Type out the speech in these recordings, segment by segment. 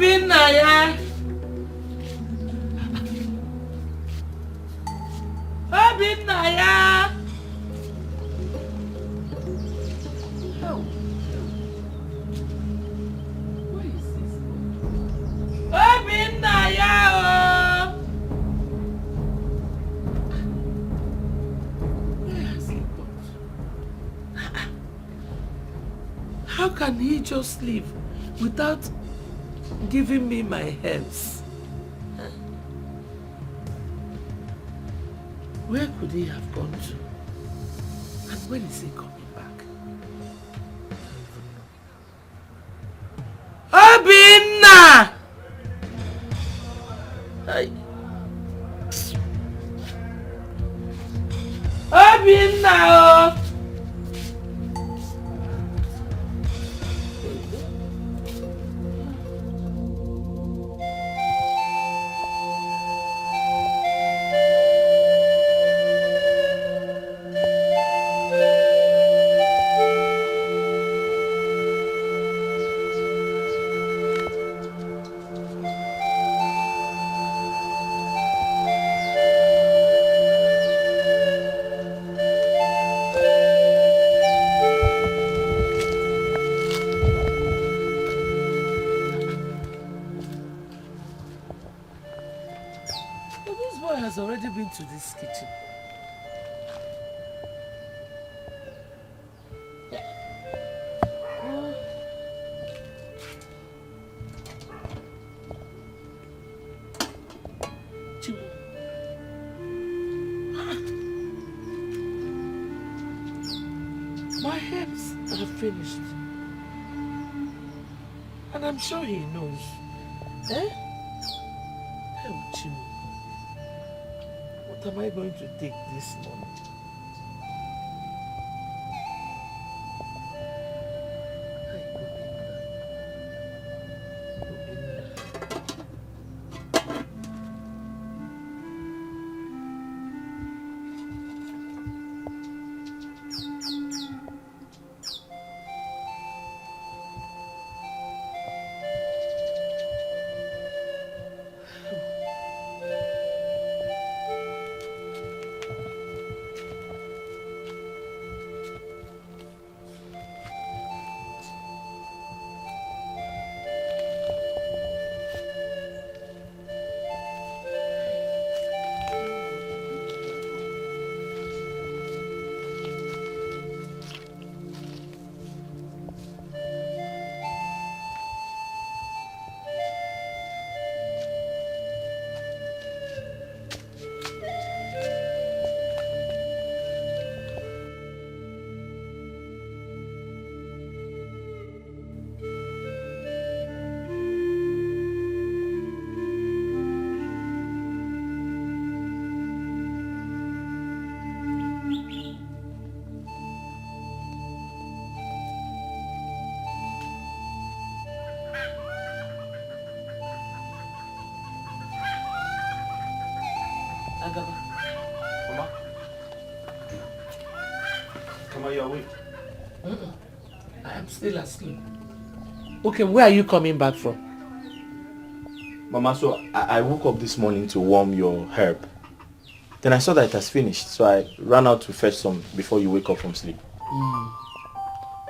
Obinaya. Obinaya. Oh. What is this? Obinaya. Where has he gone? How can he just leave without giving me my herbs? Where could he have gone to? And when is he coming back? Obinna! Obinna! Has already been to this kitchen. My herbs are finished. And I'm sure he knows. Eh? Oh, Chimu. What am I going to take this morning? Mama? Mama, you're awake? I am still asleep. Okay, where are you coming back from? Mama, so I woke up this morning to warm your herb. Then I saw that it has finished, so I ran out to fetch some before you wake up from sleep.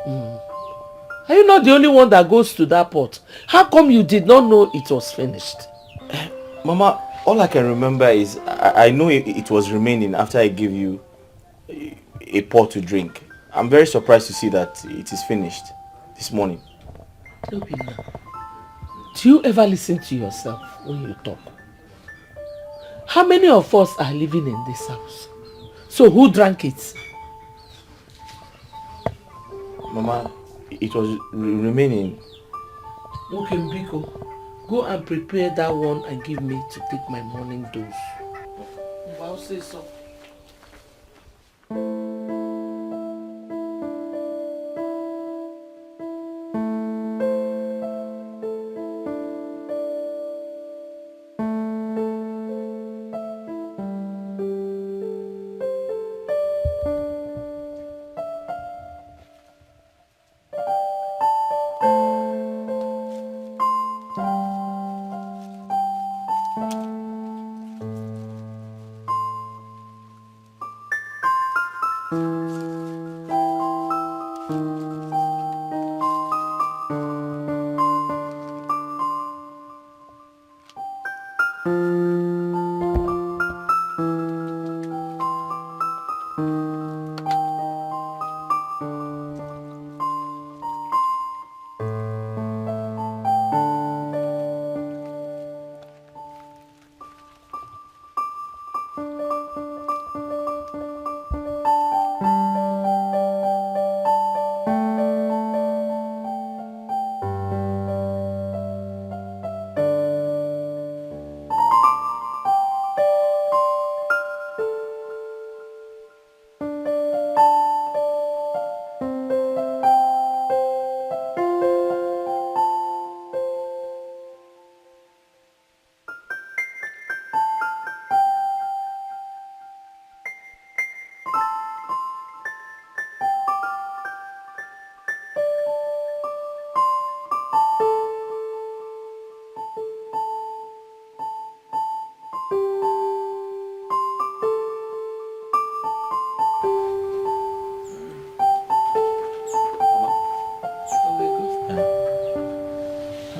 Are you not the only one that goes to that pot? How come you did not know it was finished? Mama, all I can remember is I know it was remaining after I gave you a pot to drink. I'm very surprised to see that it is finished this morning. Obinna, do you ever listen to yourself when you talk? How many of us are living in this house? So who drank it? Mama, it was remaining. Okay, Mbiko, go and prepare that one and give me to take my morning dose. I'll say so.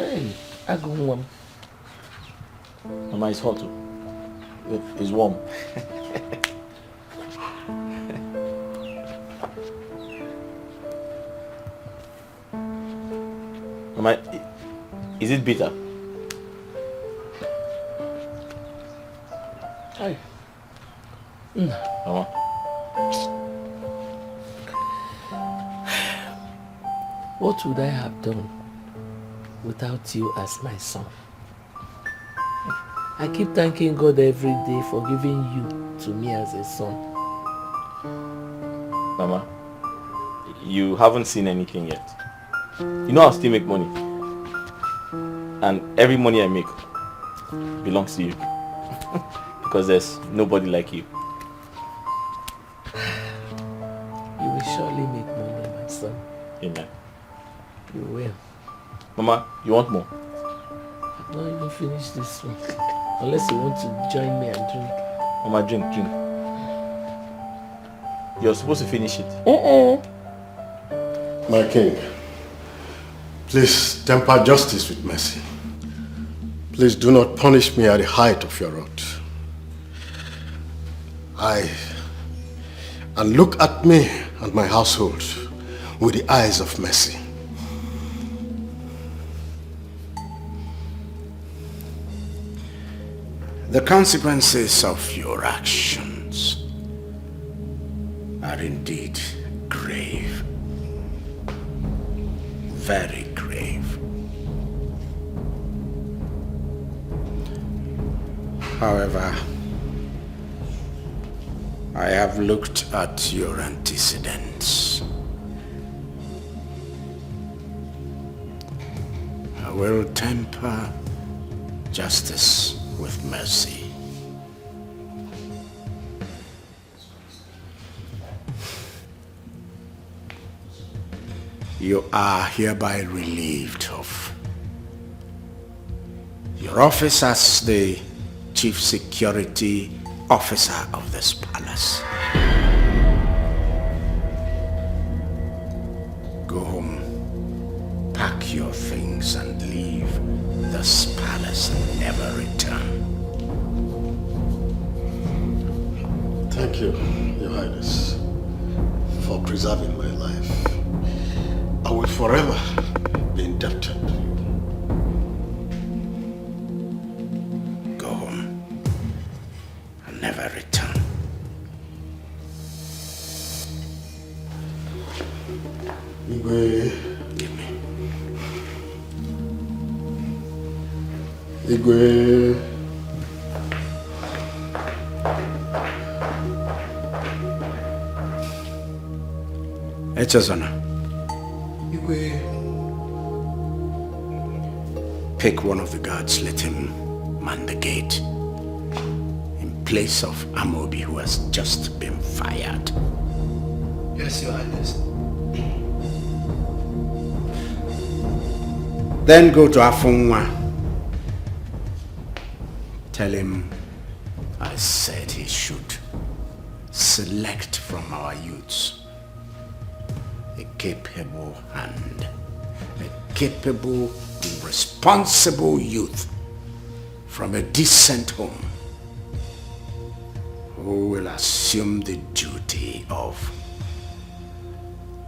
Hey, I go one. Mama, it's hot. It's warm. Mama, is it bitter? Hey. Mama. What would I have done without you as my son? I keep thanking God every day for giving you to me as a son. Mama, you haven't seen anything yet. You know I'll still make money. And every money I make belongs to you. Because there's nobody like you. You will surely make money, my son. Amen. You will. Mama, you want more? I've not even finished this one. Unless you want to join me and drink. Mama, drink. You're supposed to finish it. My king, please temper justice with mercy. Please do not punish me at the height of your wrath. And look at me and my household with the eyes of mercy. The consequences of your actions are indeed grave. Very grave. However, I have looked at your antecedents. I will temper justice with mercy. You are hereby relieved of your office as the Chief Security Officer of this palace. Go home, pack your things and leave this palace and never return. Thank you, Your Highness, for preserving my life. I will forever be indebted to you. Go home and never return. Igwe. Give me. Igwe. Echezona. Igwe. Pick one of the guards, let him man the gate in place of Amobi, who has just been fired. Yes, Your Highness. Then go to Afunwa. Tell him I said he should select from our youths a capable hand, a capable, responsible youth from a decent home who will assume the duty of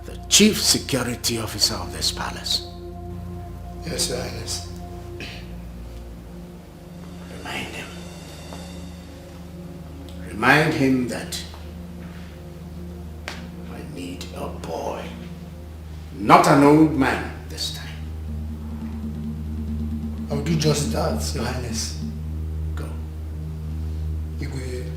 the Chief Security Officer of this palace. Yes, Your Highness. Remind him. Remind him that I need a boy, not an old man this time. I'll do just that, Your Highness. Go. Igwe.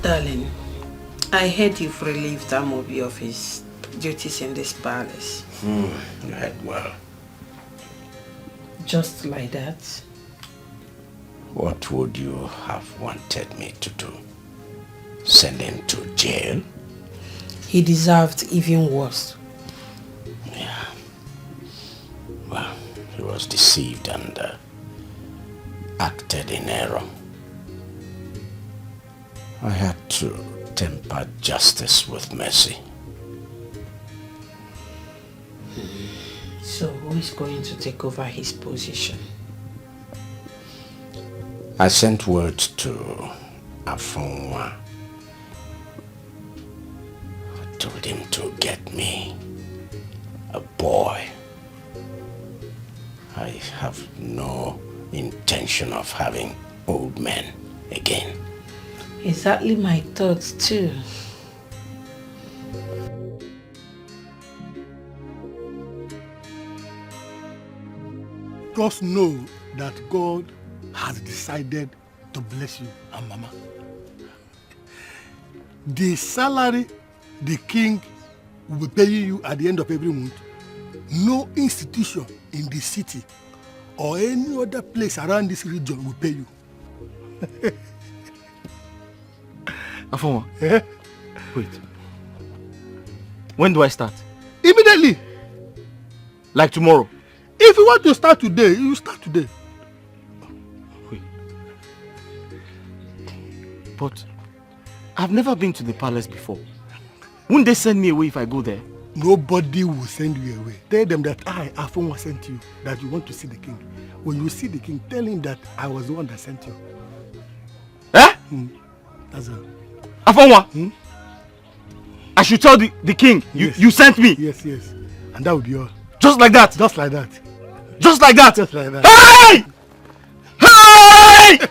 Darling, I heard you've relieved Amobi of his duties in this palace. You heard well. Just like that? What would you have wanted me to do? Send him to jail? He deserved even worse. Yeah. Well, he was deceived and acted in error. I had to temper justice with mercy. So who is going to take over his position? I sent word to Afonwa. I told him to get me a boy. I have no intention of having old men again. Exactly my thoughts too. Just know that God has decided to bless you and Mama. The salary the king will be paying you at the end of every month, no institution in the city or any other place around this region will pay you. Afonwa, wait. When do I start? Immediately. Like tomorrow? If you want to start today, you start today. Wait. But I've never been to the palace before. Won't they send me away if I go there? Nobody will send you away. Tell them that I, Afonwa, sent you, that you want to see the king. When you see the king, tell him that I was the one that sent you. Eh? That's all. Afonwa? I should tell the king Yes. you sent me? Yes, yes. And that would be all. Just like that? Just like that. Just like that? Just like that. Hey! Hey!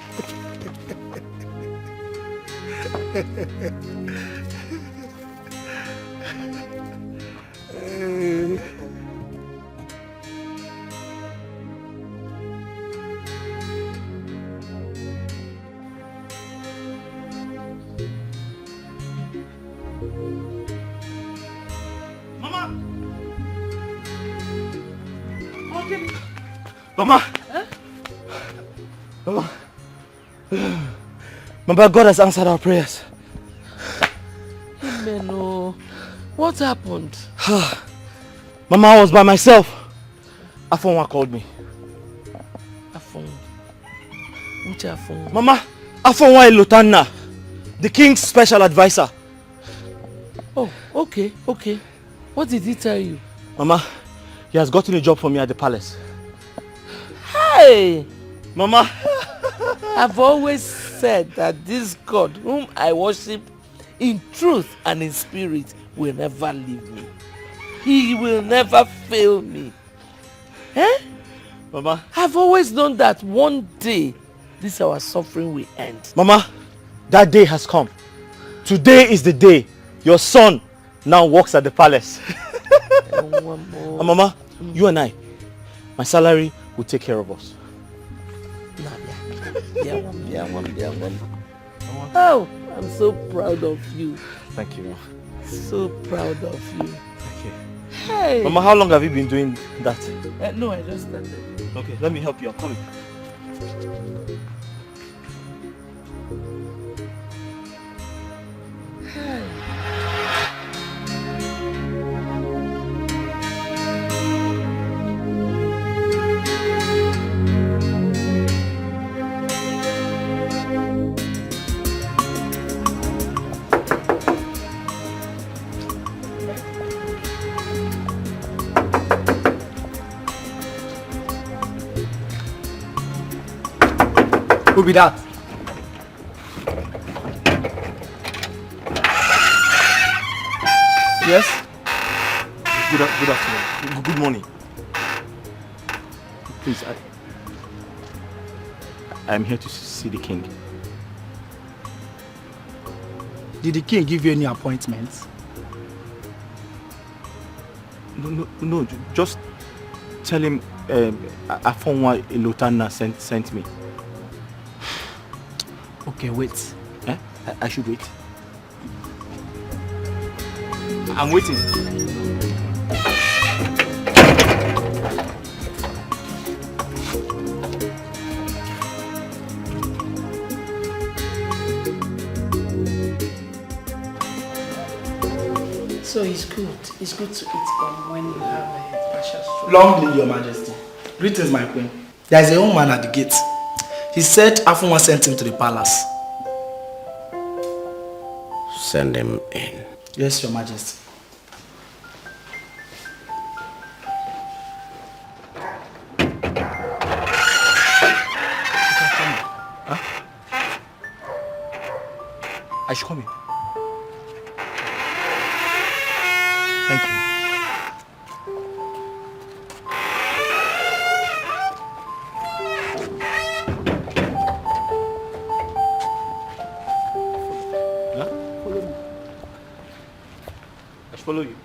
Mama! Huh? Mama! Mama, God has answered our prayers. Amen. Oh, what happened? Mama, I was by myself. Afonwa called me. Afonwa? Which Afonwa? Mama, Afonwa Ilotana, the king's special advisor. Oh, okay. What did he tell you? Mama, he has gotten a job for me at the palace. Hey! Mama! I've always said that this God whom I worship in truth and in spirit will never leave me. He will never fail me. Eh? Mama. I've always known that one day this our suffering will end. Mama, that day has come. Today is the day your son now works at the palace. And Mama, you and I, my salary will take care of us. Oh, I'm so proud of you. Thank you, Mama. So proud of you. Thank you. Hey. Mama, how long have you been doing that? No, I just started. Okay, let me help you. I'm coming. Who be that? Yes? Good afternoon. Good morning. Please, I'm here to see the king. Did the king give you any appointments? No, just tell him Afonwa Ilotana sent me. Okay, wait. I should wait. I'm waiting. So it's good. It's good to eat bomb when you have a partial stroke. Long live your majesty. Greetings, my queen. There is a young man at the gate. He said Afunwa sent him to the palace. Send him in. Yes, your majesty. I should come in. Thank you. Huh? Follow me. I should follow you.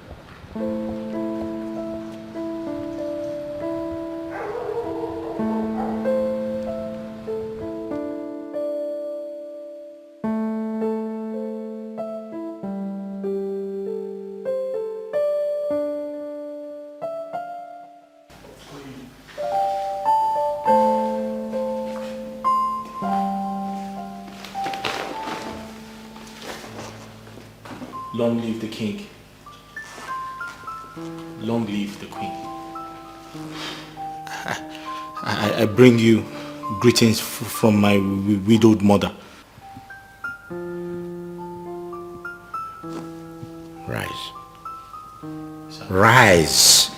Long live the king. Long live the queen. I bring you greetings from my widowed mother. Rise. Rise.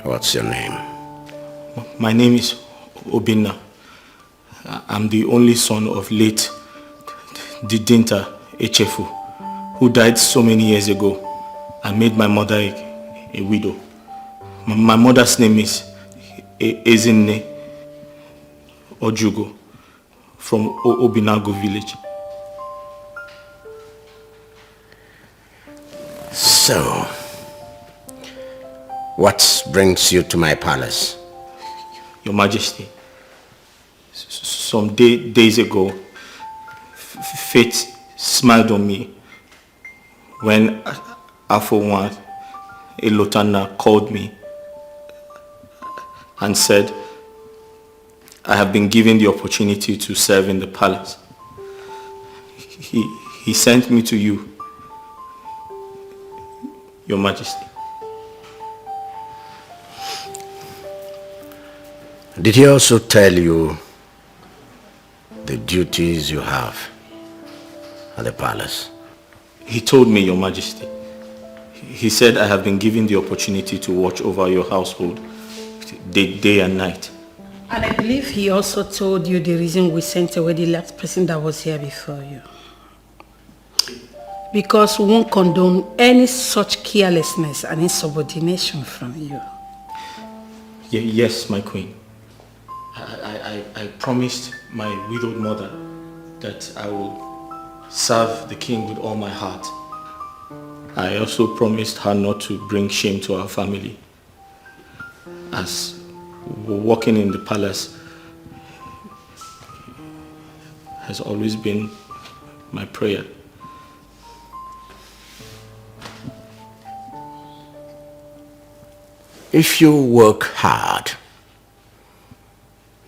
What's your name? My name is Obinna. I'm the only son of late Didinta Echefu, who died so many years ago and made my mother a widow. My mother's name is Ezinne Ojugo from Obinago village. So, what brings you to my palace? Your Majesty, some days ago, fate smiled on me when Afonwa Elotana called me and said, I have been given the opportunity to serve in the palace. He sent me to you, Your Majesty. Did he also tell you the duties you have at the palace? He told me, Your Majesty. He said I have been given the opportunity to watch over your household day and night. And I believe he also told you the reason we sent away the last person that was here before you. Because we won't condone any such carelessness and insubordination from you. Yes, my queen. I promised my widowed mother that I will serve the king with all my heart. I also promised her not to bring shame to our family. As walking in the palace has always been my prayer. If you work hard,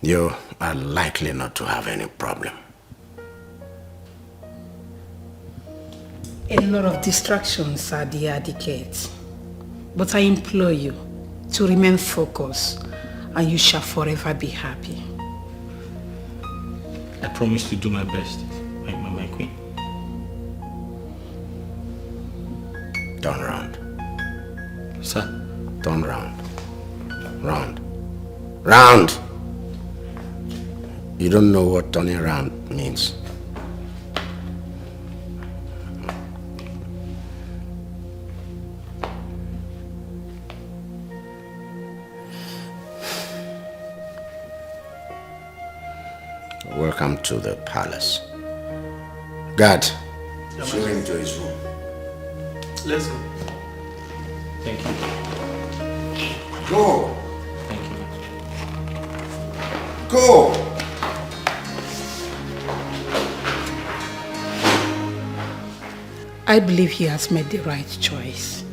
you are likely not to have any problem. A lot of distractions are the etiquette. But I implore you to remain focused and you shall forever be happy. I promise to do my best, my queen. Turn round. Sir? Turn round. Round. Round! You don't know what turning around means. Welcome to the palace. Guard, show him to his room. Let's go. Thank you. Go! Thank you. Go! I believe he has made the right choice.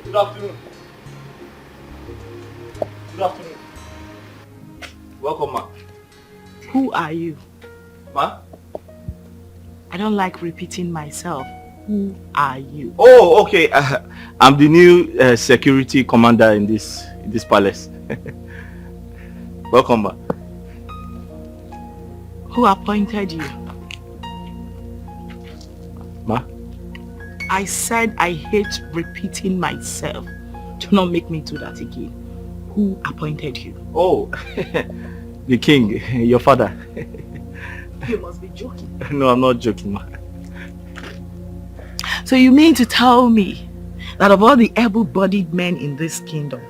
Good afternoon. Good afternoon. Welcome, ma. Who are you? Ma? I don't like repeating myself. Who are you? Oh, okay. I'm the new security commander in this palace. Welcome, ma. Who appointed you? Ma? I said I hate repeating myself. Do not make me do that again. Who appointed you? Oh, the king, your father. You must be joking. No, I'm not joking, ma. So you mean to tell me that of all the able-bodied men in this kingdom,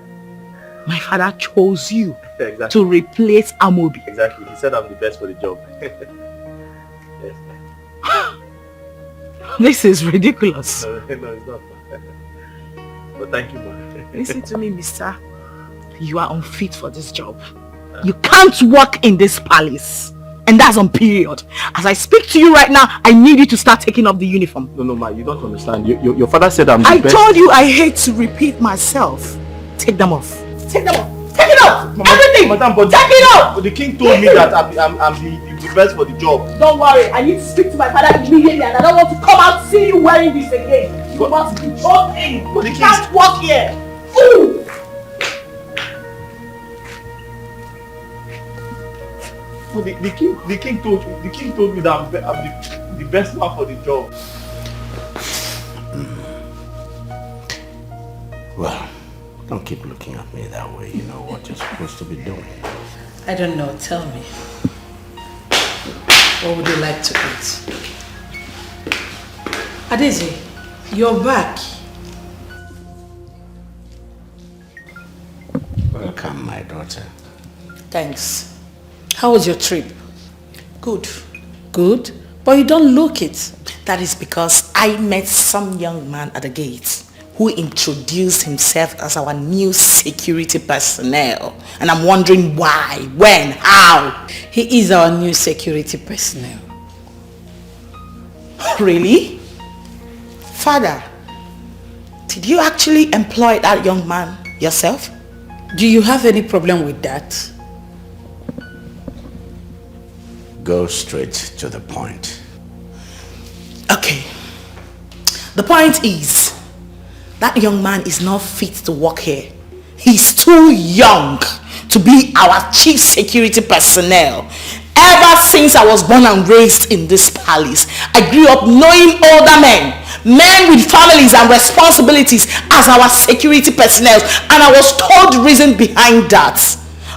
my father chose you Exactly. to replace Amobi? Exactly. He said I'm the best for the job. Yes. This is ridiculous. No, it's not. But thank you, ma. Listen to me, mister. You are unfit for this job. You can't work in this palace. And that's on period. As I speak to you right now, I need you to start taking off the uniform. No, ma, you don't understand. Your father said I'm the I best. told you I hate to repeat myself. Take them off. Take them off. Take it off. Mama, Everything. Madam, but take it off. But the king told me that I'm the best for the job. Don't worry. I need to speak to my father immediately and I don't want to come out and see you wearing this again. You must be joking. But the You king... can't work here. Ooh. So the king told me that I'm the best man for the job. Well, don't keep looking at me that way. You know what you're supposed to be doing. I don't know. Tell me. What would you like to eat? Adeze, you're back. Welcome, my daughter. Thanks. How was your trip? Good. Good? But you don't look it. That is because I met some young man at the gate who introduced himself as our new security personnel. And I'm wondering why, when, how. He is our new security personnel. Really? Father, did you actually employ that young man yourself? Do you have any problem with that? Go straight to the point. Okay. The point is, that young man is not fit to work here. He's too young to be our chief security personnel. Ever since I was born and raised in this palace, I grew up knowing older men with families and responsibilities as our security personnel, and I was told the reason behind that.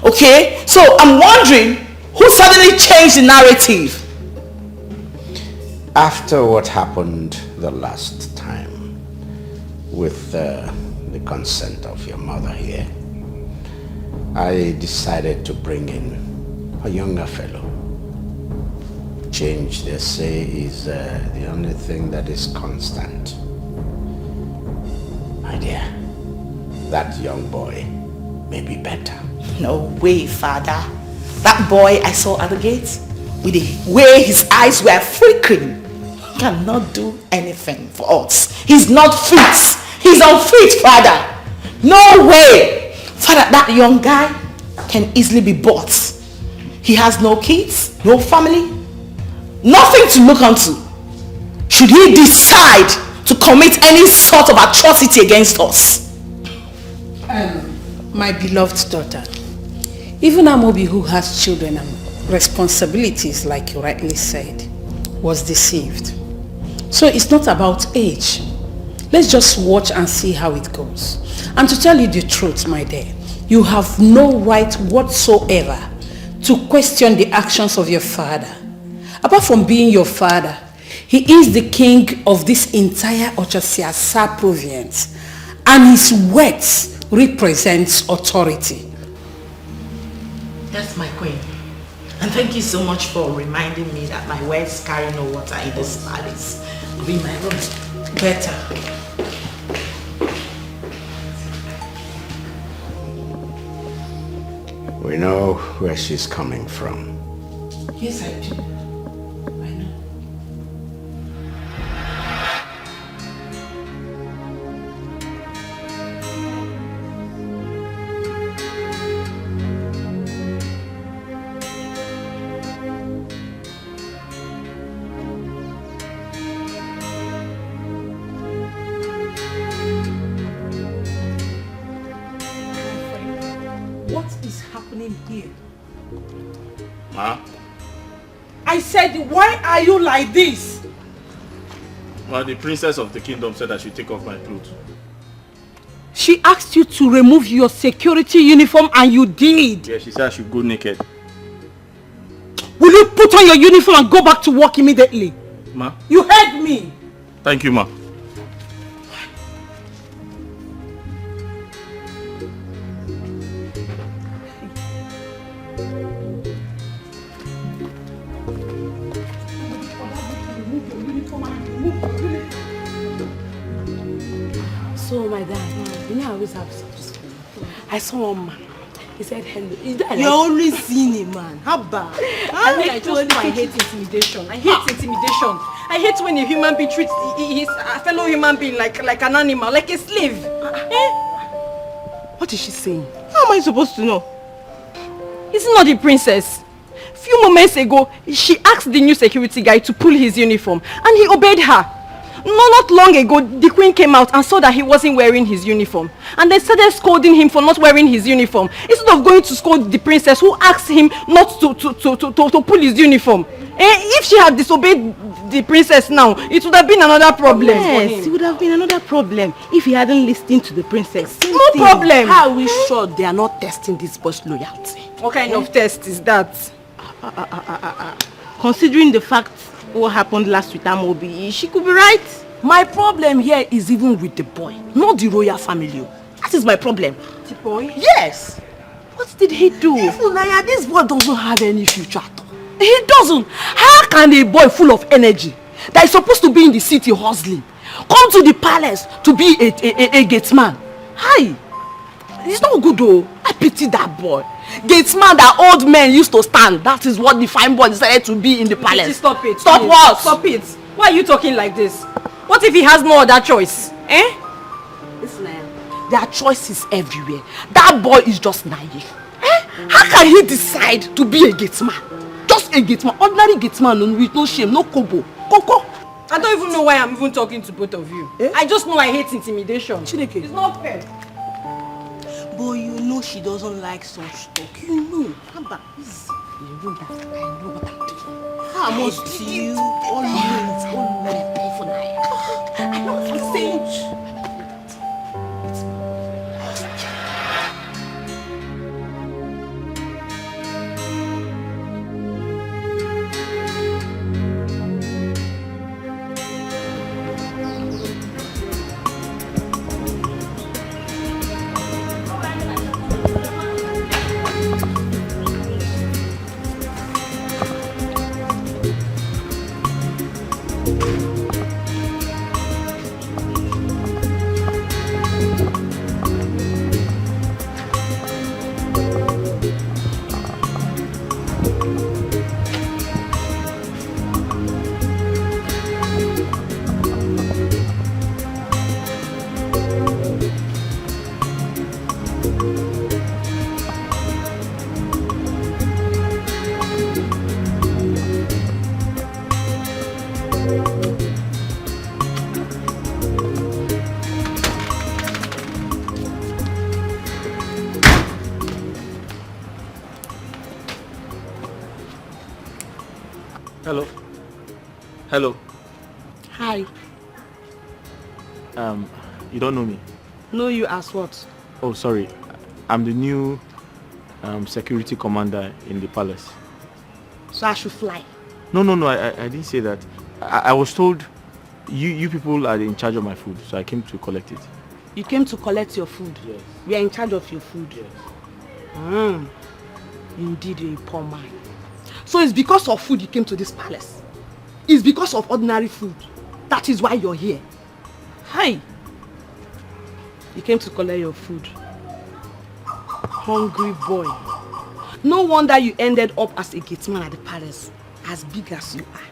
Okay? So I'm wondering, who suddenly changed the narrative? After what happened the last time, with the consent of your mother here, I decided to bring in a younger fellow. Change, they say, is the only thing that is constant. My dear, that young boy may be better. No way, Father. That boy I saw at the gate with the way his eyes were flickering, cannot do anything for us. He's not fit. He's unfit, Father. No way. Father, that young guy can easily be bought. He has no kids, no family, nothing to look onto. Should he decide to commit any sort of atrocity against us? My beloved daughter, even Amobi, who has children and responsibilities, like you rightly said, was deceived. So it's not about age. Let's just watch and see how it goes. And to tell you the truth, my dear, you have no right whatsoever to question the actions of your father. Apart from being your father, he is the king of this entire Ochasiasa province, and his words represents authority. That's my queen. And thank you so much for reminding me that my words carry no water in this palace. Be my room. Better. We know where she's coming from. Yes, I do. I know. What is happening here? Ma? I said, why are you like this? Well, the princess of the kingdom said I should take off my clothes. She asked you to remove your security uniform and you did. Yeah, she said I should go naked. Will you put on your uniform and go back to work immediately? Ma? You heard me. Thank you, ma. So my dad, you know I always have stuff to school. I saw one man. He said hello. Is that You're always seeing a man. How bad? I hate intimidation. I hate intimidation. I hate when a human being treats his fellow human being like an animal, like a slave. What is she saying? How am I supposed to know? Is it not the princess? A few moments ago, she asked the new security guy to pull his uniform and he obeyed her. Not long ago, the queen came out and saw that he wasn't wearing his uniform. And they started scolding him for not wearing his uniform. Instead of going to scold the princess who asked him not to pull his uniform. If she had disobeyed the princess now, it would have been another problem for him. Yes, it would have been another problem if he hadn't listened to the princess. No problem. How are we sure they are not testing this boy's loyalty? What kind of test is that? Considering the fact what happened last with Amobi, she could be right. My problem here is even with the boy, not the royal family. That is my problem. The boy? Yes. What did he do? Naya, this boy doesn't have any future at all. He doesn't. How can a boy full of energy that is supposed to be in the city hustling come to the palace to be a gatesman? Hi. It's not good though. I pity that boy. Gatesman that old men used to stand. That is what the fine boy decided to be in the palace. Stop it. Stop please. what? Stop it. Why are you talking like this? What if he has no other choice? Listen, there are choices everywhere. That boy is just naive. How can he decide to be a gatesman? Just a gatesman. Ordinary gatesman with no shame, no kobo. Koko. I don't even know why I'm even talking to both of you. I just know I hate intimidation. Chineke. It's not fair. But you know she doesn't like such talk. You know. Haba, easy. You know that I know what I'm doing. How much do you always pay for Naya? I know what I'm saying. Hello. Hello. Hi. You don't know me? Know you as what? Oh, sorry. I'm the new security commander in the palace. So I should fly? No, I didn't say that. I was told you people are in charge of my food, so I came to collect it. You came to collect your food? Yes. We are in charge of your food? Yes. Indeed, you're a poor man. So it's because of food you came to this palace? It's because of ordinary food? That is why you're here? Hi! You came to collect your food. Hungry boy. No wonder you ended up as a gate man at the palace. As big as you are.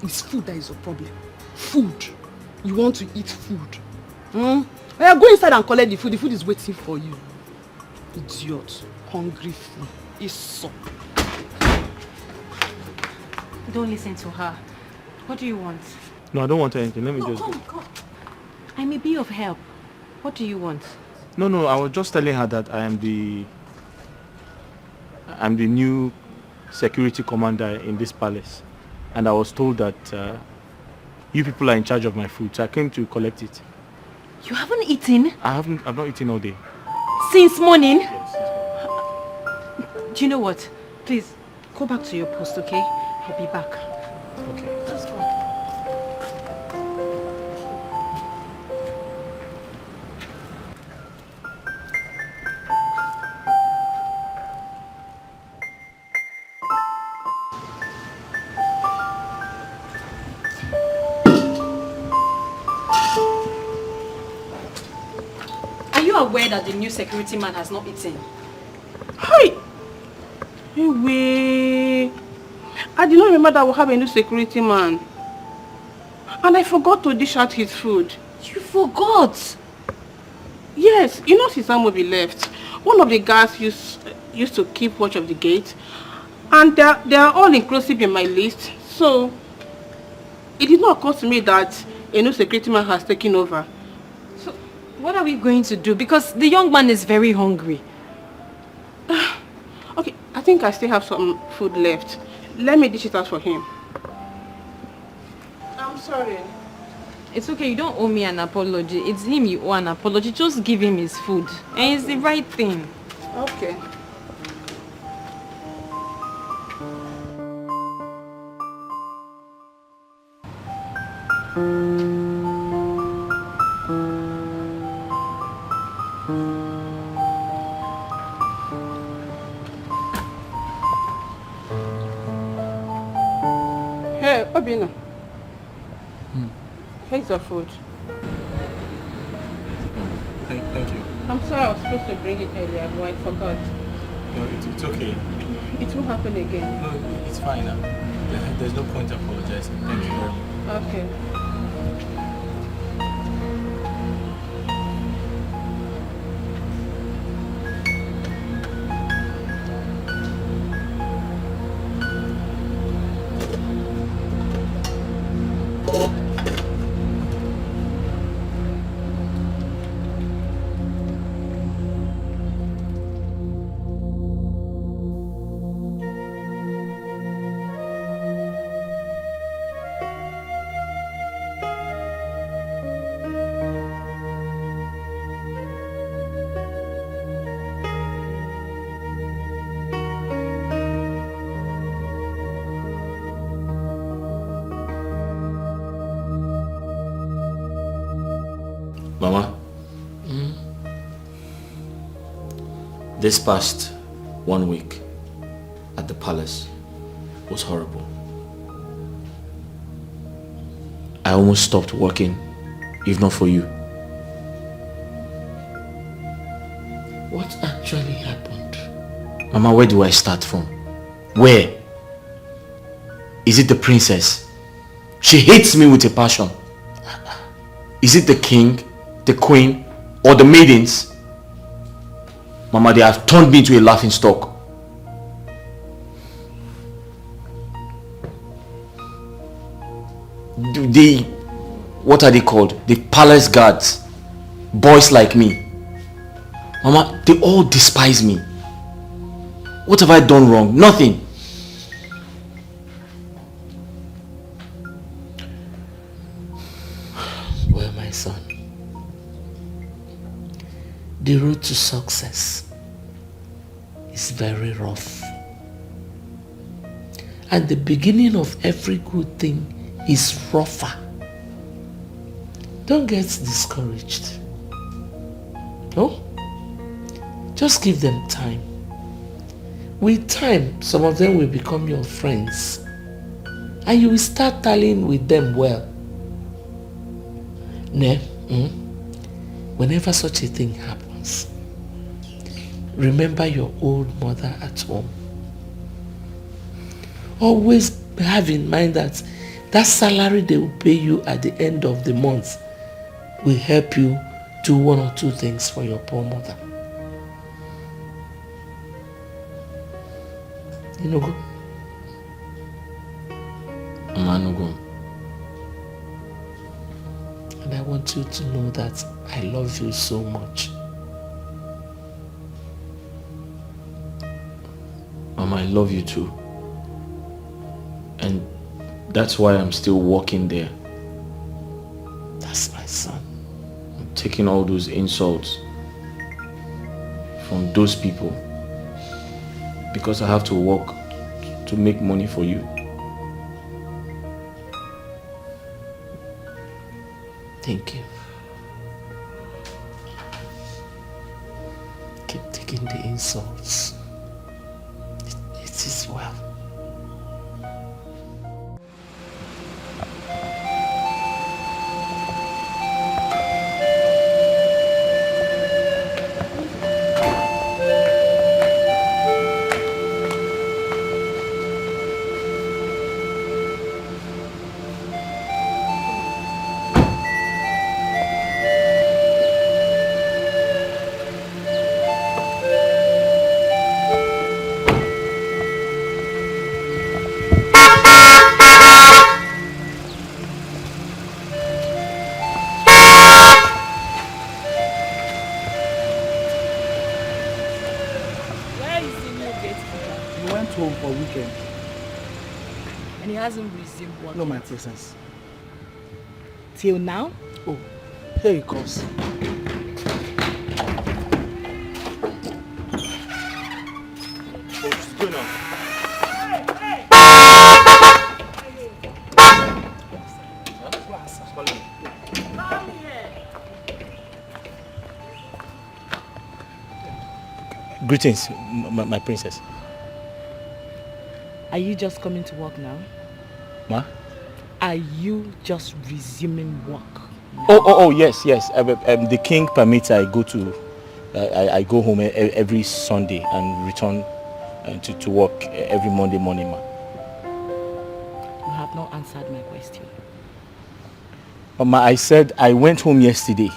It's food that is your problem. Food. You want to eat food. Well, go inside and collect the food. The food is waiting for you. Idiot. Hungry fool. It's Don't listen to her. What do you want? No, I don't want anything. Let me just go. Come. I may be of help. What do you want? No, I was just telling her that I'm the new security commander in this palace, and I was told that you people are in charge of my food, so I came to collect it. You haven't eaten? I've not eaten all day. Since morning? Yes. Do you know what? Please, go back to your post, okay? I'll be back. Okay. Let's go. Are you aware that the new security man has not eaten? Hi! Anyway, I did not remember that we have a new security man. And I forgot to dish out his food. You forgot? Yes, you know since Amobi left, one of the guards used to keep watch of the gate. And they are all inclusive in my list. So, it did not occur to me that a new security man has taken over. So, what are we going to do? Because the young man is very hungry. Okay, I think I still have some food left. Let me dish it out for him. I'm sorry. It's okay, you don't owe me an apology. It's him you owe an apology. Just give him his food. And it's the right thing. Okay. Hey, Obina. Here's your food. Thank you. I'm sorry, I was supposed to bring it earlier, but I forgot. No, it's okay. It will happen again. No, it's fine now. There's no point apologizing. Thank you very much. Okay. Mama, this past 1 week at the palace was horrible. I almost stopped working, if not for you. What actually happened? Mama, where do I start from? Where? Is it the princess? She hates me with a passion. Is it the king, the queen, or the maidens? Mama, they have turned me into a laughing stock. What are they called? The palace guards. Boys like me. Mama, they all despise me. What have I done wrong? Nothing. my son, the road to success is very rough. And the beginning of every good thing is rougher. Don't get discouraged. No? Just give them time. With time, some of them will become your friends. And you will start tallying with them well. Whenever such a thing happens, remember your old mother at home. Always have in mind that salary they will pay you at the end of the month will help you do one or two things for your poor mother. You know, go. Amanugo. And I want you to know that I love you so much. Mama, I love you too. And that's why I'm still working there. That's my son. I'm taking all those insults from those people because I have to work to make money for you. Thank you. Keep taking the insults. It is well. No, my presence. Till now? Oh, here he comes. What's going on? Greetings, my princess. Are you just coming to work now? Ma? Are you just resuming work? Oh, yes. The king permits I go to, I go home every Sunday and return to work every Monday morning, ma. You have not answered my question. Ma, I said I went home yesterday,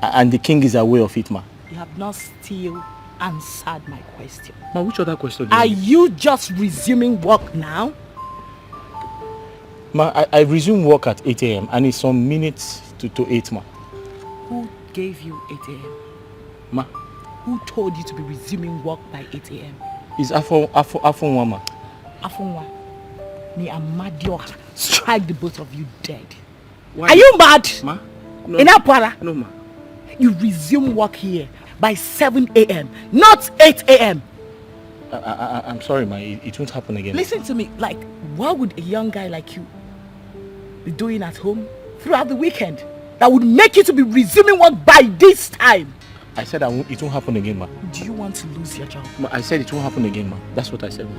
and the king is aware of it, ma. You have not still answered my question. Ma, which other question? Are you just resuming work now? Ma, I resume work at 8 a.m. and it's some minutes to 8, ma. Who gave you 8 a.m.? Ma? Who told you to be resuming work by 8 a.m.? It's Afonwa, ma. Afonwa, may Amadioha strike the both of you dead. Why? Are you mad? Ma? No. In Apara? No, ma. You resume work here by 7 a.m., not 8 a.m. I'm sorry, ma. It won't happen again. Listen to me. Like, what would a young guy like you be doing at home throughout the weekend that would make you to be resuming work by this time? I said it won't happen again, ma. Do you want to lose your job? Ma, I said it won't happen again, ma. That's what I said, ma.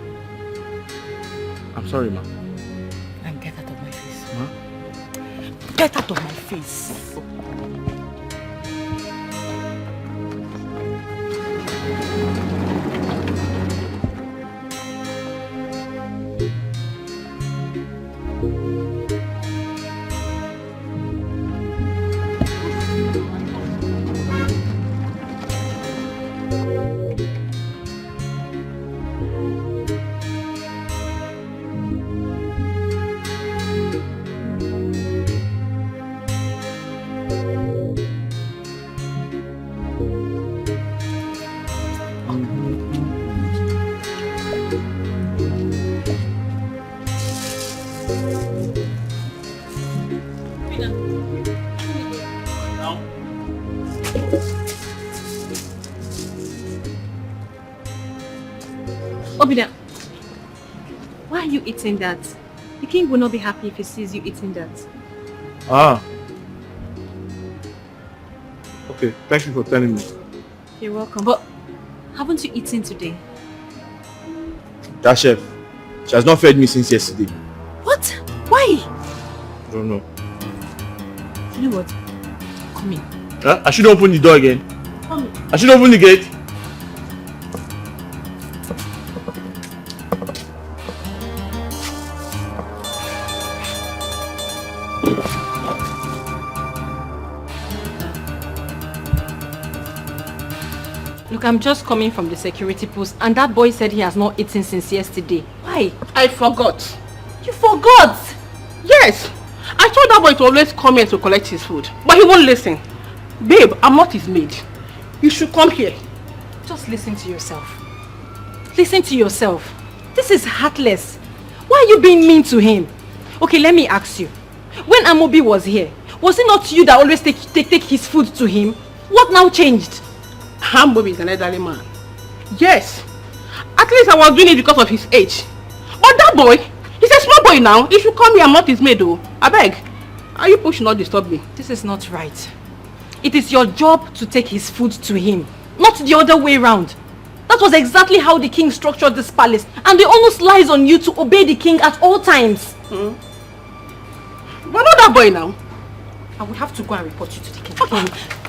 I'm sorry, ma. And get out of my face. Ma? Get out of my face. Obida, why are you eating that? The king will not be happy if he sees you eating that. Ah. Okay, thank you for telling me. You're welcome. But haven't you eaten today? That chef, she has not fed me since yesterday. What? Why? I don't know. You know what? Come in. Huh? I should open the door again. Come in. I should open the gate. Look, I'm just coming from the security post and that boy said he has not eaten since yesterday. Why? I forgot. You forgot! Yes. I told that boy to always come here to collect his food. But he won't listen. Babe, I'm not his maid. You should come here. Just listen to yourself. Listen to yourself. This is heartless. Why are you being mean to him? Okay, let me ask you. When Amobi was here, was it not you that always take his food to him? What now changed? Amobi is an elderly man. Yes. At least I was doing it because of his age. But that boy, he's a small boy now. He should come here. I'm not his maid though. I beg. Are you pushing not disturb me? This is not right. It is your job to take his food to him, not the other way around. That was exactly how the king structured this palace, and the onus lies on you to obey the king at all times. But not that boy now. I will have to go and report you to the king.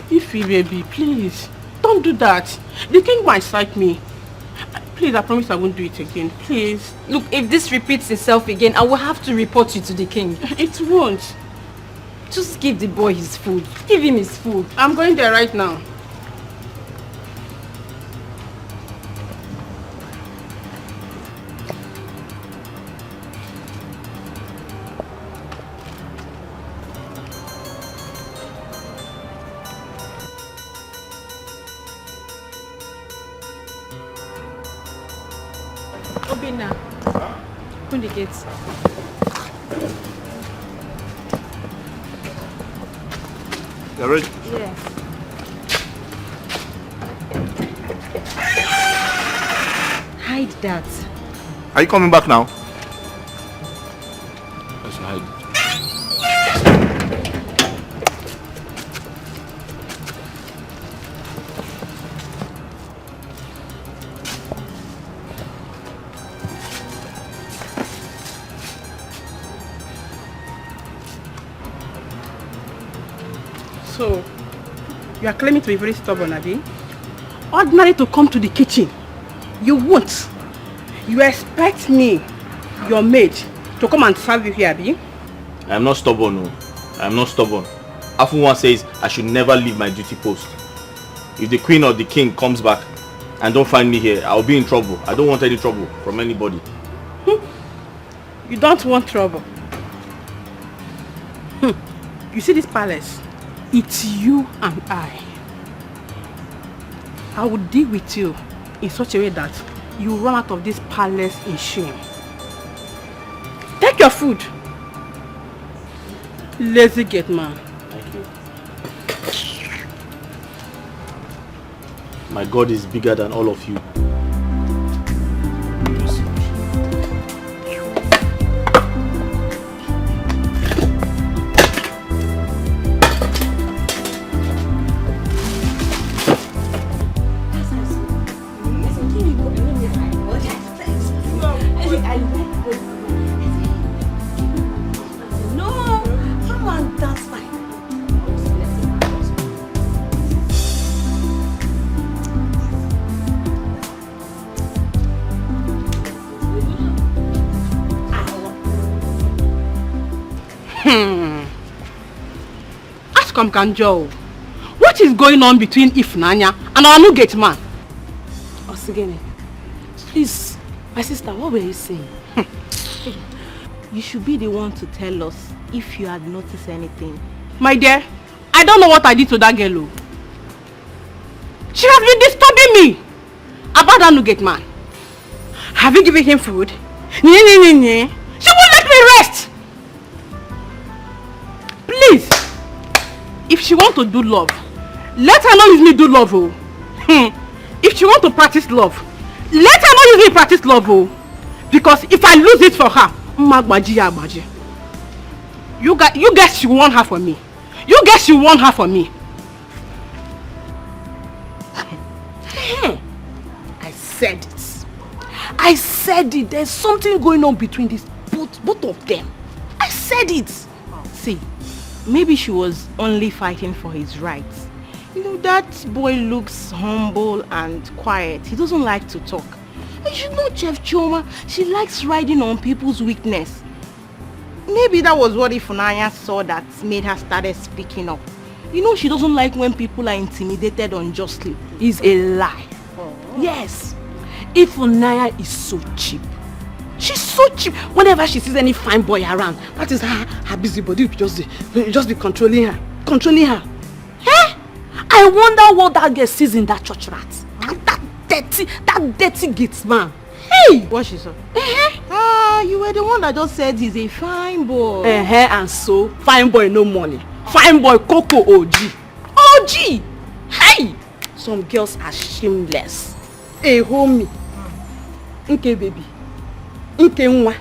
Ify, baby, please. Don't do that. The king might cite me. Please, I promise I won't do it again. Please. Look, if this repeats itself again, I will have to report you to the king. It won't. Just give the boy his food. Give him his food. I'm going there right now. Obina, open the gates. You're ready? Yes. Hide that. Are you coming back now? Let's hide. So, you are claiming to be very stubborn, Abi? Ordinary to come to the kitchen. You won't. You expect me, your maid, to come and serve you here, Abi? I am not stubborn, no. I am not stubborn. Afunwa says I should never leave my duty post. If the queen or the king comes back and don't find me here, I'll be in trouble. I don't want any trouble from anybody. You don't want trouble. You see this palace? It's you and I. I will deal with you in such a way that you run out of this palace in shame. Take your food. Lazy gate man. Thank you. My God is bigger than all of you. Kanjo, what is going on between Ifnanya and our new gate man? Osigene, please, my sister, what were you saying? You should be the one to tell us if you had noticed anything. My dear, I don't know what I did to that girl. She has been disturbing me about that new gate man. Have you given him food? She won't let me rest. Please. If she wants to do love, let her not use me do love. If she wants to practice love, let her not use me practice love, oh. Because if I lose it for her, you guys you want her for me. You guys you want her for me. I said it. I said it. There's something going on between these both of them. I said it. See, maybe she was only fighting for his rights. You know, that boy looks humble and quiet. He doesn't like to talk. And you know, Chef Choma, she likes riding on people's weakness. Maybe that was what Ifunanya saw that made her started speaking up. You know, she doesn't like when people are intimidated unjustly. It's a lie. Yes. Ifunanya is so cheap. She's so cheap. Whenever she sees any fine boy around, that is her busy body will just be controlling her. Controlling her. Eh? I wonder what that girl sees in that church rat. That dirty gate man. Hey! What she saw? You were the one that just said he's a fine boy. And so, fine boy no money. Fine boy Coco OG. OG! Hey! Some girls are shameless. Hey, homie. Okay, baby. Okay, nwa.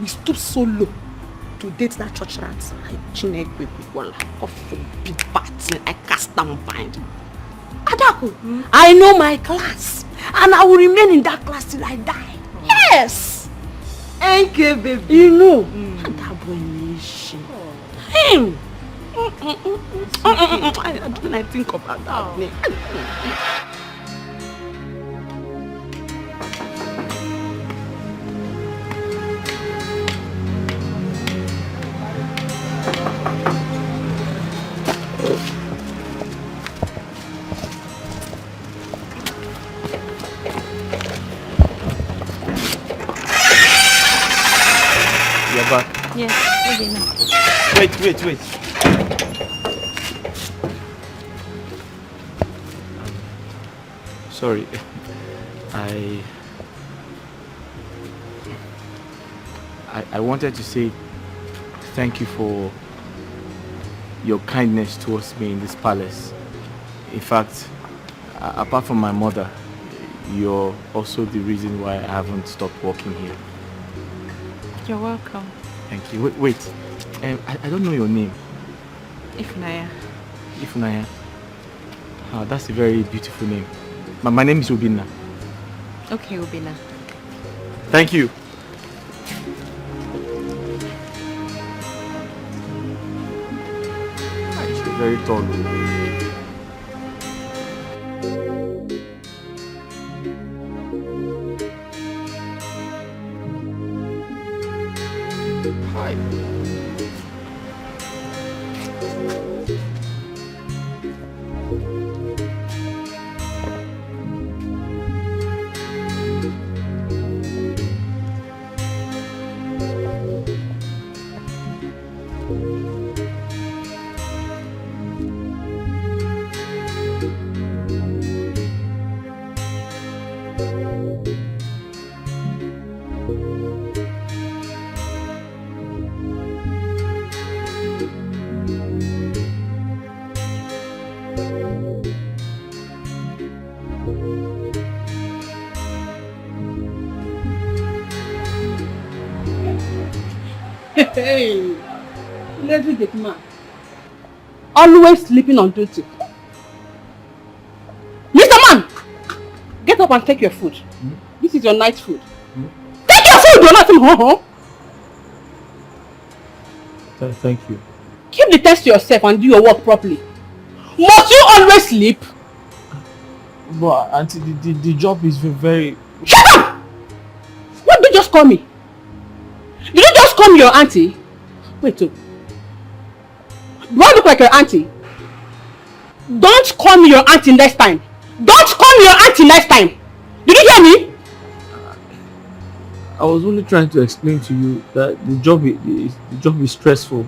We stoop so low to date that church rat. I forbid bad. I cast them bind. Adaku, I know my class. And I will remain in that class till I die. Yes! Okay, baby. You know. That boy nation. Him. I don't think about that. You're back? Yes, okay now. Wait. Sorry. I wanted to say thank you for your kindness towards me in this palace. In fact, apart from my mother, you're also the reason why I haven't stopped working here. You're welcome. Thank you. Wait. I don't know your name. Ifunanya. Oh, that's a very beautiful name. My name is Ubina. Okay, Ubina. Thank you. She's very tall. Hi. Hey, lazy gate man. Always sleeping on duty. Mr. Man, get up and take your food. This is your night food. Take your food, you're not Thank you. Keep the test to yourself and do your work properly. Must you always sleep? But auntie, the job is very... Shut up! What did you just call me? Did you just call me your auntie? Wait, do I look like your auntie? Don't call me your auntie next time. Don't call me your auntie next time. Did you hear me? I was only trying to explain to you that the job is stressful,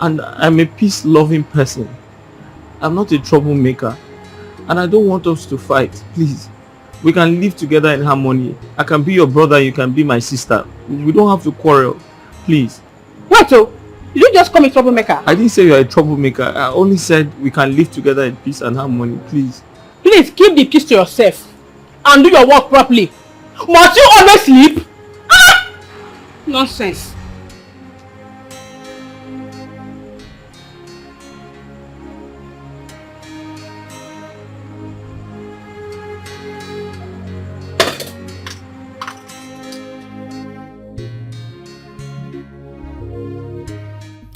and I'm a peace-loving person. I'm not a troublemaker, and I don't want us to fight. Please, we can live together in harmony. I can be your brother, you can be my sister. We don't have to quarrel. Please. What? So, did you just call me troublemaker? I didn't say you're a troublemaker. I only said we can live together in peace and harmony. Please. Please keep the peace to yourself. and do your work properly. Must you always sleep? Ah! Nonsense.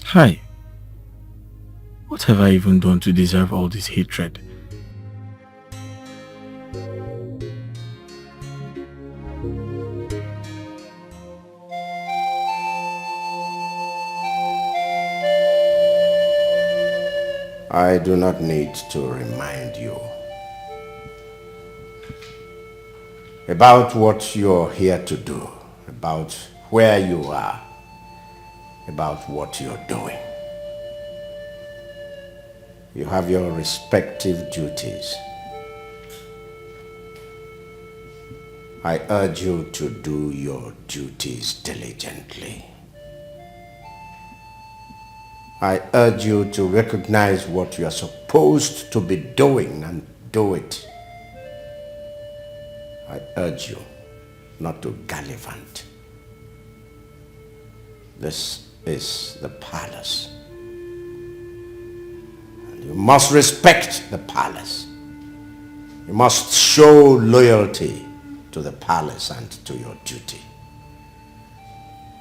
Hi. What have I even done to deserve all this hatred? I do not need to remind you about what you're here to do, about where you are, about what you're doing. You have your respective duties. I urge you to do your duties diligently. I urge you to recognize what you are supposed to be doing and do it. I urge you not to gallivant. This is the palace. And you must respect the palace. You must show loyalty to the palace and to your duty.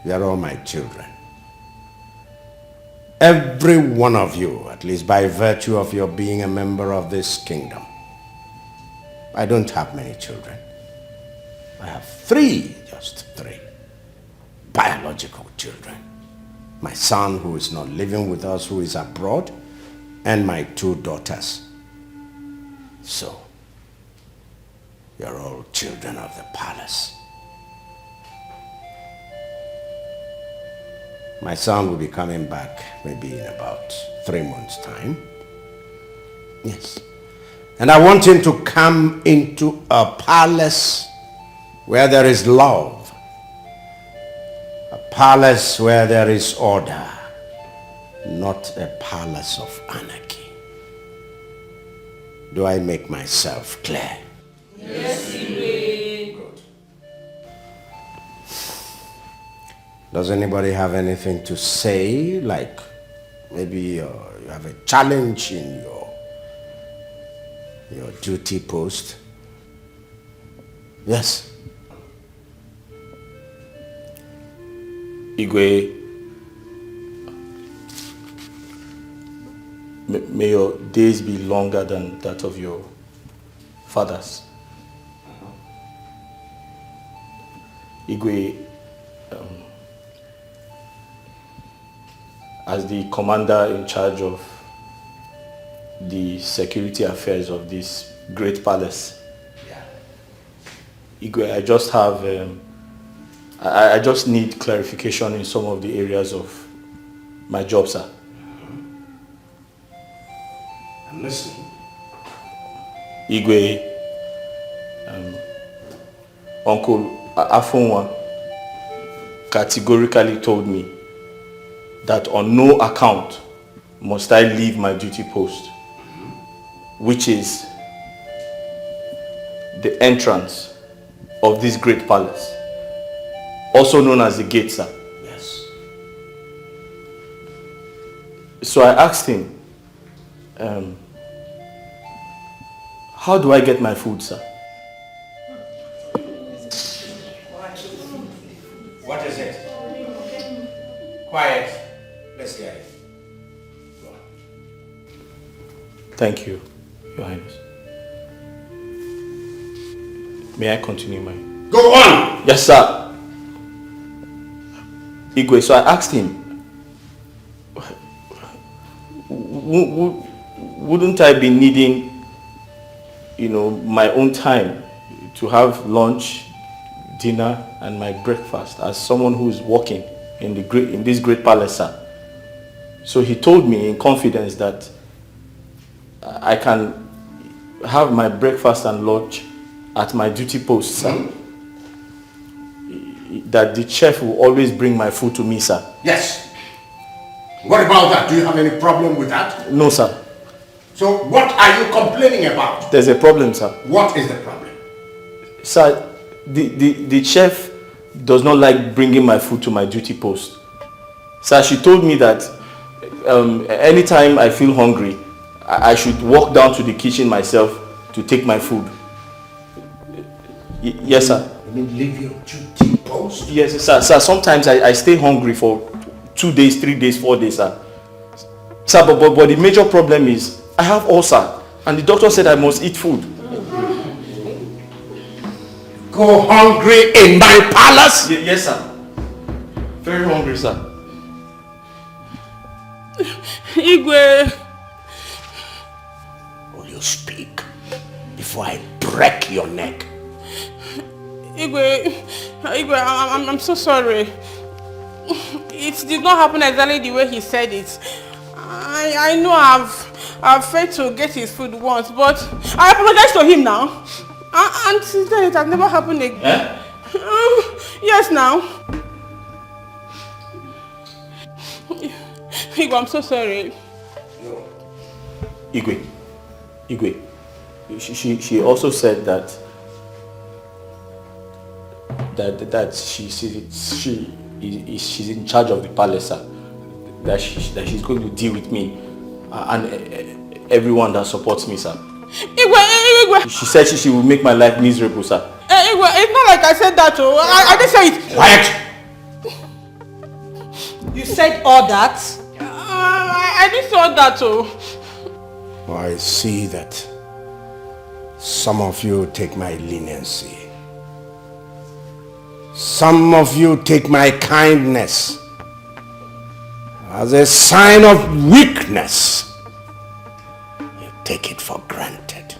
You are all my children. Every one of you, at least by virtue of your being a member of this kingdom. I don't have many children. I have just three biological children. My son, who is not living with us, who is abroad, and my 2 daughters. So, you're all children of the palace. My son will be coming back maybe in about 3 months' time. Yes. And I want him to come into a palace where there is love. A palace where there is order. Not a palace of anarchy. Do I make myself clear? Yes, you will. Good. Does anybody have anything to say? Like maybe you have a challenge in your duty post? Yes. Igwe, may your days be longer than that of your fathers. Igwe, as the commander in charge of the security affairs of this great palace, Igwe, I just have, I just need clarification in some of the areas of my job, sir. I'm listening. Igwe, Uncle Afonwa categorically told me that on no account must I leave my duty post, which is the entrance of this great palace, also known as the gate, sir. Yes. So I asked him, how do I get my food, sir? What is it? Quiet. Let's get it. Go on. Thank you, Your Highness. May I continue my... Go on! Yes, sir. Igwe, so I asked him, wouldn't I be needing, my own time to have lunch, dinner, and my breakfast as someone who is working in this great palace, sir? So he told me in confidence that I can have my breakfast and lunch at my duty post, sir. That the chef will always bring my food to me, sir. Yes. What about that? Do you have any problem with that? No, sir. So what are you complaining about? There's a problem, sir. What is the problem? Sir, the chef does not like bringing my food to my duty post. Sir, she told me that anytime I feel hungry, I should walk down to the kitchen myself to take my food. Yes, sir. You mean leave your duty post? Yes, sir. Sir, sometimes I stay hungry for 2 days, 3 days, 4 days, sir. Sir, but the major problem is I have ulcer, and the doctor said I must eat food. Go hungry in my palace? Yes, sir. Very hungry, sir. Igwe. Will you speak before I break your neck? Igwe, I'm so sorry. It did not happen exactly the way he said it. I know I've failed to get his food once, but I apologize to him now. And since then it has never happened again. Eh? Yes, now. Igwe, I'm so sorry. Igwe. She also said that she's in charge of the palace, sir. That she's going to deal with me and everyone that supports me, sir. Igwe. She said she will make my life miserable, sir. Igwe, it's not like I said that, oh. I didn't say it. Quiet! You said all that? I didn't say all that, oh. I see that some of you take my leniency. Some of you take my kindness as a sign of weakness. You take it for granted.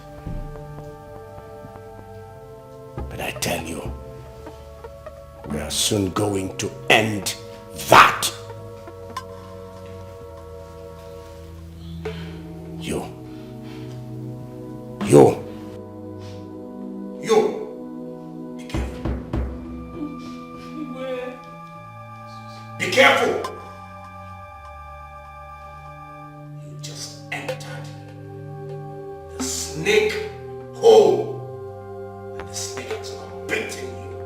But I tell you, we are soon going to end that. You. Be careful. You just entered the snake hole, and the snake has now bitten you.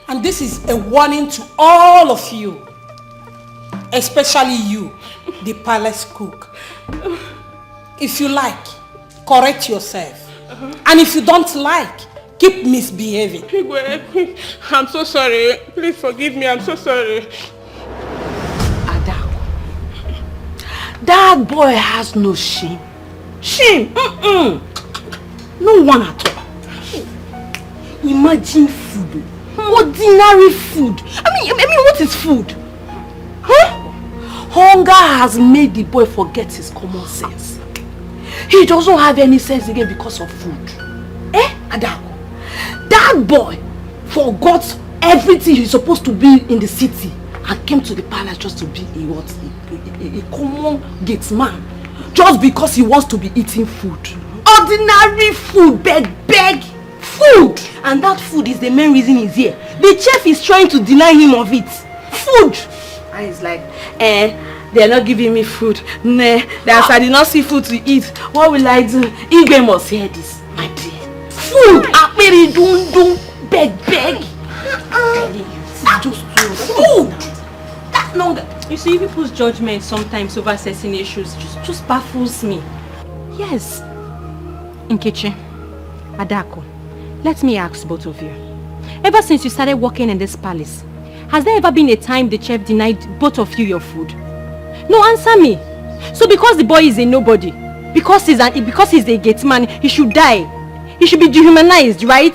And this is a warning to all of you, especially you, the palace cook. If you like, correct yourself. And if you don't like, keep misbehaving. Igwe, I'm so sorry. Please forgive me. I'm so sorry. Adako, that boy has no shame. Shame? No one at all. Imagine food. Ordinary food. I mean, what is food? Huh? Hunger has made the boy forget his common sense. He doesn't have any sense again because of food. Adako? That boy forgot everything he's supposed to be in the city and came to the palace just to be a common gate man. Just because he wants to be eating food. Ordinary food, beg food. And that food is the main reason he's here. The chef is trying to deny him of it. Food. And he's like, they are not giving me food. Nah, that's I did not see food to eat. What will I do? Igwe must hear this, my dear. Food! Aperi dun beg. Just food! That longer. You see, people's judgment sometimes over certain issues just baffles me. Yes. Nkechi, Adako, let me ask both of you. Ever since you started working in this palace, has there ever been a time the chef denied both of you your food? No, answer me. So because the boy is a nobody, because he's a gate man, he should die. He should be dehumanized, right?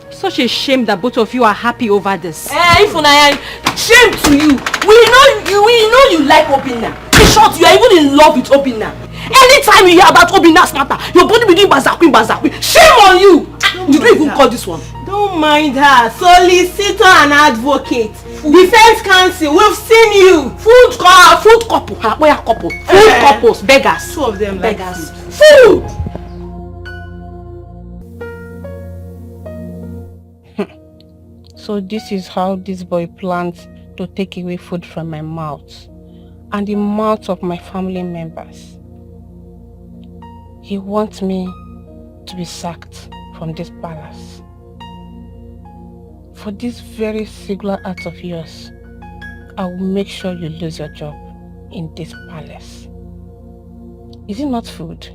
Such a shame that both of you are happy over this. Shame to you. We know you like Obinna. In short, you are even in love with Obinna. Anytime you hear about Obinna's matter, your body be doing bazakwi. Shame on you! Did you even call this one? Don't mind her. Solicitor and advocate. Defense counsel, we've seen you. Food couple. Where are couple? Food couples, beggars. Two of them beggars. Like Food! So this is how this boy plans to take away food from my mouth. and the mouth of my family members. He wants me to be sacked from this palace. For this very singular act of yours, I will make sure you lose your job in this palace. Is it not food?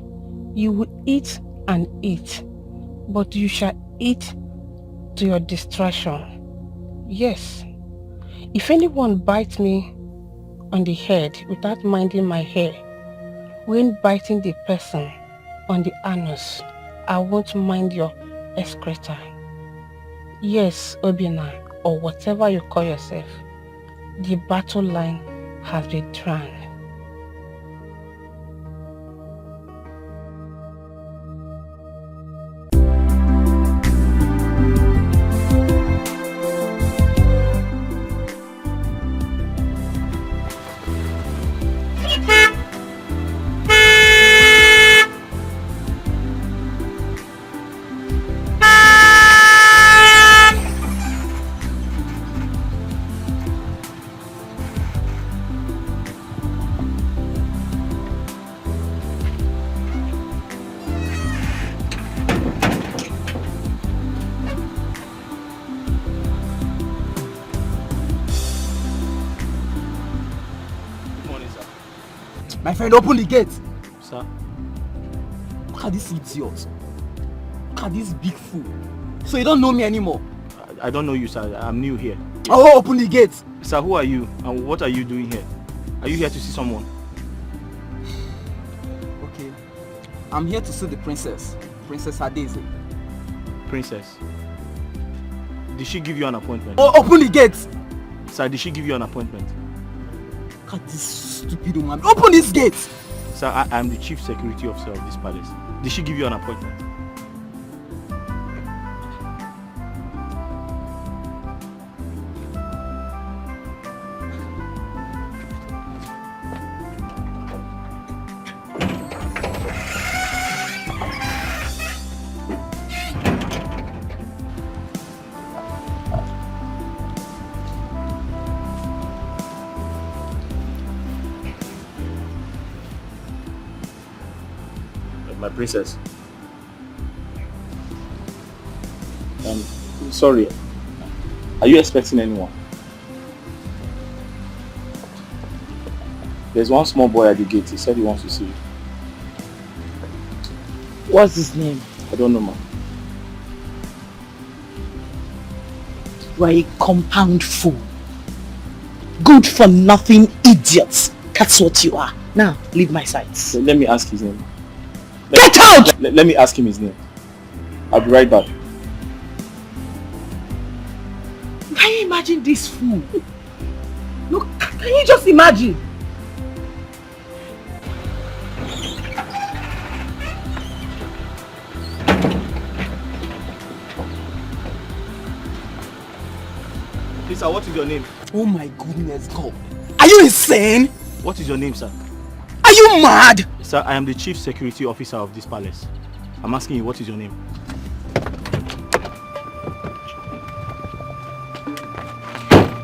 You will eat and eat, but you shall eat to your distraction. Yes. If anyone bites me on the head without minding my hair, when biting the person on the anus, I won't mind your excreta. Yes, Obina, or whatever you call yourself, the battle line has been drawn. My friend, open the gate. Sir? Look at this idiot. Look at this big fool. So you don't know me anymore? I don't know you, sir. I'm new here. Oh, open the gate. Sir, who are you? And what are you doing here? Are you here to see someone? Okay. I'm here to see the princess. Princess Adeze. Princess? Did she give you an appointment? Oh, open the gate. Sir, did she give you an appointment? Look at this stupid woman. Open this gate. Sir, I am the chief security officer of this palace. Did she give you an appointment? My princess. Sorry. Are you expecting anyone? There's one small boy at the gate. He said he wants to see you. What's his name? I don't know, ma'am. You are a compound fool. Good for nothing idiots. That's what you are. Now, leave my sight. Let me ask his name. Get out! Let me ask him his name. I'll be right back. Can you imagine this fool? Look, can you just imagine? Sir, what is your name? Oh my goodness, God. Are you insane? What is your name, sir? Are you mad? Sir, I am the chief security officer of this palace. I'm asking you, what is your name?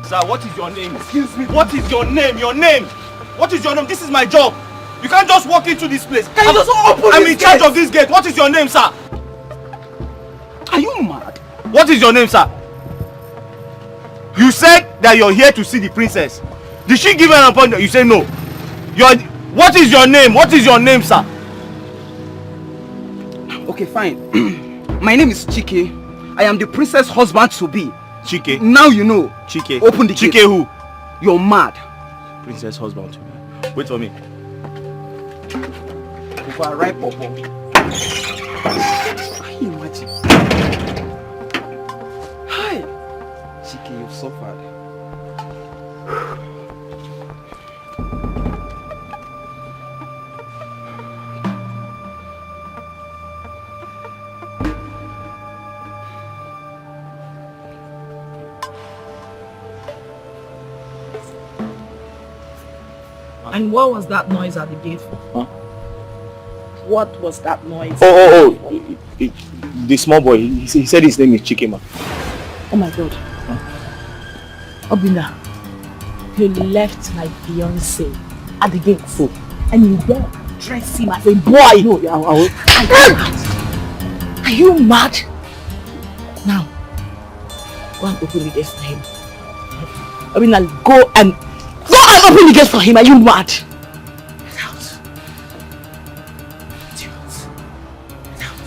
Sir, what is your name? Excuse me. What is your name? Your name? What is your name? This is my job. You can't just walk into this place. Can you just open I'm this in charge gate? of this gate. What is your name, sir? Are you mad? What is your name, sir? You said that you're here to see the princess. Did she give you an appointment? You say no. What is your name? What is your name, sir? Okay, fine. My name is Chike. I am the princess husband to be. Chike. Now you know. Chike. Open the gate. Chike who? You're mad. Princess husband to be. Wait for me. Over right, Popo. Can you imagine? Hi. Chike, you've suffered. And what was that noise at the gate for? Huh? What was that noise? The small boy. He said his name is Chikema. Oh my God. Obina, you left my fiancé at the gates. And you there dress him as a boy. No, Are you mad? Now, go and open the gate for him. I mean, go and open the gate for him. Are you mad? Get out. Get out.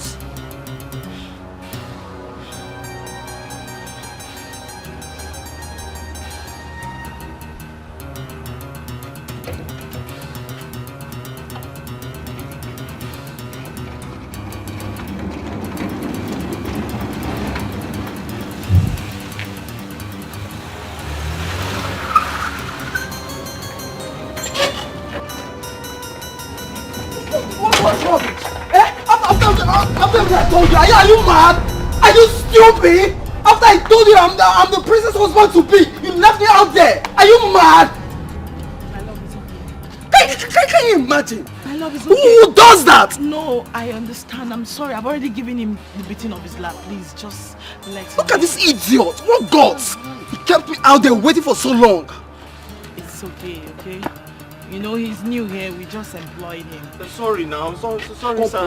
What's wrong? After I told you, are you mad? Are you stupid? After I told you I'm the princess husband to be, you left me out there. Are you mad? My love is okay. Can you imagine? My love is okay. Who does that? No, I understand. I'm sorry. I've already given him the beating of his lap. Please, just let him. Look at this idiot. What guts? He kept me out there waiting for so long. It's okay, okay? You know, he's new here. We just employed him. Sorry now. Sorry, sir.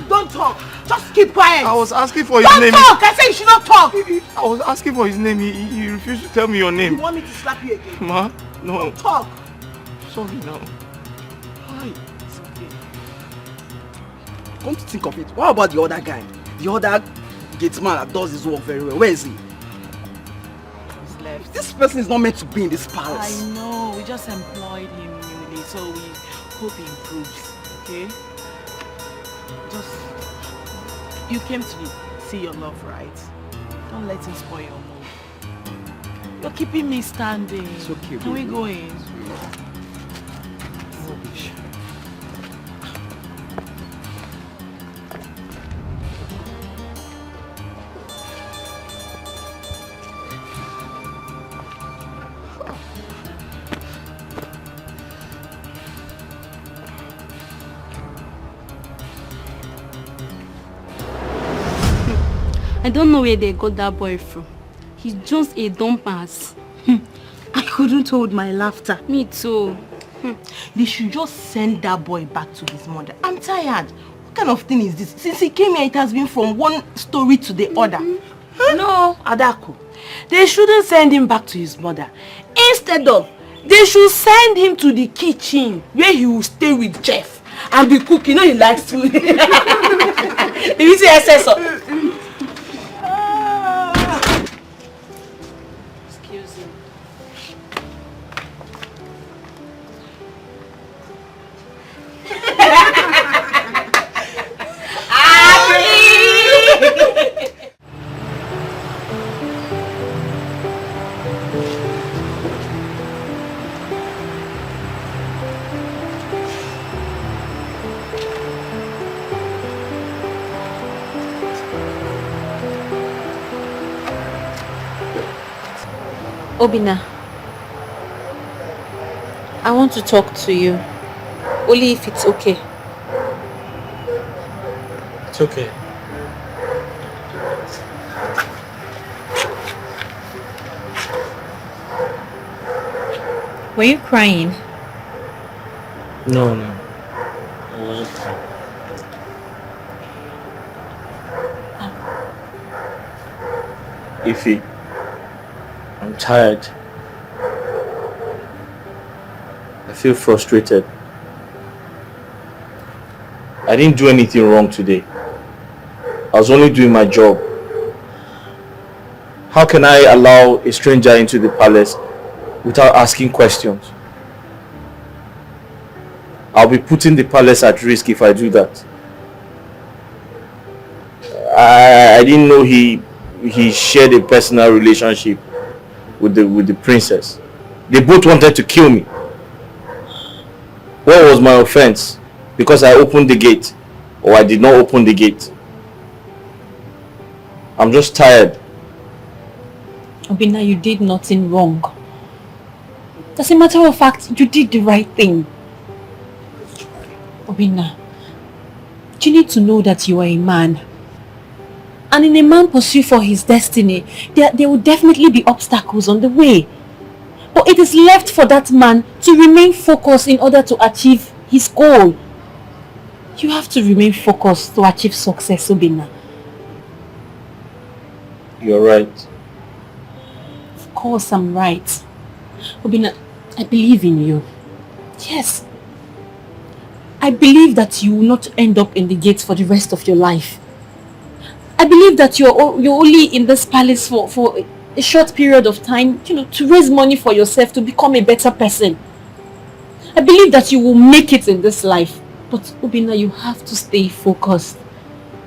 Don't talk. Just keep quiet. I was asking for his Don't name. talk. I said you should not talk. I was asking for his name. He refused to tell me your You name. want me to slap you again? Ma? No. Don't talk. Sorry now. Hi. It's okay. Come to think of it, what about the other guy? The other gate man that does his work very well. Where is he? He's left. This person is not meant to be in this palace. I know. We just employed him newly, so we hope he improves. Okay? Just you came to see your love, right? Don't let him spoil your mood. You're keeping me standing. It's okay, Can we baby. go in? Rubbish. I don't know where they got that boy from. He's just a dumb ass. I couldn't hold my laughter. Me too. They should just send that boy back to his mother. I'm tired. What kind of thing is this? Since he came here, it has been from one story to the other. No, Adako. They shouldn't send him back to his mother. Instead of, they should send him to the kitchen where he will stay with Jeff and be cooking. You know he likes food. If you see SS. Excuse me. Obina, I want to talk to you, only if it's okay. It's okay. Were you crying? No. I wasn't crying. Ify, I'm tired. I feel frustrated. I didn't do anything wrong today. I was only doing my job. How can I allow a stranger into the palace without asking questions? I'll be putting the palace at risk if I do that. I didn't know he shared a personal relationship with the princess. They both wanted to kill me. What was my offense? Because I opened the gate, or I did not open the gate? I'm just tired. Obina, you did nothing wrong. As a matter of fact, you did the right thing. Obina, you need to know that you are a man. And in a man pursuit for his destiny, there will definitely be obstacles on the way. But it is left for that man to remain focused in order to achieve his goal. You have to remain focused to achieve success, Obinna. You're right. Of course I'm right. Obinna, I believe in you. Yes. I believe that you will not end up in the gates for the rest of your life. I believe that you're only in this palace for a short period of time, to raise money for yourself, to become a better person. I believe that you will make it in this life. But Obinna, you have to stay focused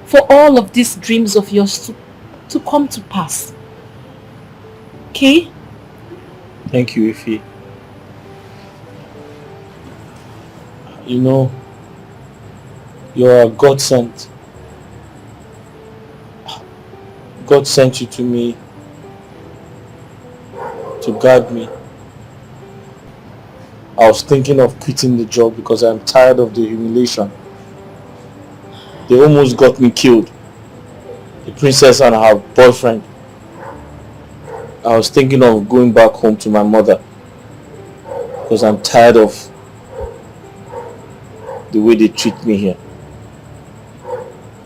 for all of these dreams of yours to come to pass. Okay? Thank you, Ify. You know, you're a God sent. God sent you to me to guard me. I was thinking of quitting the job because I'm tired of the humiliation. They almost got me killed. The princess and her boyfriend. I was thinking of going back home to my mother because I'm tired of the way they treat me here.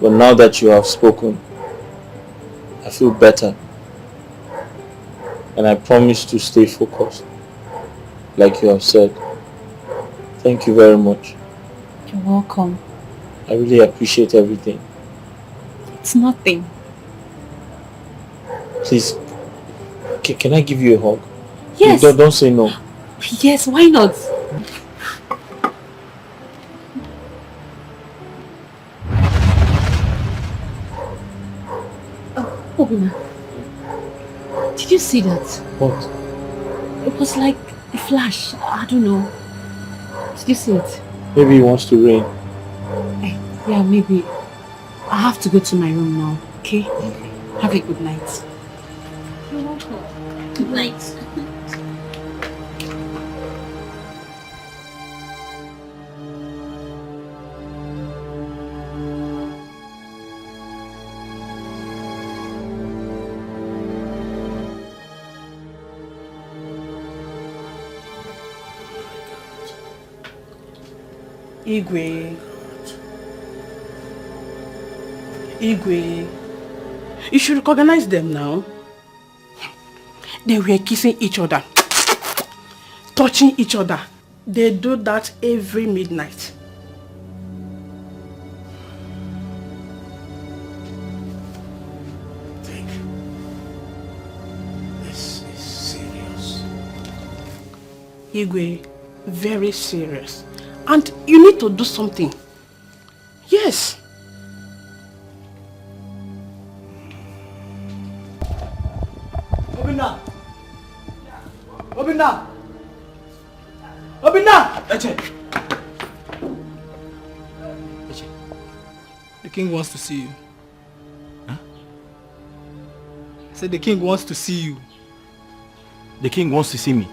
But now that you have spoken, I feel better. And I promise to stay focused, like you have said. Thank you very much. You're welcome. I really appreciate everything. It's nothing. Please, can I give you a hug? Yes. Don't say no. Yes, why not? Oh, Obinna. Did you see that? What? It was like a flash. I don't know. Did you see it? Maybe he wants to rain. Yeah, maybe. I have to go to my room now, okay? Have a good night. You're welcome. Good night. Igwe, you should recognize them now. They were kissing each other, touching each other. They do that every midnight. This is serious. Igwe, very serious. And you need to do something. Yes. Obinna! Obinna! Obinna! Eche! Eche. The king wants to see you. Huh? I said the king wants to see you. The king wants to see me.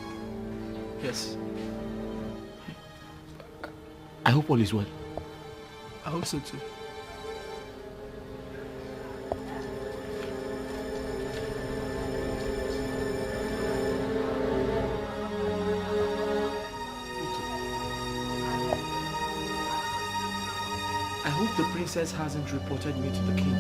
Yes. I hope all is well. I hope so too. I hope the princess hasn't reported me to the king.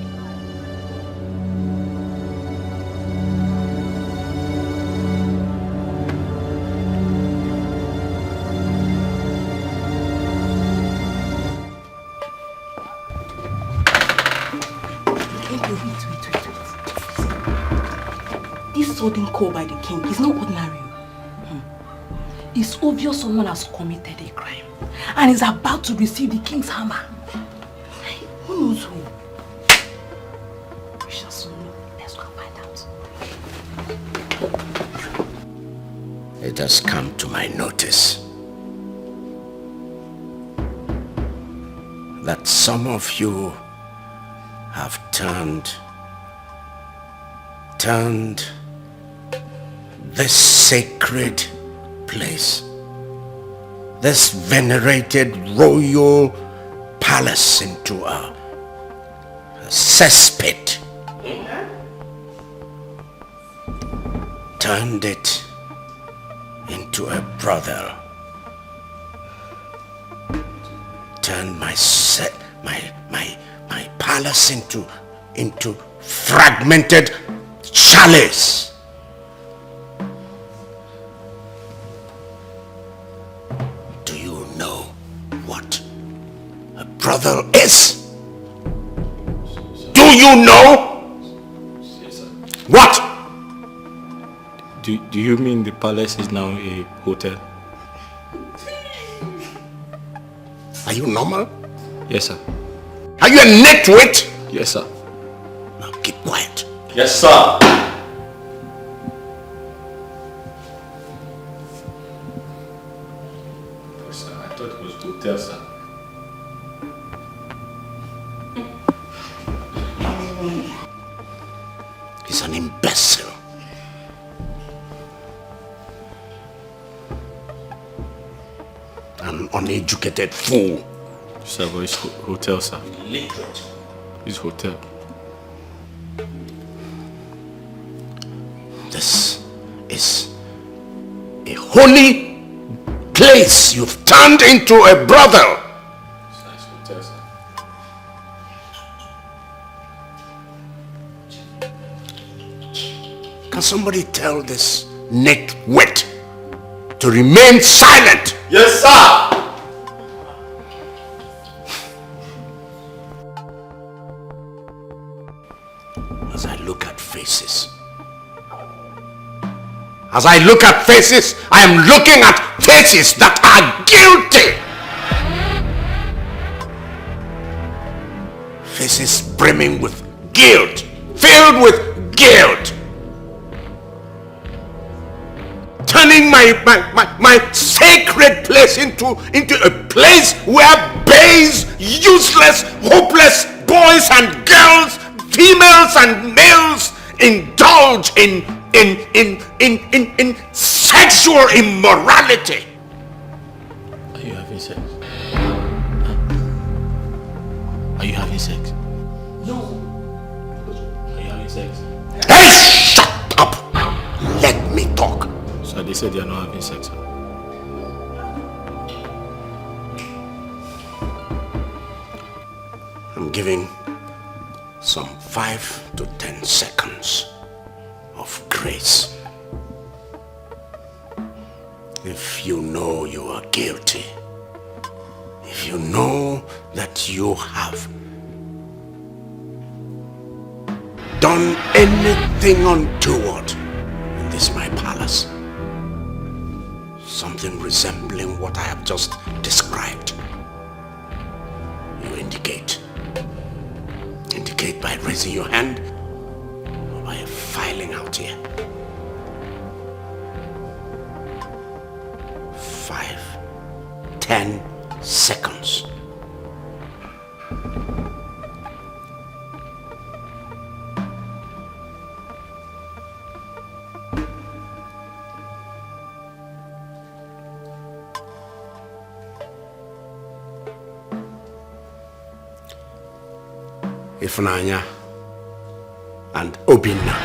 This sudden call by the king is not ordinary. It's obvious someone has committed a crime and is about to receive the king's hammer. Who knows who? We shall soon know. Let's go and find out. It has come to my notice that some of you have turned this sacred place, this venerated royal palace into a cesspit. Turned it into a brothel. Turned my palace into fragmented chalice. Do you know what a brothel is? Do you know? What? Do you mean the palace is now a hotel? Are you normal? Yes, sir. Are you a nitwit? Yes, sir. Now keep quiet. Yes, sir. Yes, sir. I thought it was hotel, sir. He's an imbecile. An uneducated fool. Sir, but it's hotel, sir. Illiterate. It's hotel. This is a holy place you've turned into a brothel. Sir, it's hotel, sir. Can somebody tell this nitwit to remain silent? Yes, sir. As I look at faces, I am looking at faces that are guilty. Faces brimming with guilt, filled with guilt. Turning my sacred place into a place where babes, useless, hopeless boys and girls, females and males indulge in sexual immorality. Are you having sex? Are you having sex? No. Are you having sex? Hey, shut up! Let me talk. So they said they are not having sex, sir. I'm giving some 5 to 10 seconds of grace. If you know you are guilty, if you know that you have done anything untoward in this my palace, something resembling what I have just described, you indicate by raising your hand or by filing out here. 5, 10 seconds. Ifnanya and Obinna.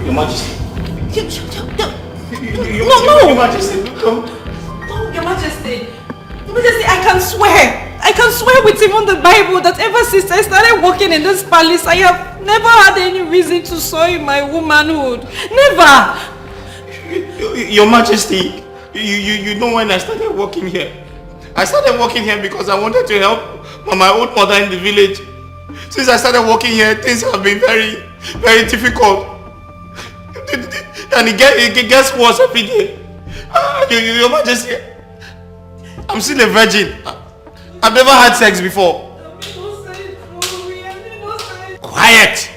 Your Majesty. No. Your Majesty. No, Your Majesty. Your Majesty, I can swear with even the Bible that ever since I started working in this palace, I have never had any reason to soil my womanhood. Never. Your Majesty, you know when I started working here? I started working here because I wanted to help my old mother in the village. Since I started working here, things have been very, very difficult. And it gets worse every day. Your Majesty, I'm still a virgin. I've never had sex before. Quiet!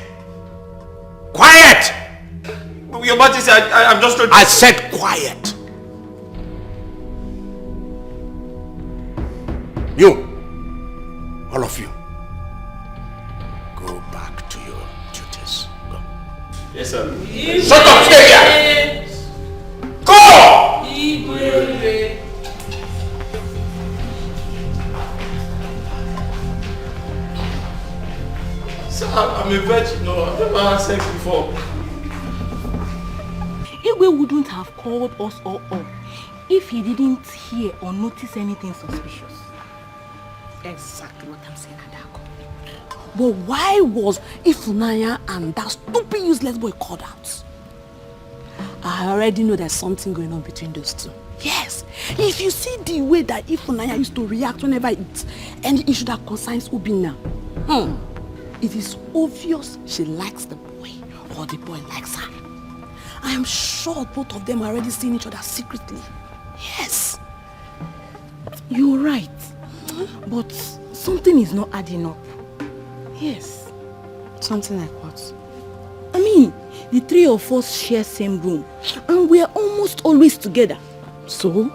Your Majesty, I'm just trying to... I said quiet. You, all of you, go back to your duties. Go. Yes, sir. Shut up, stay here! Go! Sir, I'm a virgin. No, I've never had sex before. Igwe wouldn't have called us all up if he didn't hear or notice anything suspicious. Exactly what I'm saying, Adako. But why was Ifunanya and that stupid useless boy called out? I already know there's something going on between those two. Yes, if you see the way that Ifunanya used to react whenever it's any issue that concerns Ubina, it is obvious she likes the boy or the boy likes her. I am sure both of them are already seeing each other secretly. Yes. You're right. But something is not adding up. Yes. Something like what? I mean, the three of us share same room and we're almost always together. So?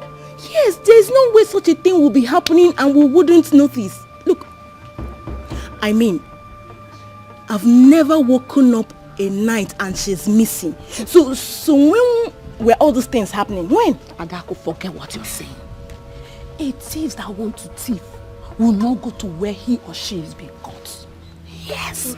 Yes, there's no way such a thing will be happening and we wouldn't notice. Look, I mean, I've never woken up a night and she's missing. So when were all those things happening? When? Adako, forget what you're saying. A thief that wants to thief will not go to where he or she is being caught. Yes.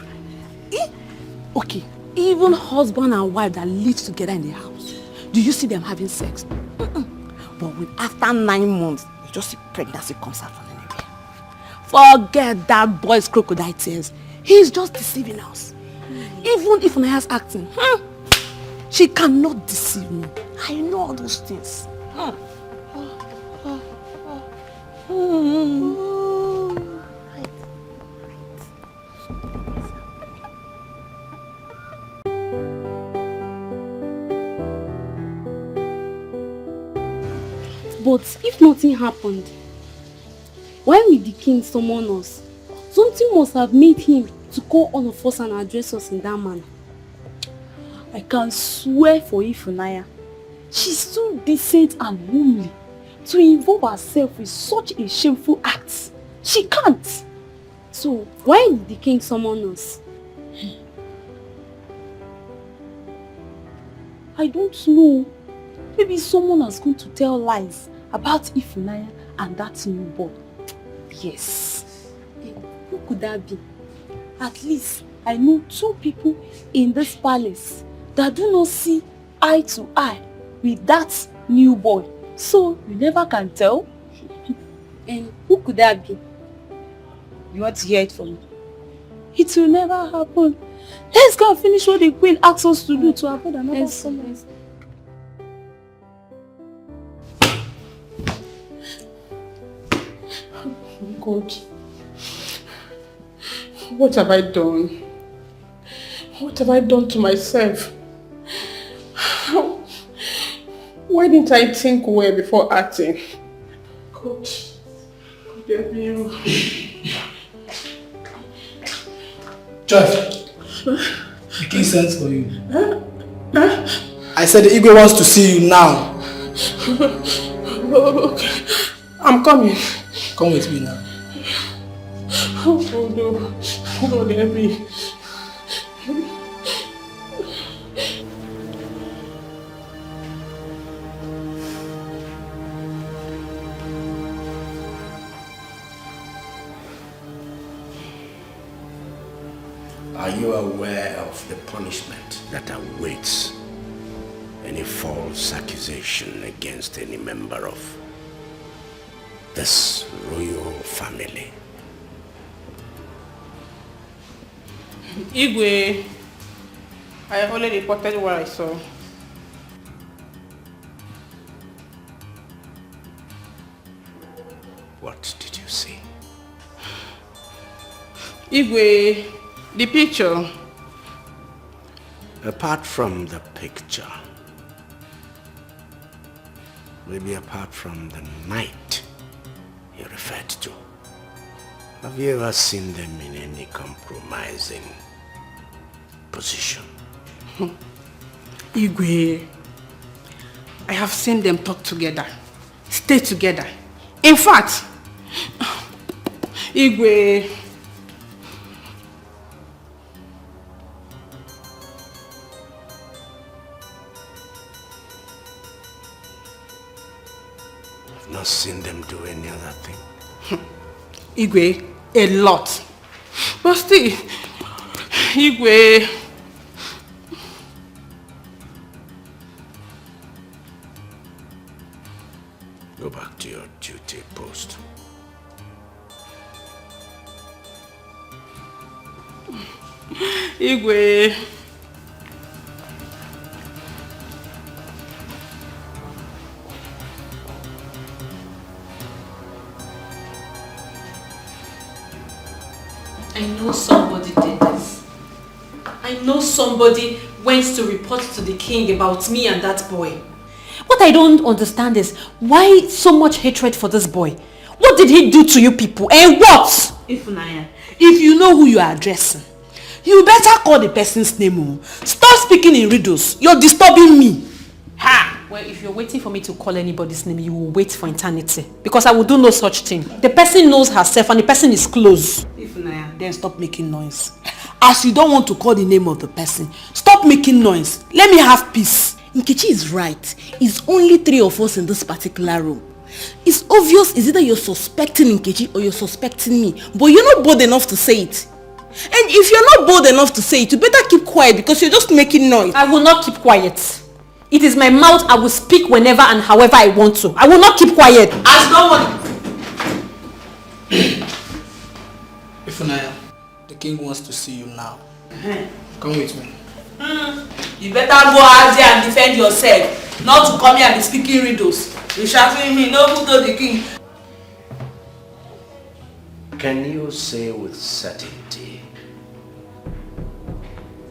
Okay, even husband and wife that live together in the house, do you see them having sex? But after 9 months, you just see pregnancy comes out from anywhere. Forget that boy's crocodile tears. He's just deceiving us. Even if Naya's acting, she cannot deceive me. I know all those things. But if nothing happened, why will the king summon us? Something must have made him to call all of us and address us in that manner. I can swear for Ifunanya, she's too decent and womanly to involve herself with such a shameful act. She can't. So, why did the king summon us? I don't know. Maybe someone is going to tell lies about Ifunanya and that new boy. Yes. Who could that be? At least I know 2 people in this palace that do not see eye to eye with that new boy. So you never can tell. And who could that be? You want to hear it from me? It will never happen. Let's go and finish what the queen asked us to do to avoid another summons. God, what have I done? What have I done to myself? Why didn't I think well before acting? God, forgive me. Judge, the king sends for you. I said the Igwe wants to see you now. Okay. I'm coming. Come with me now. Oh no. God help me. Are you aware of the punishment that awaits any false accusation against any member of this royal family? Igwe, I have already reported what I saw. What did you see? Igwe, the picture. Apart from the picture, maybe apart from the night you referred to, have you ever seen them in any compromising position? Igwe, I have seen them talk together, stay together. In fact, Igwe, I've not seen them do any other thing. Igwe, a lot. But still, Igwe. Go back to your duty post. Igwe. I know somebody did this. I know somebody went to report to the king about me and that boy. What I don't understand is why so much hatred for this boy? What did he do to you people? And what? Ifunanya, if you know who you are addressing, you better call the person's name. Stop speaking in riddles. You're disturbing me. Ha! Well, if you're waiting for me to call anybody's name, you will wait for eternity. Because I will do no such thing. The person knows herself and the person is close. Ifunanya, then stop making noise. As you don't want to call the name of the person, stop making noise. Let me have peace. Nkechi is right. It's only 3 of us in this particular room. It's obvious it's either you're suspecting Nkechi or you're suspecting me. But you're not bold enough to say it. And if you're not bold enough to say it, you better keep quiet because you're just making noise. I will not keep quiet. It is my mouth. I will speak whenever and however I want to. I will not keep quiet. As no one... Ifunanya, the king wants to see you now. Come with me. You better go out there and defend yourself. Not to come here and be speaking riddles. You're shouting me, no who told the king. Can you say with certainty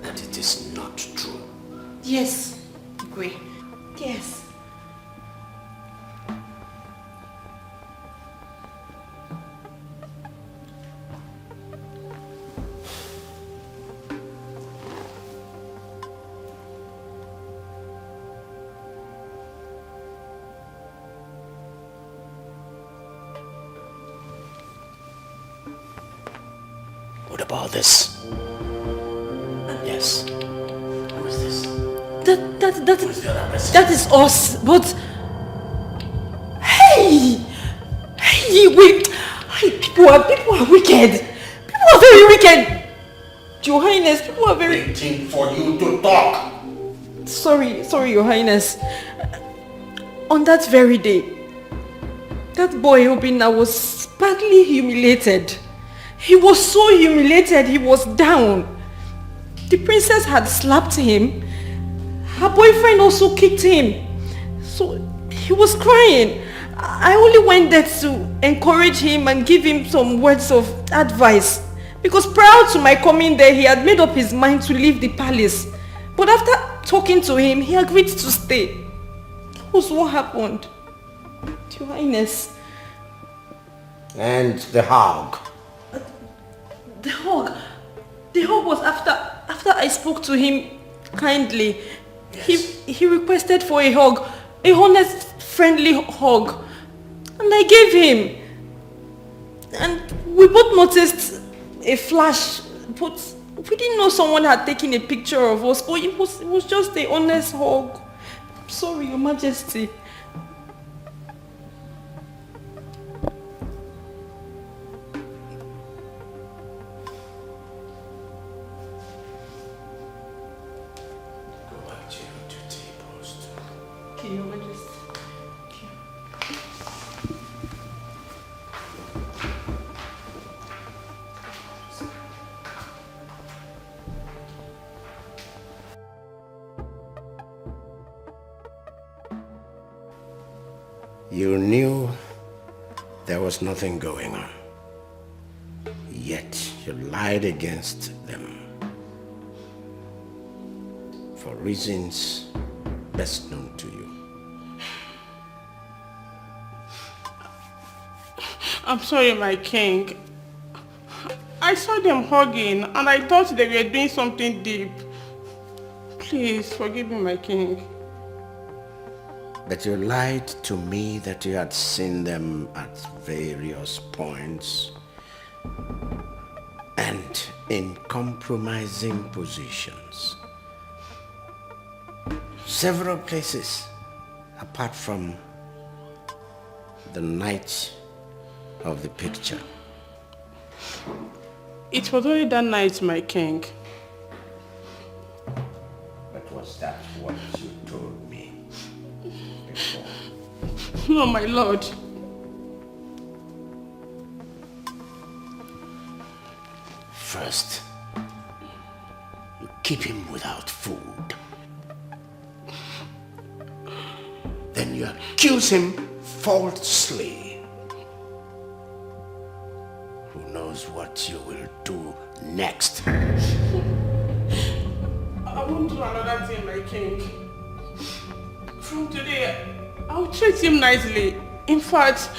that it is not true? Yes, Igwe. Yes. What about this? Yes. Who is this? That is us, but hey, wait, people are wicked. People are very wicked. Your Highness, people are very... Waiting for you to talk. Sorry, Your Highness. On that very day, that boy Obinna was badly humiliated. He was so humiliated, he was down. The princess had slapped him. Her boyfriend also kicked him. So he was crying. I only went there to encourage him and give him some words of advice. Because prior to my coming there, he had made up his mind to leave the palace. But after talking to him, he agreed to stay. That was what happened. Your Highness. And the hog? The hug was after I spoke to him kindly. Yes. He requested for a hug, a honest, friendly hug, and I gave him. And we both noticed a flash, but we didn't know someone had taken a picture of us. But it was just a honest hug. I'm sorry, Your Majesty. Your Majesty. You knew there was nothing going on, yet you lied against them for reasons best known to you. I'm sorry, my king. I saw them hugging and I thought they were doing something deep. Please forgive me, my king. But you lied to me that you had seen them at various points and in compromising positions. Several places apart from the night of the picture. It was only that night, my king. that what you told me before? No, my lord. First, you keep him without food. Then you accuse him falsely. Who knows what you will do next? I won't do another thing, my king. From today, I'll treat him nicely. In fact,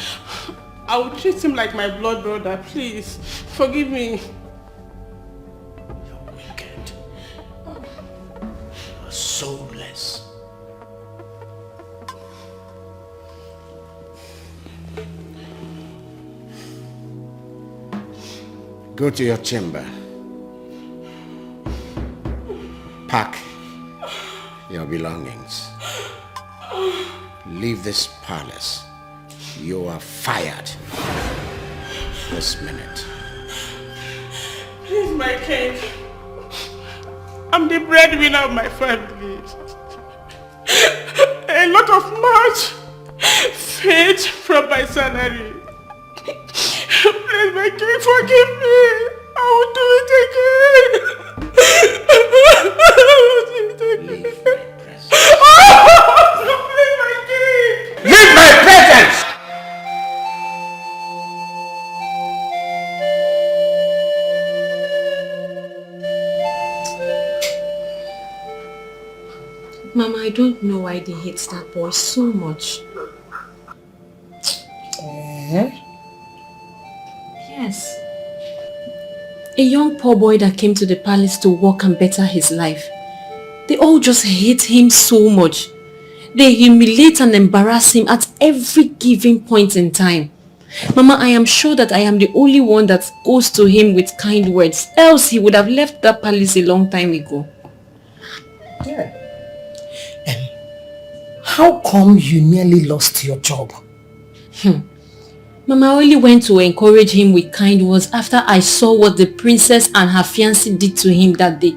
I will treat him like my blood brother. Please, forgive me. You're wicked. You're soulless. Go to your chamber. Pack your belongings. Leave this palace. You are fired this minute. Please, my king. I'm the breadwinner of my family. A lot of much fed from my salary. Please, my king, forgive me. I will do it again. Leave my presence. Please, my king. Leave my presence! Mama, I don't know why they hate that boy so much. Yes. A young poor boy that came to the palace to work and better his life. They all just hate him so much. They humiliate and embarrass him at every given point in time. Mama, I am sure that I am the only one that goes to him with kind words. Else he would have left that palace a long time ago. Yeah. How come you nearly lost your job? Mama, I only went to encourage him with kind words after I saw what the princess and her fiancé did to him that day.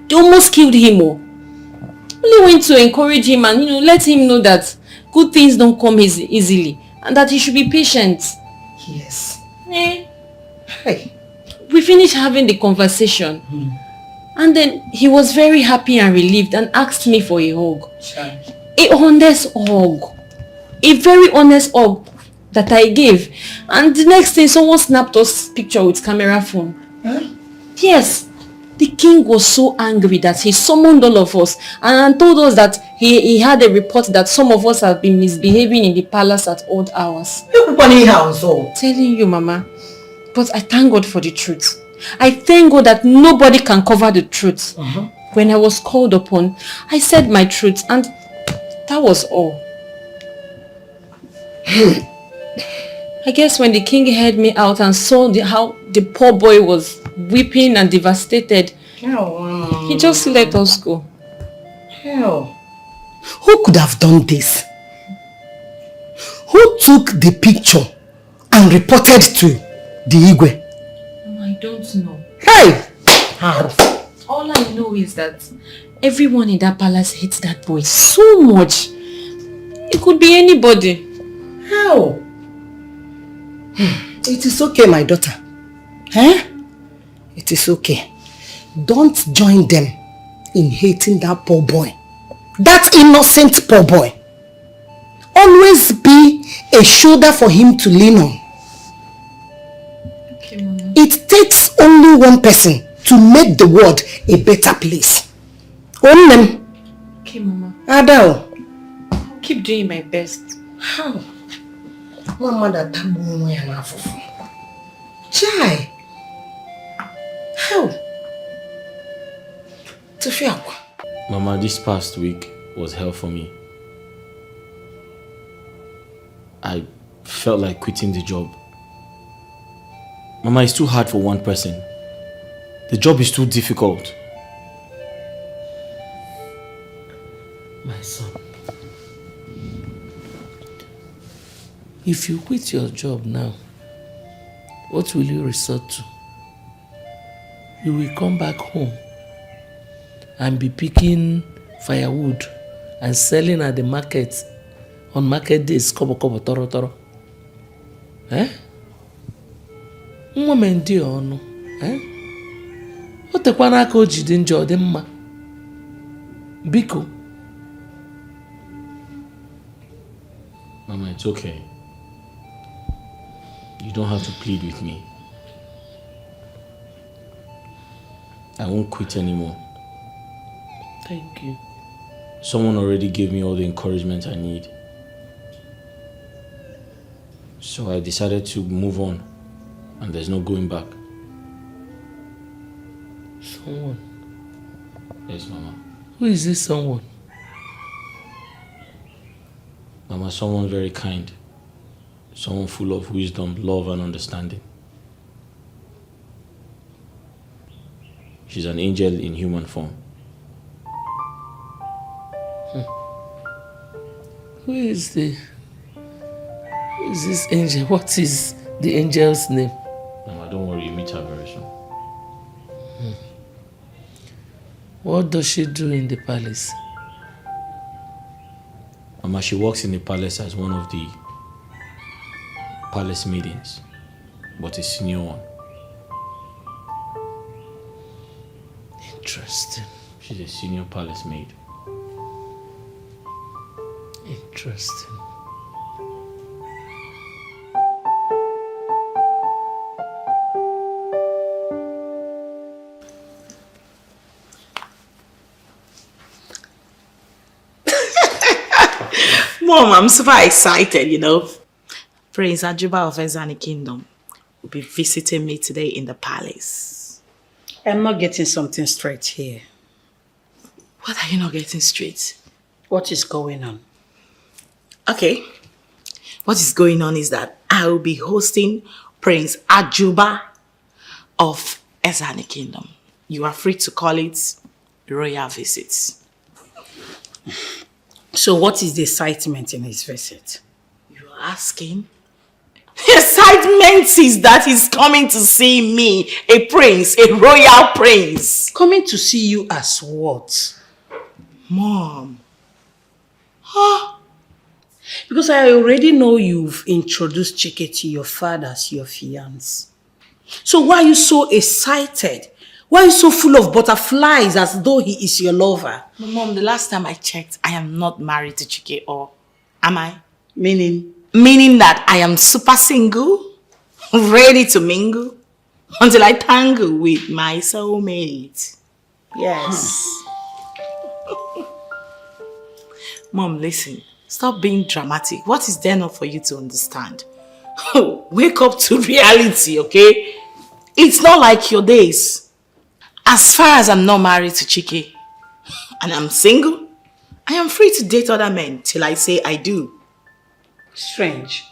They almost killed him. Only went to encourage him and let him know that good things don't come easily and that he should be patient. Yes. Hey. We finished having the conversation and then he was very happy and relieved and asked me for a hug. A honest hug. A very honest hug that I gave. And the next thing, someone snapped us picture with camera phone. Yes. The king was so angry that he summoned all of us and told us that he had a report that some of us have been misbehaving in the palace at odd hours. Telling you, Mama. But I thank God for the truth. I thank God that nobody can cover the truth. When I was called upon, I said my truth and that was all. I guess when the king heard me out and saw how the poor boy was weeping and devastated, he just let us go. Hell. Who could have done this? Who took the picture and reported to the Igwe? I don't know. Hey! All I know is that everyone in that palace hates that boy so much. It could be anybody. How? It is okay, my daughter. It is okay. Don't join them in hating that poor boy. That innocent poor boy. Always be a shoulder for him to lean on. Okay, Mama. It takes only one person to make the world a better place. Only. Okay, Mama. Adao. I'll keep doing my best. How? Mama that tabu ya nafufu. Chai. How? Tufiakwa. Mama, this past week was hell for me. I felt like quitting the job. Mama, it's too hard for one person. The job is too difficult. My son, if you quit your job now, what will you resort to? You will come back home and be picking firewood and selling at the market on market days kobo toro toro. Nwa m ndị ọnụ. O tekwana aka o jide njọ dị mma. Biko. Mama, it's okay. You don't have to plead with me. I won't quit anymore. Thank you. Someone already gave me all the encouragement I need. So I decided to move on, and there's no going back. Someone? Yes, Mama. Who is this someone? Mama, someone very kind. Someone full of wisdom, love, and understanding. She's an angel in human form. Who is this angel? What is the angel's name? Mama, don't worry, you meet her very soon. What does she do in the palace? Mama, she works in the palace as one of the palace maidens, but a senior one. Interesting. She's a senior palace maid. Interesting. Mom, I'm super excited, you know. Prince Ajuba of Ezani Kingdom will be visiting me today in the palace. I'm not getting something straight here. What are you not getting straight? What is going on? Okay. What is going on is that I will be hosting Prince Ajuba of Ezani Kingdom. You are free to call it royal visits. So what is the excitement in his visit? You're asking? The excitement is that he's coming to see me, a prince, a royal prince. Coming to see you as what? Mom. Huh? Because I already know you've introduced Chike to your father as your fiancé. So why are you so excited? Why are you so full of butterflies as though he is your lover? Mom, the last time I checked, I am not married to Chike, or am I? Meaning? Meaning that I am super single, ready to mingle, until I tangle with my soulmate. Yes. Mom, listen. Stop being dramatic. What is there not for you to understand? Wake up to reality, okay? It's not like your days. As far as I'm not married to Chike, and I'm single, I am free to date other men till I say I do. Strange.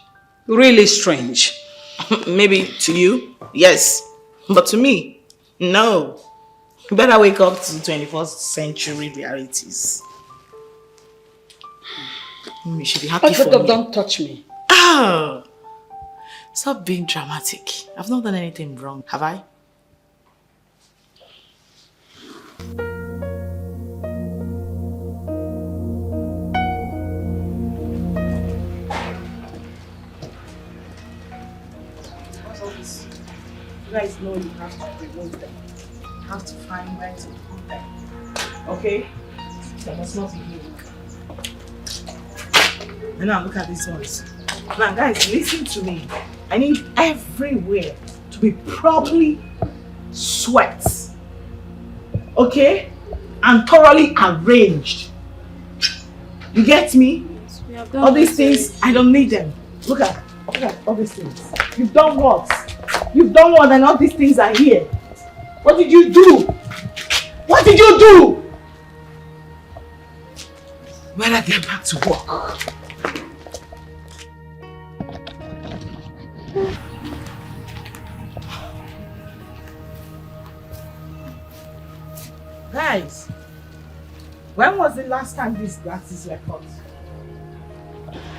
Really strange. Maybe to you, yes. But to me, no. You better wake up to 21st century realities. You should be happy for me. Don't touch me. Oh! Stop being dramatic. I've not done anything wrong, have I? You guys know you have to remove them. You have to find where to put them. Okay? That must not be here. And now look at these ones. Now guys, listen to me. I need everywhere to be properly swept. Okay? And thoroughly arranged. You get me? Yes, all these things, I don't need them. Look at all these things. You've done what? You've done what and all these things are here. What did you do? What did you do? When I get back to work. Guys, when was the last time these glasses were cut?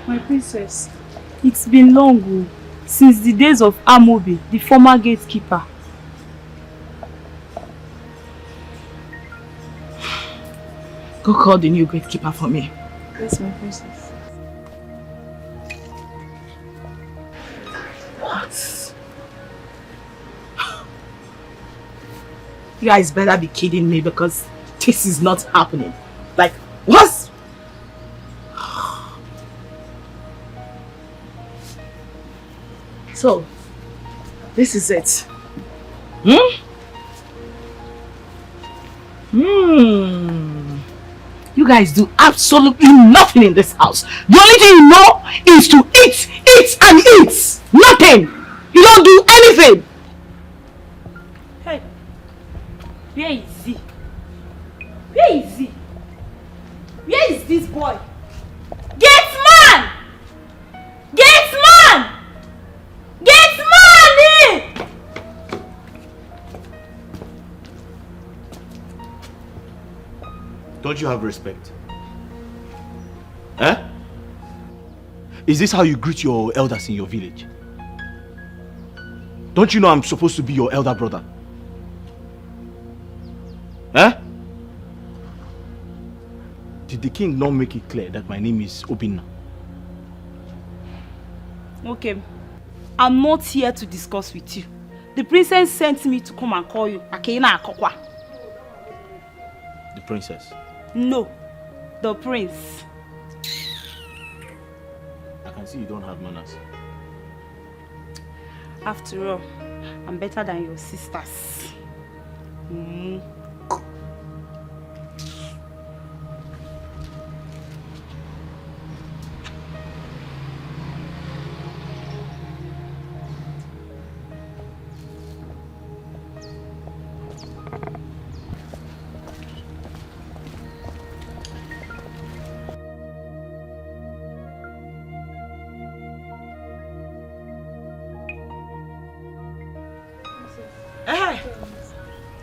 My princess, it's been long, since the days of Amobi, the former gatekeeper. Go call the new gatekeeper for me. Yes, my princess. What? You guys better be kidding me because this is not happening. Like, what? So, this is it. You guys do absolutely nothing in this house. The only thing you know is to eat, eat, and eat. Nothing. You don't do anything. Hey, where is he? Where is he? Where is this boy? Get man! Get man! Get man! Don't you have respect? Eh? Is this how you greet your elders in your village? Don't you know I'm supposed to be your elder brother? Eh? Did the king not make it clear that my name is Obinna? Okay, I'm not here to discuss with you. The princess sent me to come and call you. Akena Akokwa. The princess? No, the prince. I can see you don't have manners. After all, I'm better than your sisters.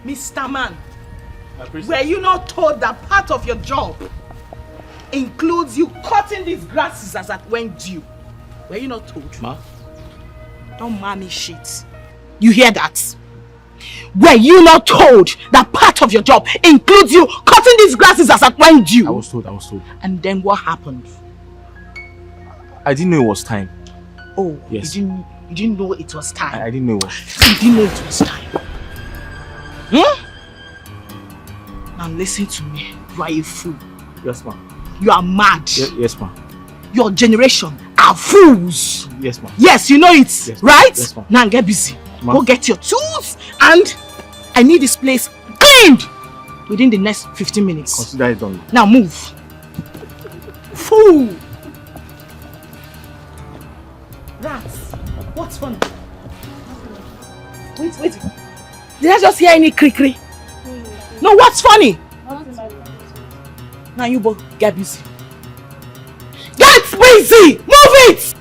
Mr. Man, were you not told that part of your job includes you cutting these grasses as at when due? Were you not told? Ma? Don't mommy shit. You hear that? Were you not told that part of your job includes you cutting these grasses as at when due? I was told. And then what happened? I didn't know it was time. Oh, yes. You didn't know it was time? I didn't know it was. You didn't know it was time? Now listen to me. You are a fool. Yes, ma'am. You are mad. Yes, ma'am. Your generation are fools. Yes, ma'am. Yes, you know it, yes, right? Yes, ma'am. Now get busy. Go get your tools and I need this place cleaned within the next 15 minutes. Consider it done. Now move. Fool. Rats. What's funny? Wait. Did I just hear any creakery? No, what's funny? Now you both get busy. Get busy! Move it!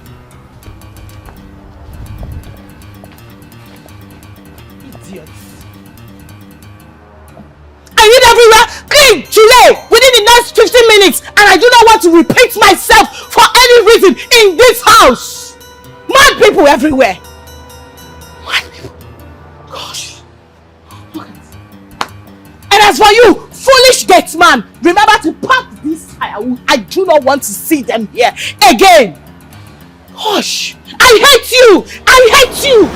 Idiots. I need everywhere clean today within the next 15 minutes and I do not want to repeat myself for any reason in this house. Mad people everywhere. Mad people. Gosh. And as for you, foolish gatesman, remember to pack this firewood. I do not want to see them here again. Gosh, I hate you! I hate you!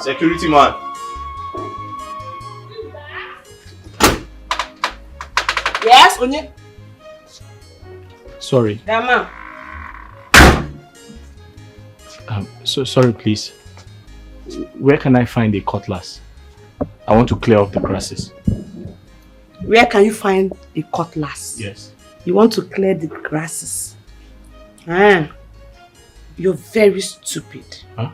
Security man. Yes, Onye. Sorry. Dama. So sorry, please. Where can I find a cutlass? I want to clear off the grasses. Where can you find a cutlass? Yes. You want to clear the grasses? You're very stupid. Huh?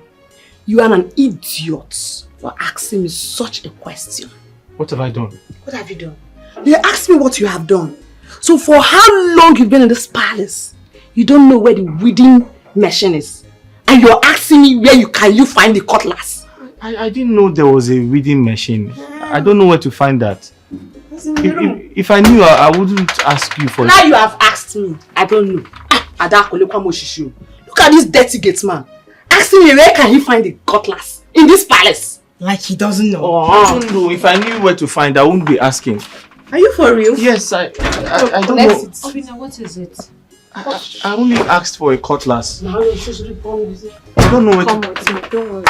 You are an idiot for asking me such a question. What have I done? What have you done? You asked me what you have done. So for how long you've been in this palace, you don't know where the weeding machine is. And you're asking me where you find the cutlass. I didn't know there was a weeding machine. I don't know where to find that. If I knew, I wouldn't ask you for Now it. you have asked me. I don't know. Look at this dirty gate man. Asking me where can he find the cutlass in this palace? Like he doesn't know. I don't know. If I knew where to find, I wouldn't be asking. Are you for real? Yes, I don't know. Obina, what is it? I only asked for a cutlass. Now you should report me. I don't know where Come to... with me, don't worry.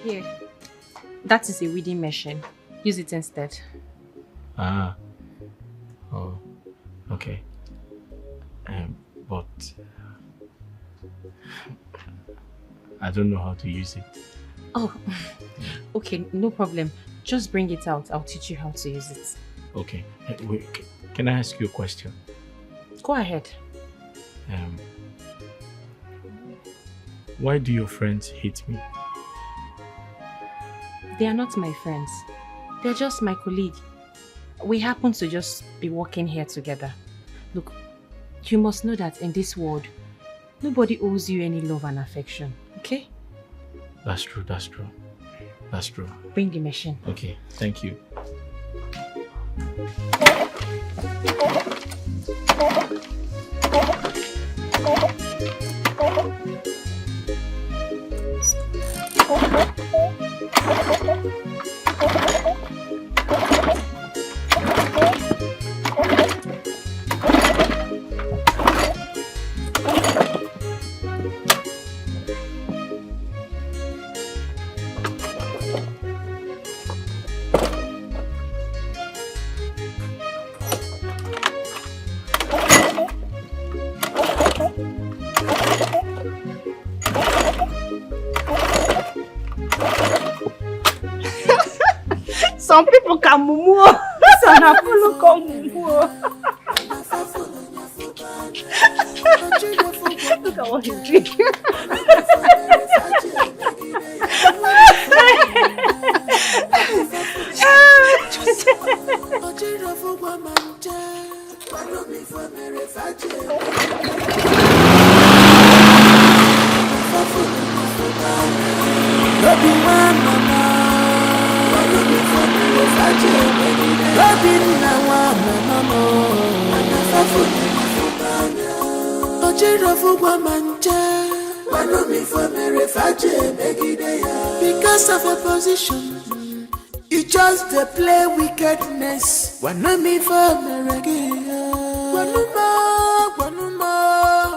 Here, that is a weeding machine. Use it instead. Ah. Oh, okay. But I don't know how to use it. Oh, okay, no problem. Just bring it out. I'll teach you how to use it. Okay. Wait, can I ask you a question? Go ahead. Why do your friends hate me? They are not my friends. They're just my colleague. We happen to just be working here together. Look, you must know that in this world, nobody owes you any love and affection, okay? That's true, that's true. That's true. Bring the machine. Okay, thank you. Some people can mumu. Some people can mumu. Look at what he's drinking. Because of a position, you just play wickedness. Wanna me for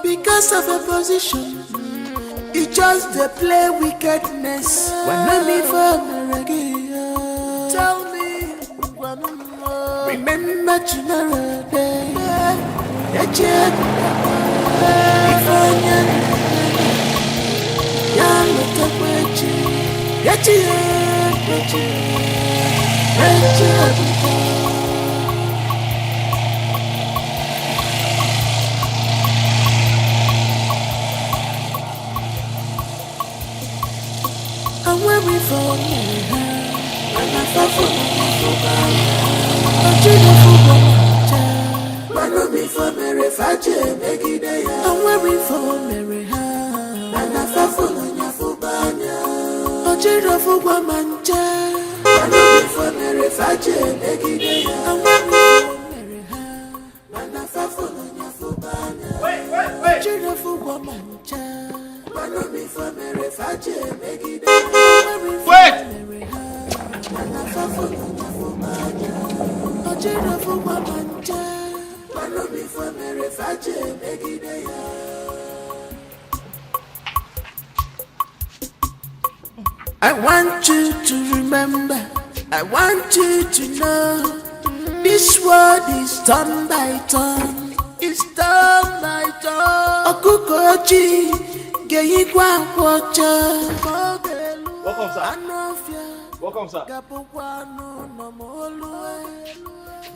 because of a position, you just play wickedness. Wanna me for tell me, remember tomorrow day. That I'm weary for you. I'm weary for Mary Fache, make it a I'm weary for Mary. And I fell on your fubania. Ojiro Fubamancha. I'm weary for Mary Fache, make it a I'm weary for Mary. And I fell on your fubania. Ojiro Fubamancha. I'm weary for Mary Fache, make it a wait! And I fell on your fubania. Ojiro Fubamancha. I want you to remember, I want you to know, this world is turn by turn, it's turn by turn. Okukochi, Geikwa Wacha. Welcome, sir. Welcome, sir.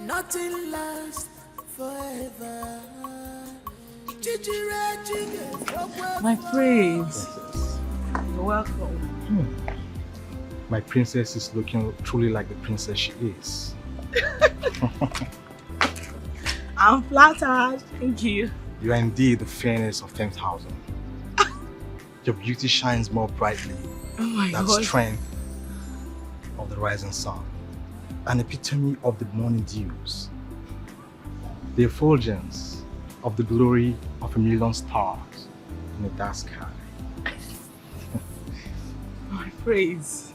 Nothing lasts forever. My praise. You're welcome. My princess is looking truly like the princess she is. I'm flattered. Thank you. You are indeed the fairness of 10,000. Your beauty shines more brightly Oh than God. strength of the rising sun, an epitome of the morning dews, the effulgence of the glory of a million stars in a dark sky. My praise.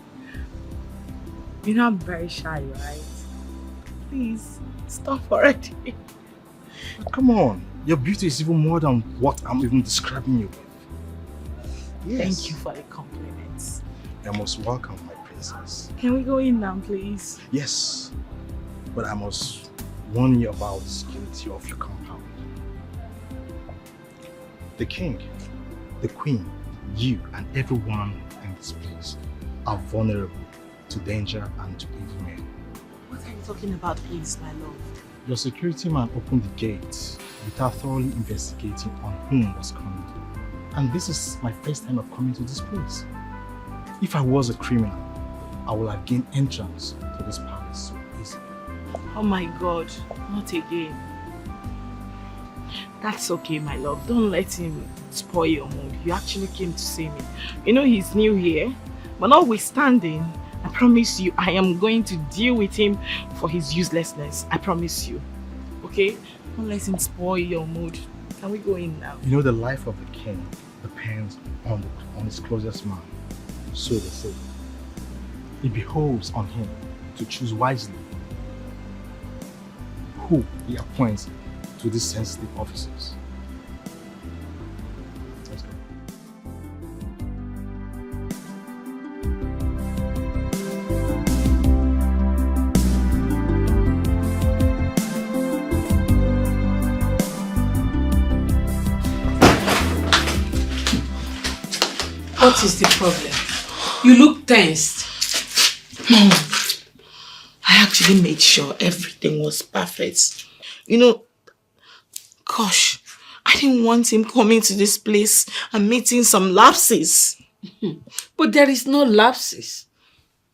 You know I'm very shy, right? Please, stop already. Come on, your beauty is even more than what I'm even describing you with. Yes. Thank you for the compliments. You're most welcome, my princess. Can we go in now, please? Yes, but I must warn you about the security of your compound. The king, the queen, you and everyone in this place are vulnerable to danger and to evil men. What are you talking about, please, my love? Your security man opened the gates without thoroughly investigating on whom was coming. And this is my first time of coming to this place. If I was a criminal, I would have gained entrance to this palace so easily. Oh my God, not again. That's okay, my love. Don't let him spoil your mood. You actually came to see me. You know he's new here, but notwithstanding, I promise you I am going to deal with him for his uselessness. I promise you. Okay? Don't let him spoil your mood. Can we go in now? You know the life of the king depends on his closest man. So they say. It behoves on him to choose wisely who he appoints to these sensitive offices. Let's go. What is the problem? You look tensed. Mom, I actually made sure everything was perfect. You know, gosh, I didn't want him coming to this place and meeting some lapses. But there is no lapses.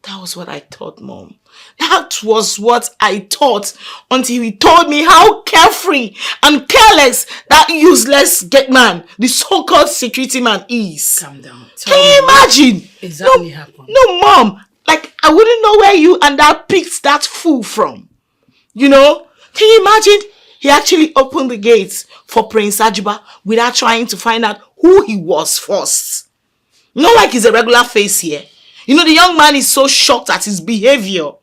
That was what I thought, Mom. That was what I thought until he told me how carefree and careless that useless man, the so-called security man, is. Calm down. Can you imagine? Exactly happened. No, Mom. Like, I wouldn't know where you and Dad picked that fool from. You know? Can you imagine? He actually opened the gates for Prince Ajiba without trying to find out who he was first. Not like he's a regular face here. You know, the young man is so shocked at his behavior.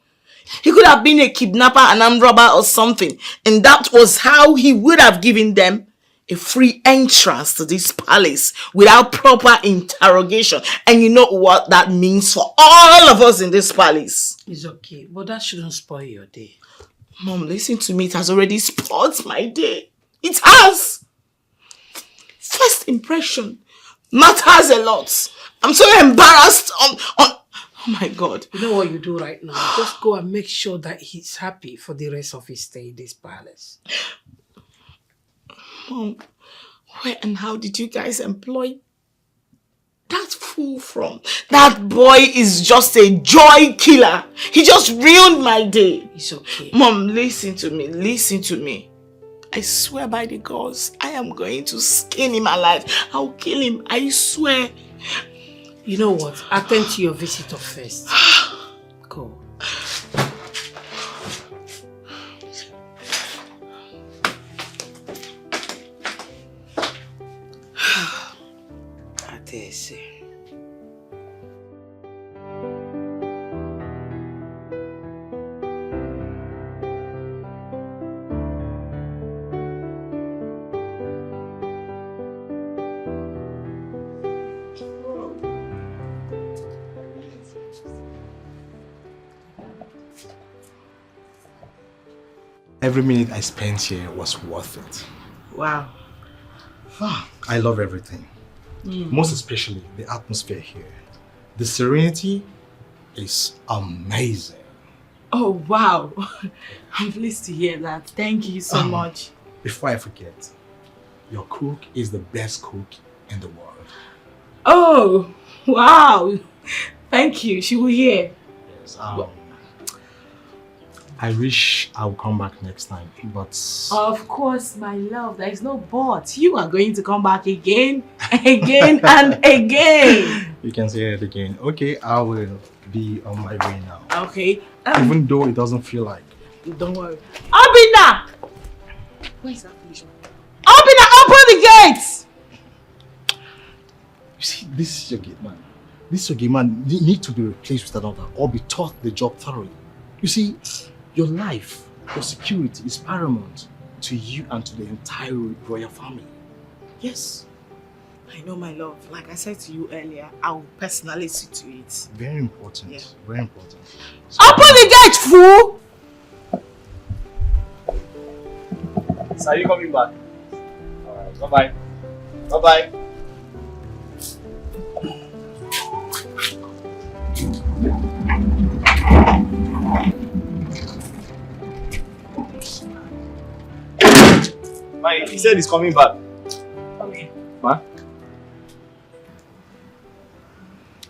He could have been a kidnapper, an armed robber or something. And that was how he would have given them a free entrance to this palace without proper interrogation. And you know what that means for all of us in this palace. It's okay, but that shouldn't spoil your day. Mom, listen to me. It has already spoiled my day. It has. First impression matters a lot. I'm so embarrassed on oh my God. You know what you do right now? Just go and make sure that he's happy for the rest of his stay in this palace. Mom, where and how did you guys employ that fool from? That boy is just a joy killer. He just ruined my day. It's okay. Mom, listen to me. Listen to me. I swear by the gods, I am going to skin him alive. I'll kill him. I swear. You know what? Attend to your visitor first. Go. I dare say. Every minute I spent here was worth it. Wow. I love everything. Most especially the atmosphere here. The serenity is amazing. Oh, wow. I'm pleased to hear that. Thank you so much. Before I forget, Your cook is the best cook in the world. Oh, wow. Thank you. She will hear. Yes, I wish I would come back next time, but... Of course, my love. There is no but. You are going to come back again, again, and again. You can say it again. Okay, I will be on my way now. Okay. Even though it doesn't feel like. Don't worry. Obina! Where is that foolish man? Obina, open the gates! You see, this is your gate man. This your gate man need to be replaced with another or be taught the job thoroughly. You see, your life, your security is paramount to you and to the entire royal family. Yes. I know, my love. Like I said to you earlier, I will personally see to it. Very important. Yeah. Very important. So, open the gate, fool! So are you coming back? Alright, bye-bye. Bye-bye. Mike, he said he's coming back. Okay. Huh?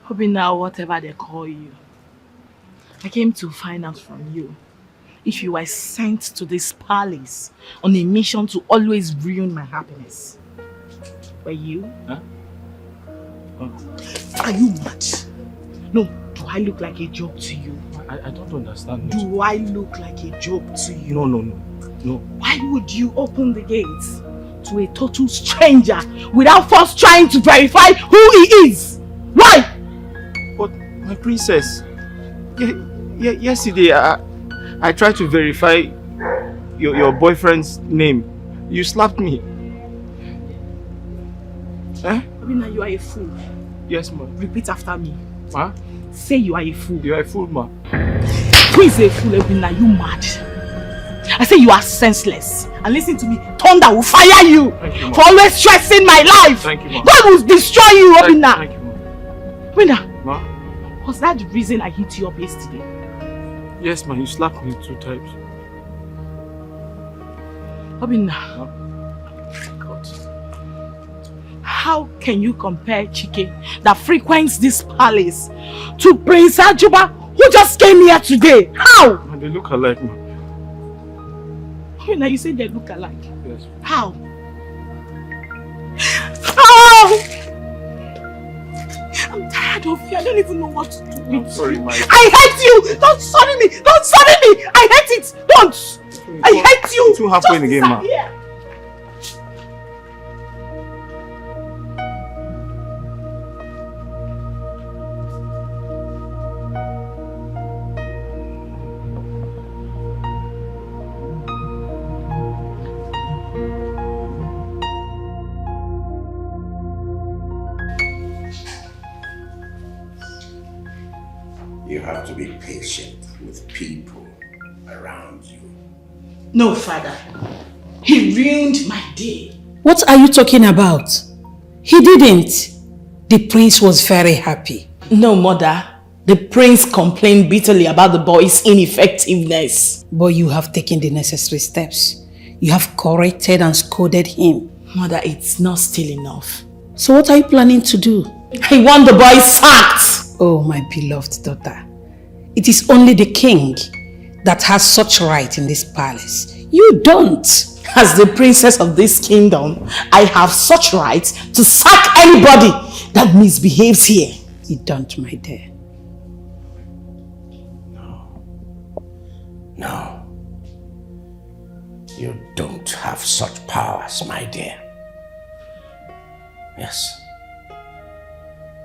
Hoping now, whatever they call you, I came to find out from you if you were sent to this palace on a mission to always ruin my happiness. Were you? Huh? Are you mad? No, do I look like a joke to you? I don't understand. Do I look like a joke to you? No. Why would you open the gates to a total stranger without first trying to verify who he is? Why? But my princess, yesterday I tried to verify your boyfriend's name. You slapped me. Eh? Obina, you are a fool. Yes, ma. Repeat after me. Ma? Say you are a fool. You are a fool, ma. Who is a fool, Obina? You mad? I say you are senseless. And listen to me, thunder will fire you, for always stressing my life. Thank you, ma. God will destroy you, Obina. Thank you, ma. Obina, Ma? was that the reason I hit you up yesterday? Yes, ma. You slapped me 2 times. Obina. God. How can you compare Chike that frequents this palace to Prince Ajuba who just came here today? How? Ma, they look alike, ma. Now you say they look alike. Yes. How? Oh! I'm tired of you. I don't even know what to do with you. I'm sorry, my... I hate you! Don't sorry me! Don't sorry me! I hate it! Don't! I hate you! It won't happen again, ma. You have to be patient with people around you. No, father. He ruined my day. What are you talking about? He didn't. The prince was very happy. No, mother. The prince complained bitterly about the boy's ineffectiveness. But you have taken the necessary steps. You have corrected and scolded him. Mother, it's not still enough. So what are you planning to do? I want the boy sacked. Oh, my beloved daughter. It is only the king that has such right in this palace. You don't. As the princess of this kingdom, I have such right to sack anybody that misbehaves here. You don't, my dear. No. You don't have such powers, my dear. Yes.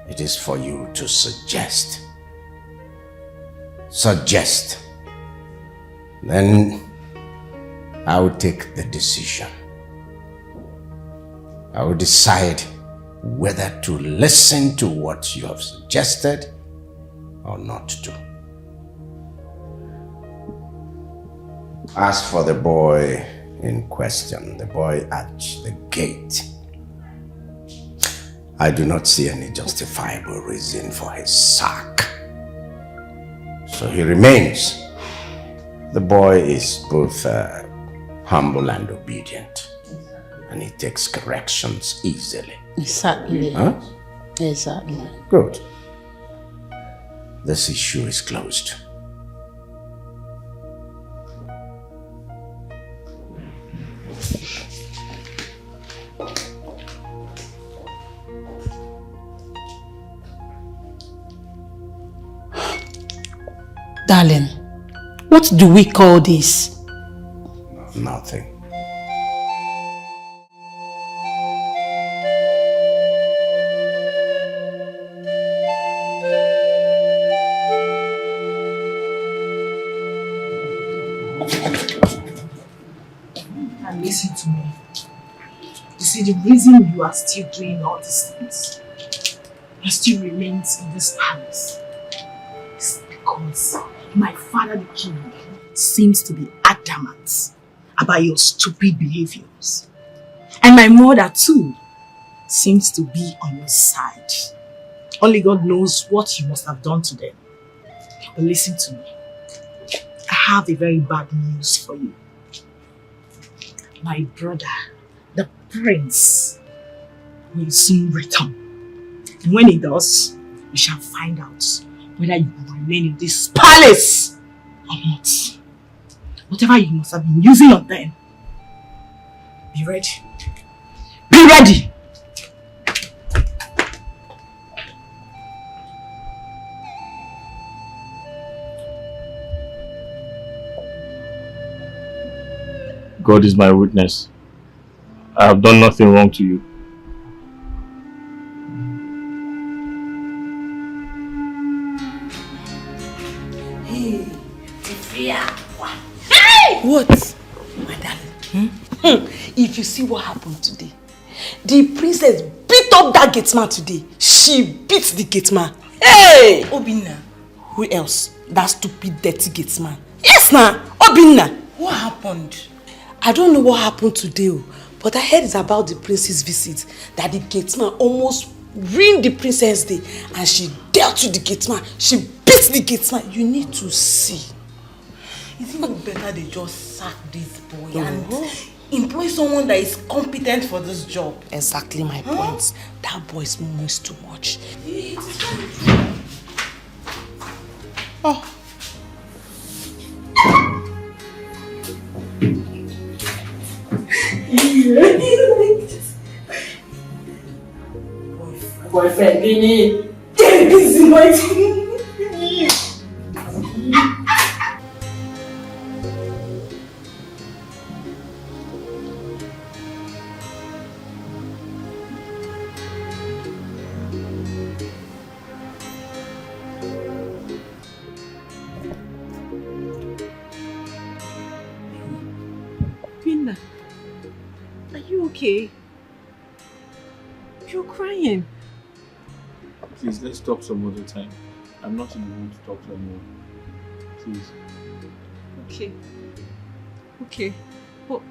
It is for you to suggest. Suggest. Then I will take the decision. I will decide whether to listen to what you have suggested or not to. As for the boy in question, the boy at the gate, I do not see any justifiable reason for his sack. So he remains. The boy is both humble and obedient. and he takes corrections easily. Exactly. Huh? Exactly. Good. This issue is closed. Darling, what do we call this? Nothing. And listen to me. You see, the reason you are still doing all these things, you still remains in this palace, is because my father the king seems to be adamant about your stupid behaviors. And my mother too seems to be on your side. Only God knows what you must have done to them. But listen to me. I have a very bad news for you. My brother, the prince, will soon return. And when he does, we shall find out whether you will remain in this palace or not. Whatever you must have been using on them, be ready. Be ready! God is my witness. I have done nothing wrong to you. Hey, hey! What? My darling, if you see what happened today, the princess beat up that gate man today. She beat the gate man. Hey! Obinna. Who else? That stupid dirty gate man. Yes, na! Obinna. What happened? I don't know what happened today, but I heard it's about the prince's visit. That the gate man almost ruined the princess' day, and she dealt with the gate man. She beat the gate man. You need to see. Is it not better they just sack this boy and employ someone that is competent for this job? Exactly my point. That boy is almost too much. Oh. Boyfriend, Vinny. Get busy, my Pinna, are you okay? You're crying. Please, let's talk some other time. I'm not in the mood to talk to anyone. Please. Okay. Okay. But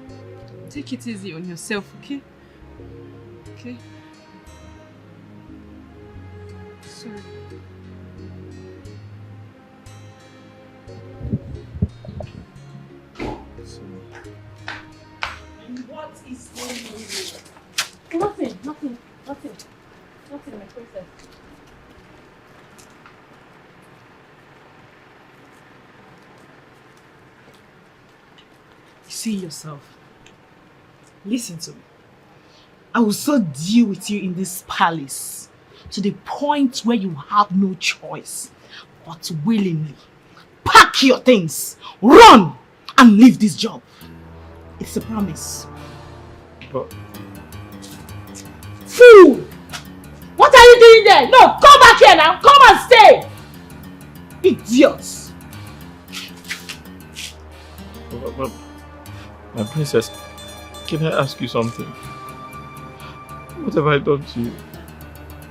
take it easy on yourself, okay? Okay? Sorry. What is going on? Nothing, nothing, nothing. Nothing, my princess. See yourself. Listen to me. I will so deal with you in this palace to the point where you have no choice but to willingly pack your things, run, and leave this job. It's a promise. But Fool! What are you doing there? No, come back here now. Come and stay. Idiots. But my princess, can I ask you something? What have I done to you?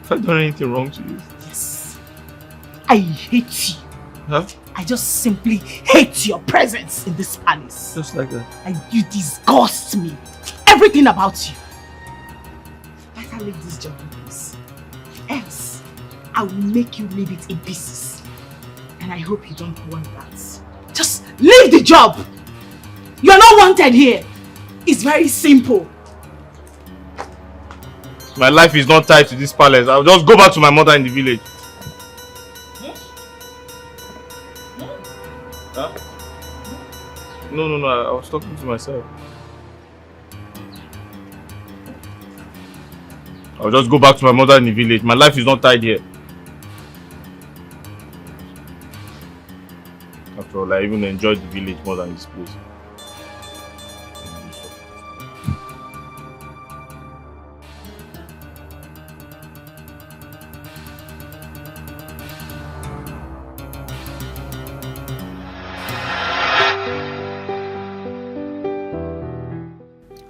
Have I done anything wrong to you? Yes. I hate you. Huh? I just simply hate your presence in this palace. Just like that? And you disgust me. Everything about you. Better leave this job in peace. Else, I will make you leave it in pieces. And I hope you don't want that. Just leave the job. You're not wanted here. It's very simple. My life is not tied to this palace. I'll just go back to my mother in the village. Huh? No, I was talking to myself. I'll just go back to my mother in the village. My life is not tied here. After all, I even enjoyed the village more than this place.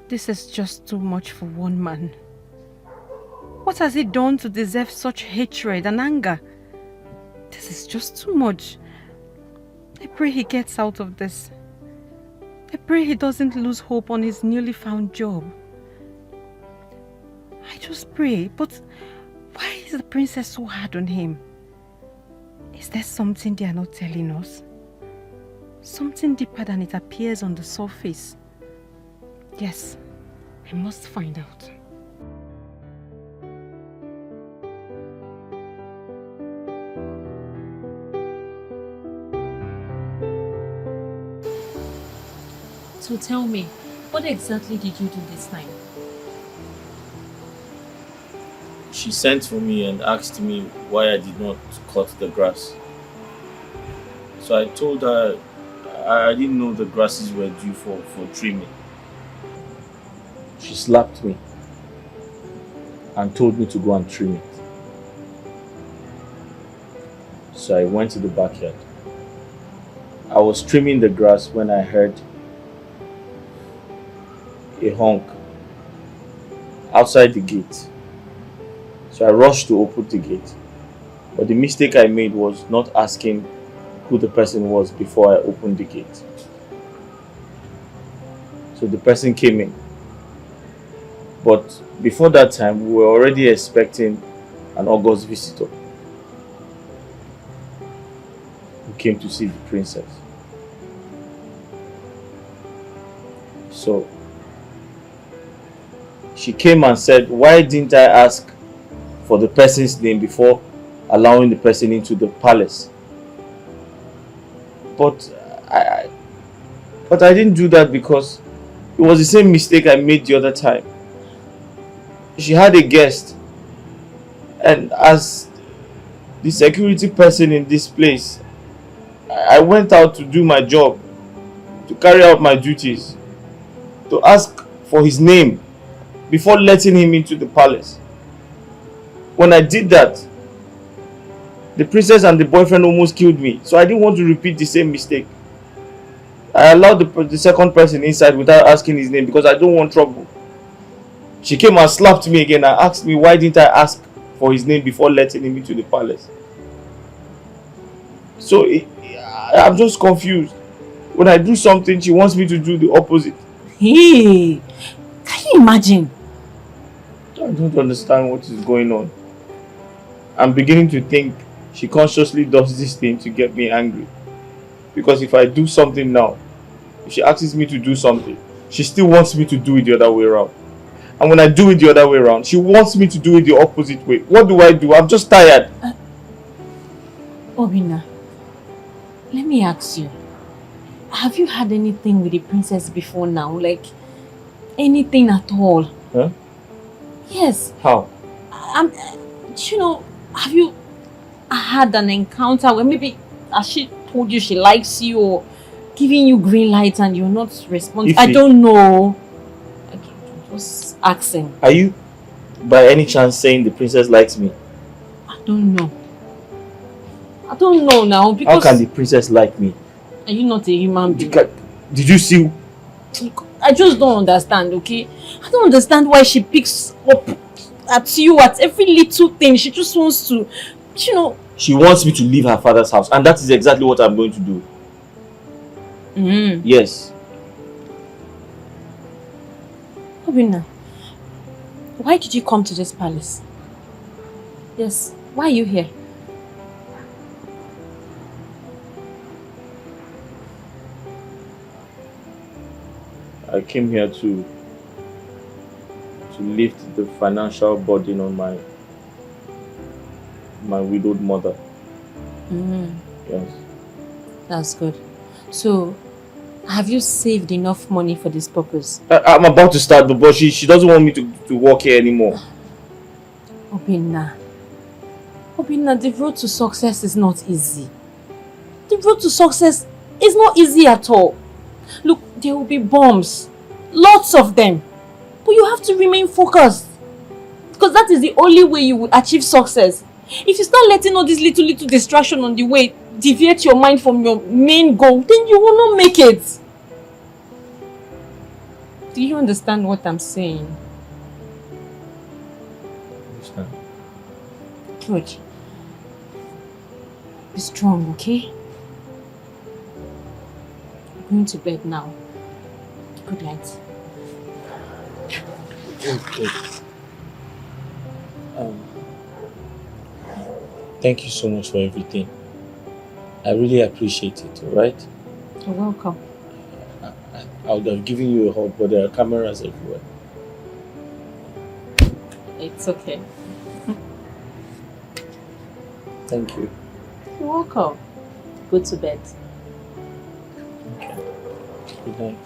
This is just too much for one man. What has he done to deserve such hatred and anger? This is just too much. I pray he gets out of this. I pray he doesn't lose hope on his newly found job. I just pray, but why is the princess so hard on him? Is there something they are not telling us? Something deeper than it appears on the surface? Yes, I must find out. So tell me, what exactly did you do this time? She sent for me and asked me why I did not cut the grass. So I told her I didn't know the grasses were due for trimming. She slapped me and told me to go and trim it. So I went to the backyard. I was trimming the grass when I heard a honk outside the gate. So I rushed to open the gate. But the mistake I made was not asking who the person was before I opened the gate. So the person came in. But before that time, we were already expecting an August visitor who came to see the princess. So she came and said, why didn't I ask for the person's name before allowing the person into the palace? But I didn't do that because it was the same mistake I made the other time. She had a guest, and as the security person in this place, I went out to do my job, to carry out my duties, to ask for his name before letting him into the palace. When I did that, the princess and the boyfriend almost killed me, so I didn't want to repeat the same mistake. I allowed the second person inside without asking his name because I don't want trouble. She came and slapped me again and asked me why didn't I ask for his name before letting him into the palace. So I'm just confused. When I do something, she wants me to do the opposite. Hey, can you imagine? I don't understand what is going on. I'm beginning to think she consciously does this thing to get me angry. Because if I do something now, if she asks me to do something, she still wants me to do it the other way around. And when I do it the other way around, she wants me to do it the opposite way. What do? I'm just tired. Obina, let me ask you. Have you had anything with the princess before now? Like, anything at all? Huh? Yes. How? Have you had an encounter where maybe has she told you she likes you or giving you green light and you're not responding? I don't know. Just asking. Are you by any chance saying the princess likes me? I don't know. I don't know now because... How can the princess like me? Are you not a human being? Did you see? I just don't understand, okay? I don't understand why she picks up at you at every little thing. She just wants to, She wants me to leave her father's house, and that is exactly what I'm going to do. Yes. Obina, why did you come to this palace? Yes, why are you here? I came here to to lift the financial burden on my widowed mother. Yes. That's good. So, have you saved enough money for this purpose? I'm about to start, but she doesn't want me to work here anymore. Obinna, the road to success is not easy. The road to success is not easy at all. Look, there will be bombs. Lots of them. But you have to remain focused. Because that is the only way you will achieve success. If you start letting all these little distractions on the way deviate your mind from your main goal, then you will not make it. Do you understand what I'm saying? Understand. Good. Be strong, okay? I'm going to bed now. Good night. Okay. Thank you so much for everything. I really appreciate it, alright? You're welcome. I would have given you a hug, but there are cameras everywhere. It's okay. Thank you. You're welcome. Go to bed. Okay. Good night.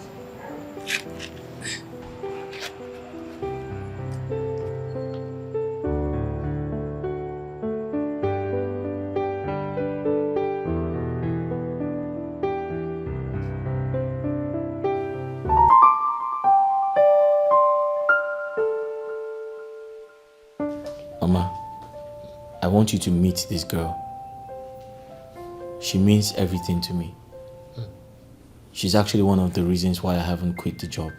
Mama, I want you to meet this girl. She means everything to me. She's actually one of the reasons why I haven't quit the job.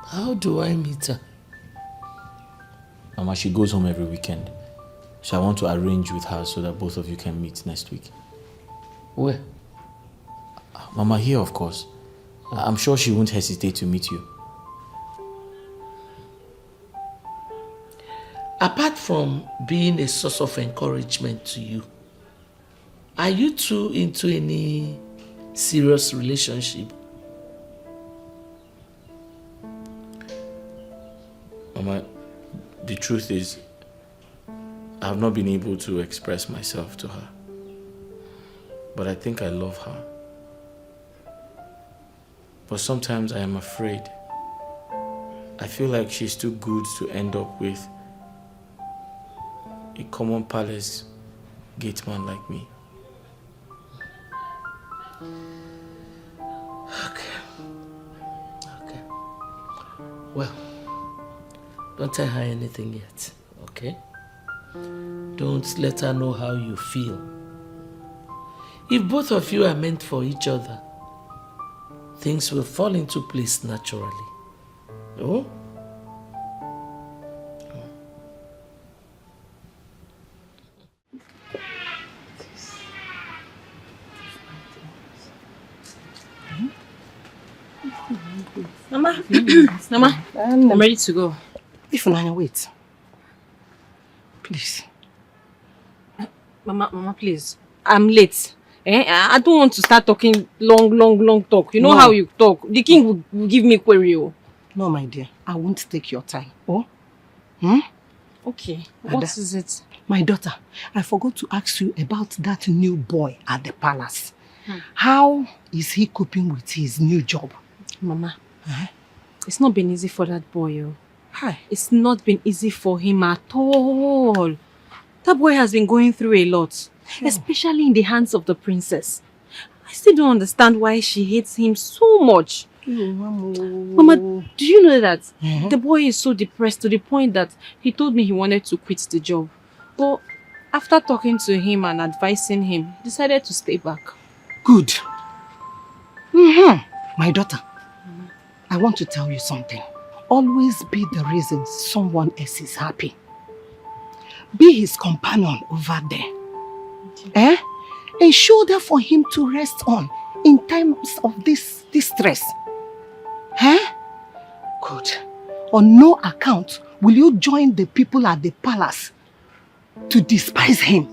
How do I meet her? Mama, she goes home every weekend. So I want to arrange with her so that both of you can meet next week. Where? Mama, here of course. I'm sure she won't hesitate to meet you. Apart from being a source of encouragement to you, are you two into any serious relationship? Mama, the truth is, I have not been able to express myself to her. But I think I love her. But sometimes I am afraid. I feel like she's too good to end up with a common palace gateman like me. Okay. Well, don't tell her anything yet, okay? Don't let her know how you feel. If both of you are meant for each other, things will fall into place naturally. Oh? Mama, Mama, I'm ready to go. Ifunanya, wait. Please. Mama, please. I'm late. I don't want to start talking long talk. You know how you talk. The king will give me query. No, my dear. I won't take your time. Oh? Okay. What is it? My daughter, I forgot to ask you about that new boy at the palace. How is he coping with his new job? Mama, it's not been easy for that boy. It's not been easy for him at all. That boy has been going through a lot, especially in the hands of the princess. I still don't understand why she hates him so much. Mama, do you know that the boy is so depressed to the point that he told me he wanted to quit the job. But after talking to him and advising him, he decided to stay back. Good. My daughter, I want to tell you something. Always be the reason someone else is happy. Be his companion over there. A shoulder for him to rest on in times of this stress. Good. On no account will you join the people at the palace to despise him.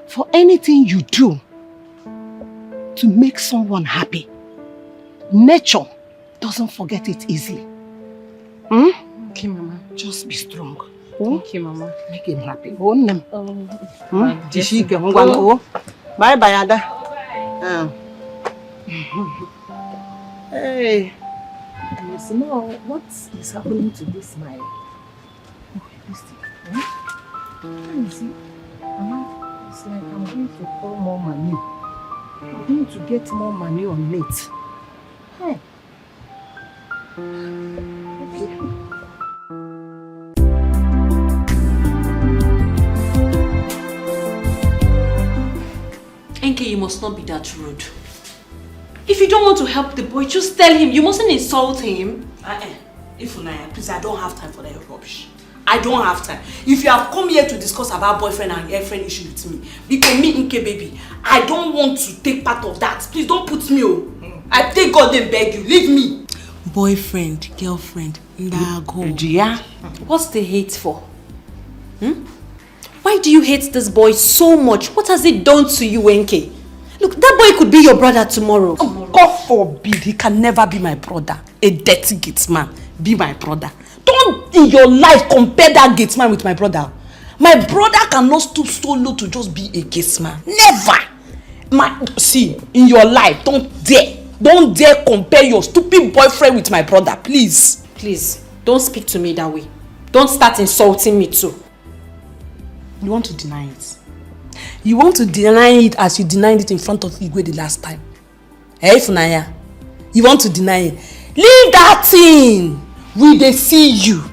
For anything you do to make someone happy, nature doesn't forget it easily. Hmm? Okay, Mama. Just be strong. Thank you, Mama. Make him happy. Oh, no. Yes. Bye bye, Ada. Hey. You know what is happening to this my listen. You see, Mama, it's like I'm going to pour more money. I'm going to get more money on it. Hey. Okay. Enke, you must not be that rude. If you don't want to help the boy, just tell him. You mustn't insult him. Ifunanya, please, I don't have time for that rubbish. I don't have time. If you have come here to discuss about boyfriend and girlfriend issue with me, because me, Nke baby, I don't want to take part of that. Please don't put me on. I take God and beg you, leave me. Boyfriend, girlfriend, Gia, what's the hate for? Why do you hate this boy so much? What has it done to you, Enke? Look, that boy could be your brother tomorrow. Oh, God forbid, he can never be my brother. A dirty gate man, be my brother. Don't in your life compare that gate man with my brother. My brother cannot stoop so low to just be a gate man. Never. See, in your life, don't dare compare your stupid boyfriend with my brother, please. Please, don't speak to me that way. Don't start insulting me too. You want to deny it? You want to deny it as you denied it in front of Igwe the last time? Hey, Funaya, you want to deny it? Leave that thing. We dey see you.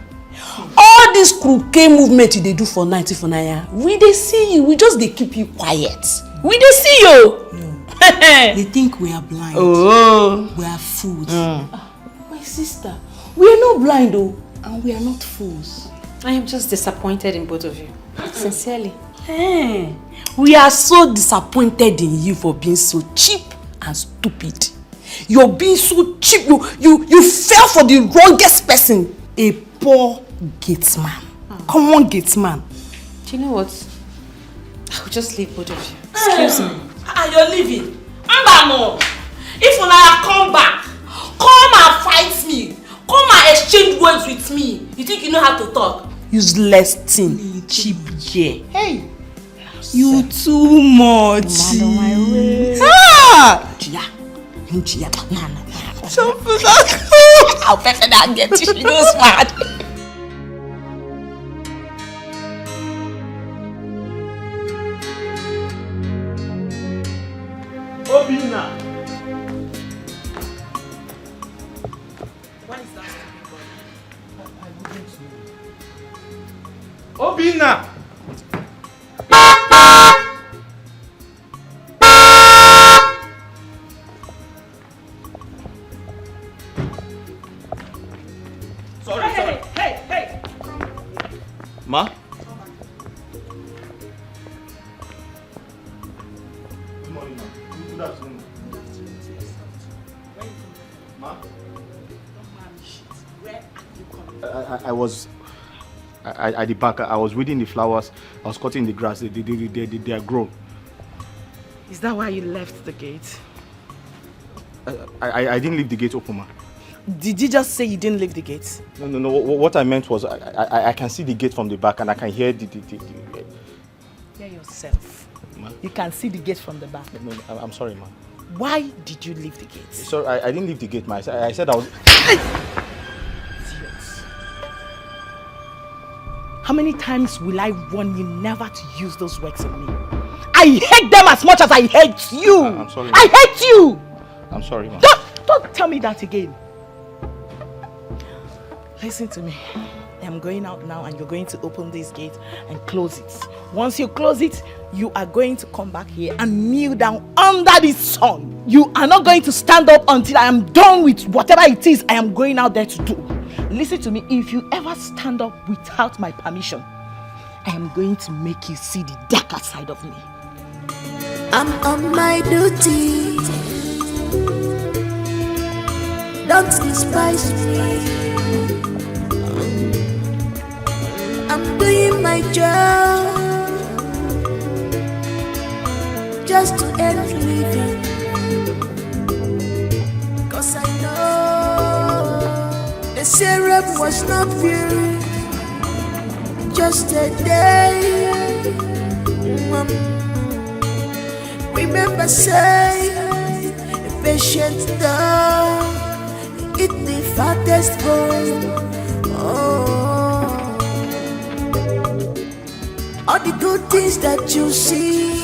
All this crooked movement you dey do for night, Funaya. We dey see you. We just dey keep you quiet. We dey see you. No. They think we are blind. We are fools. My sister, we are not blind though, and we are not fools. I am just disappointed in both of you. Sincerely. Hey, we are so disappointed in you for being so cheap and stupid. You're being so cheap. You fell for the wrongest person. A poor gate man. Common gate man. Do you know what? I'll just leave both of you. Excuse me. You're leaving. Mbano. If Unaya come back, come and fight me. Come and exchange words with me. You think you know how to talk? Useless thing. Cheap yeah. Hey. You too much. Gia. I'll better not get you. She goes mad. Obina. What is that? Obina. Sorry. Hey. Ma? Good morning, ma. Good afternoon. Ma? I was at the back. I was weeding the flowers. I was cutting the grass. They are grown. Is that why you left the gate? I didn't leave the gate open, ma. Did you just say you didn't leave the gate? No. What I meant was I can see the gate from the back and I can hear the Hear yourself. Ma? You can see the gate from the back. No, I'm sorry, ma. Why did you leave the gate? Sorry, I didn't leave the gate, ma. I said I was... Idiots. How many times will I warn you never to use those words on me? I hate them as much as I hate you. I'm sorry, ma. I hate you. I'm sorry, ma. Don't tell me that again. Listen to me. I'm going out now and you're going to open this gate and close it. Once you close it, you are going to come back here and kneel down under this sun. You are not going to stand up until I am done with whatever it is I am going out there to do. Listen to me. If you ever stand up without my permission, I am going to make you see the darker side of me. I'm on my duty. Don't despise me. I'm doing my job just to earn a living. 'Cause I escape was not fear, just a day. Remember, say, a patient dog, eat the fattest bone. Oh, all the good things that you see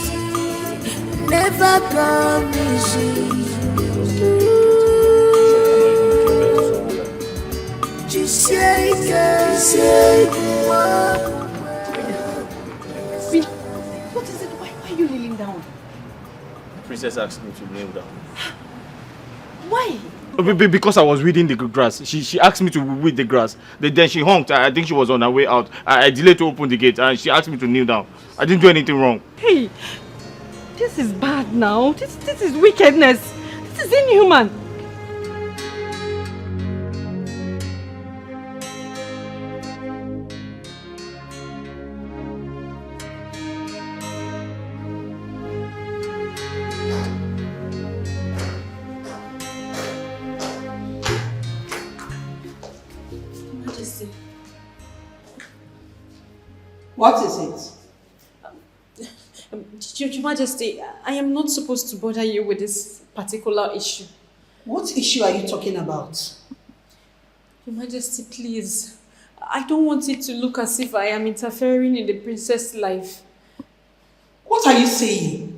never come easy. What is it? Why are you kneeling down? The princess asked me to kneel down. Why? Because I was weeding the grass. She asked me to weed the grass. Then she honked. I think she was on her way out. I delayed to open the gate and she asked me to kneel down. I didn't do anything wrong. Hey, this is bad now. This is wickedness. This is inhuman. What is it? Your Majesty, I am not supposed to bother you with this particular issue. What issue are you talking about? Your Majesty, please. I don't want it to look as if I am interfering in the princess' life. What are you saying?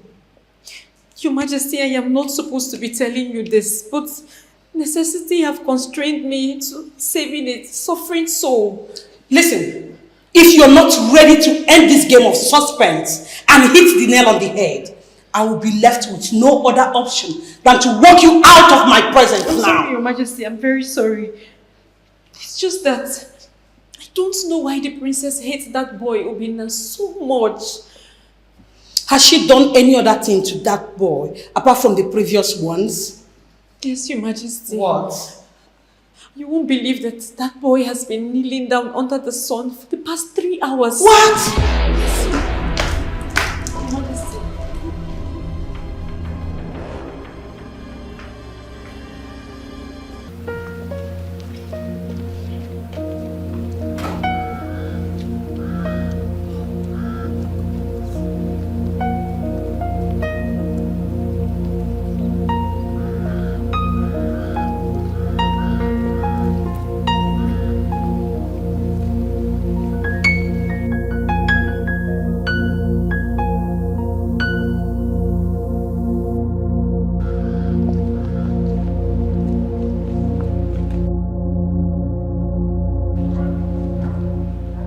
Your Majesty, I am not supposed to be telling you this, but necessity have constrained me to saving a suffering soul. Listen. If you're not ready to end this game of suspense and hit the nail on the head, I will be left with no other option than to walk you out of my presence now. Sorry, Your Majesty, I'm very sorry. It's just that I don't know why the princess hates that boy Obinna so much. Has she done any other thing to that boy apart from the previous ones? Yes, Your Majesty. What? You won't believe that boy has been kneeling down under the sun for the past 3 hours. What?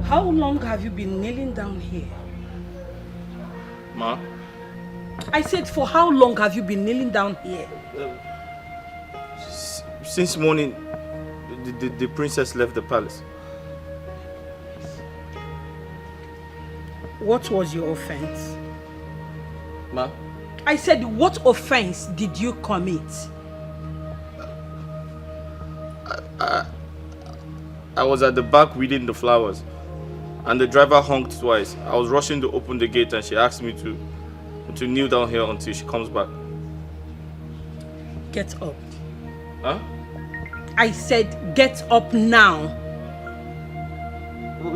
How long have you been kneeling down here? Ma? I said, for how long have you been kneeling down here? Since morning, the princess left the palace. What was your offense? Ma? I said, what offense did you commit? I was at the back weeding the flowers and the driver honked twice. I was rushing to open the gate and she asked me to kneel down here until she comes back. Get up. Huh? I said, get up now.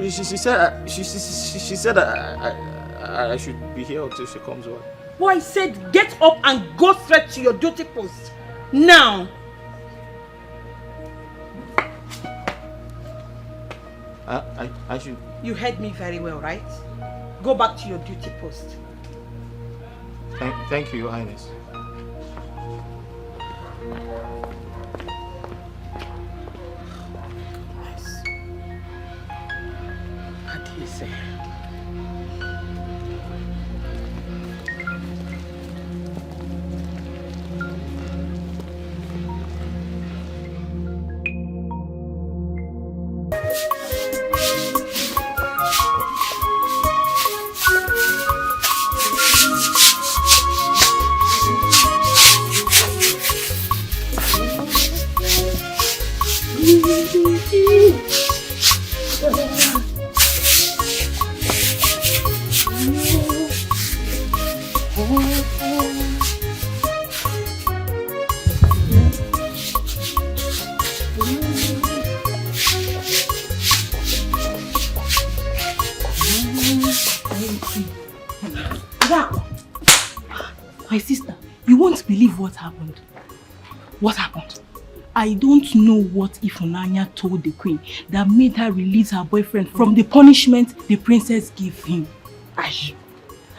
She said I should be here until she comes back. Well, I said, get up and go straight to your duty post. Now. I should... You heard me very well, right? Go back to your duty post. Thank you, Your Highness. What do you say? My sister, you won't believe what happened. What happened? I don't know what Ifunanya told the queen that made her release her boyfriend from the punishment the princess gave him. Are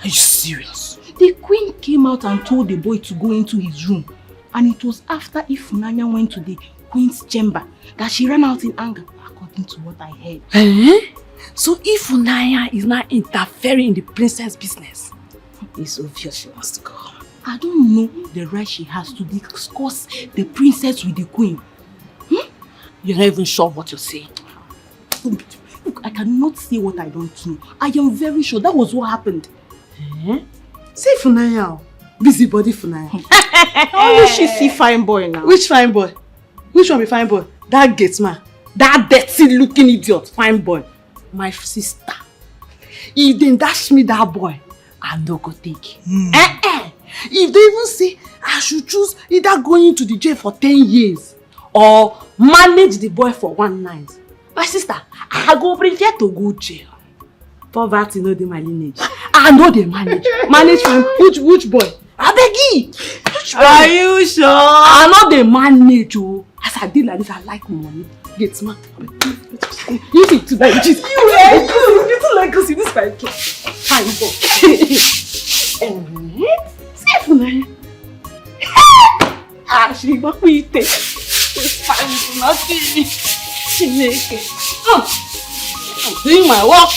you serious? The queen came out and told the boy to go into his room. And it was after Ifunanya went to the queen's chamber that she ran out in anger, according to what I heard. So Ifunanya is now interfering in the princess' business. It's obvious she wants to go home. I don't know the right she has to discuss the princess with the queen. You're not even sure what you're saying. Look, I cannot say what I don't know. I am very sure that was what happened. Say Funanya. Busybody Funanya. Only she see fine boy now. Which fine boy? Which one be fine boy? That gate man. That dirty looking idiot. Fine boy. My sister. If they dash me that boy, I no go take. If they even say I should choose either going into the jail for 10 years or manage the boy for one night, my sister, I go prefer to go jail. Poverty no dey my lineage. I know they manage. Manage from which boy? I beg you. Are you sure? I know they manage. Oh. As I did like this, I like money. Get smart. You think to like this. You don't like us in this like fine boy. Safe man. She got me take. Fine, nothing. I'm doing my work.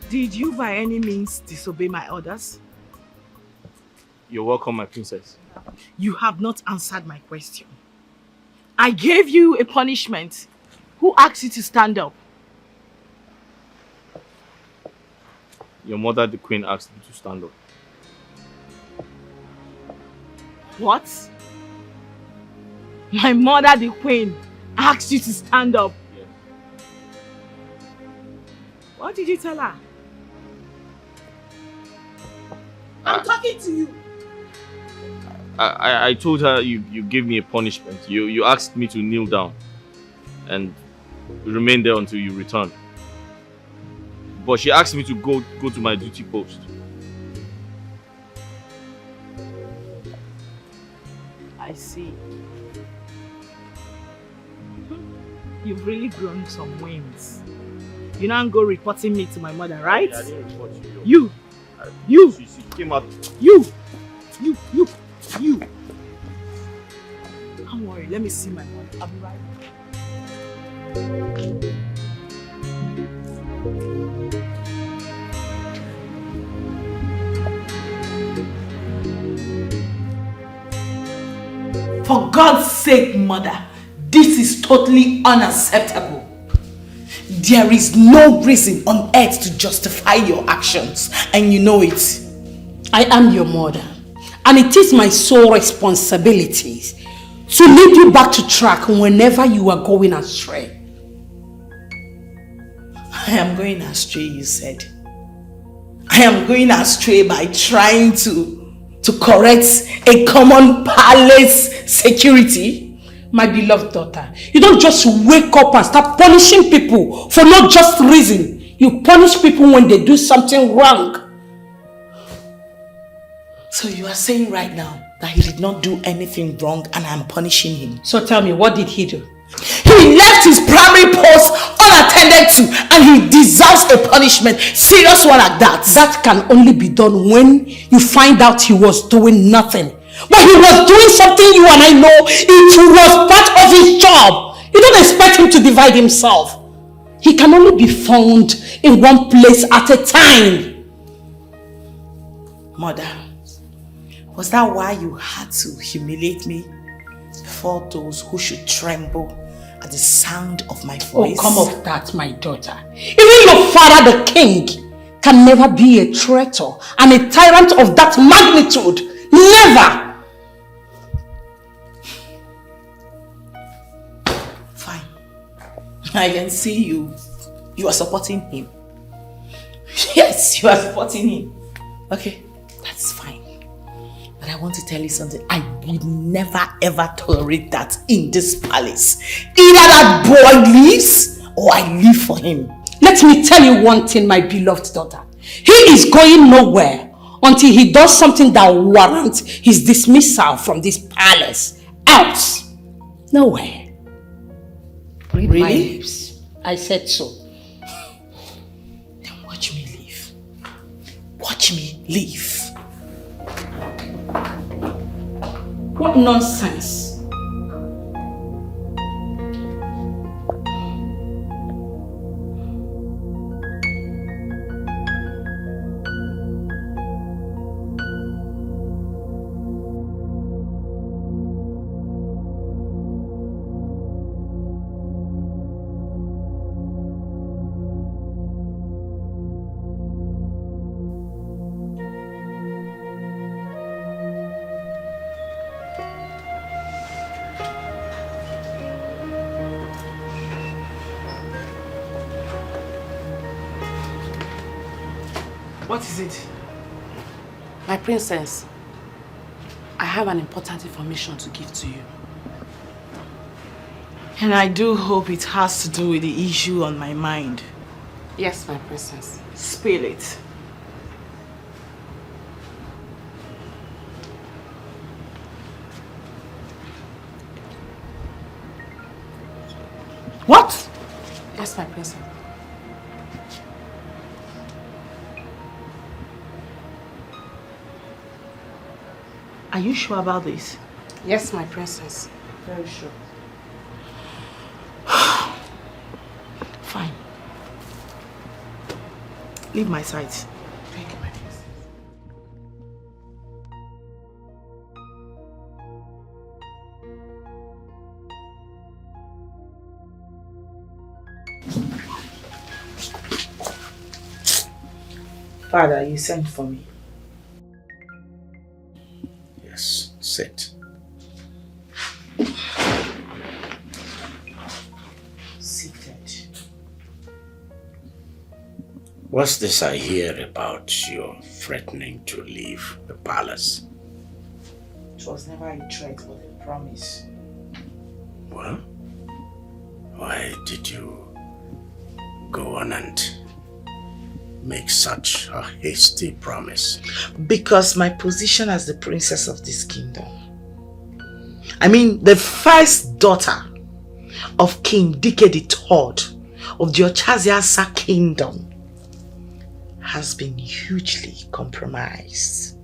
Did you by any means disobey my orders? You're welcome, my princess. You have not answered my question. I gave you a punishment. Who asked you to stand up? Your mother, the queen, asked me to stand up. What? My mother, the queen, asked you to stand up? Yes. What did you tell her? I'm talking to you. I told her you gave me a punishment. You asked me to kneel down and remain there until you return. But she asked me to go to my duty post. I see. You've really grown some wings. You now go reporting me to my mother, right? I didn't report you. You! She came out. You! Don't worry, let me see my mother. I'll be right back. For God's sake, mother, this is totally unacceptable. There is no reason on earth to justify your actions, and you know it. I am your mother, and it is my sole responsibility to lead you back to track whenever you are going astray. I am going astray, you said. I am going astray by trying to correct a common palace security. My beloved daughter, you don't just wake up and start punishing people for no just reason. You punish people when they do something wrong. So you are saying right now that he did not do anything wrong and I'm punishing him? So tell me, what did he do? He left his primary post unattended to and he deserves a punishment. Serious one like that. That can only be done when you find out he was doing nothing. But he was doing something you and I know it was part of his job. You don't expect him to divide himself. He can only be found in one place at a time. Mother, was that why you had to humiliate me before those who should tremble at the sound of my voice? Oh, come off that, my daughter. Even your father, the king, can never be a traitor and a tyrant of that magnitude. Never! Fine. I can see you. You are supporting him. Yes, you are supporting him. Okay, that's fine. But I want to tell you something. I would never ever tolerate that in this palace. Either that boy leaves or I leave for him. Let me tell you one thing, my beloved daughter. He is going nowhere until he does something that warrants his dismissal from this palace. Else, nowhere. Read my lips. I said so. Then watch me leave. Watch me leave. What nonsense. What is it? My princess, I have an important information to give to you. And I do hope it has to do with the issue on my mind. Yes, my princess. Spill it. What? Yes, my princess. Are you sure about this? Yes, my princess. Very sure. Fine. Leave my side. Thank you, my princess. Father, you sent for me. Yes, sit. Seated. What's this I hear about your threatening to leave the palace? It was never a threat but a promise. Well, why did you go on and make such a hasty promise? Because my position as the princess of this kingdom, I mean the first daughter of King Dike III of the Ochaziasa kingdom, has been hugely compromised.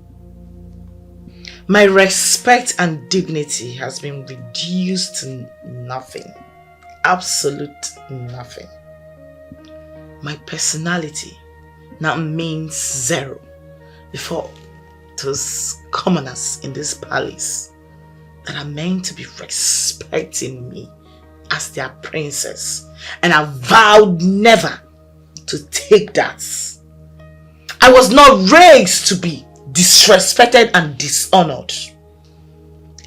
My respect and dignity has been reduced to nothing. Absolute nothing. My personality now means zero before those commoners in this palace that are meant to be respecting me as their princess, and I vowed never to take that. I was not raised to be disrespected and dishonored.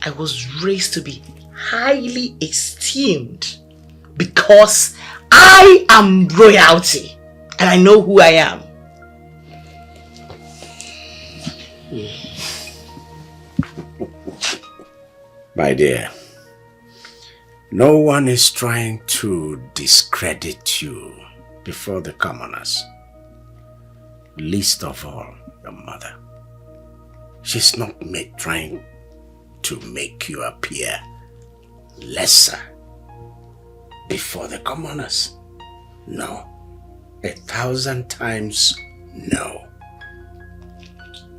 I was raised to be highly esteemed because I am royalty and I know who I am. My dear, no one is trying to discredit you before the commoners. Least of all, your mother. She's not trying to make you appear lesser before the commoners. No. 1,000 times no.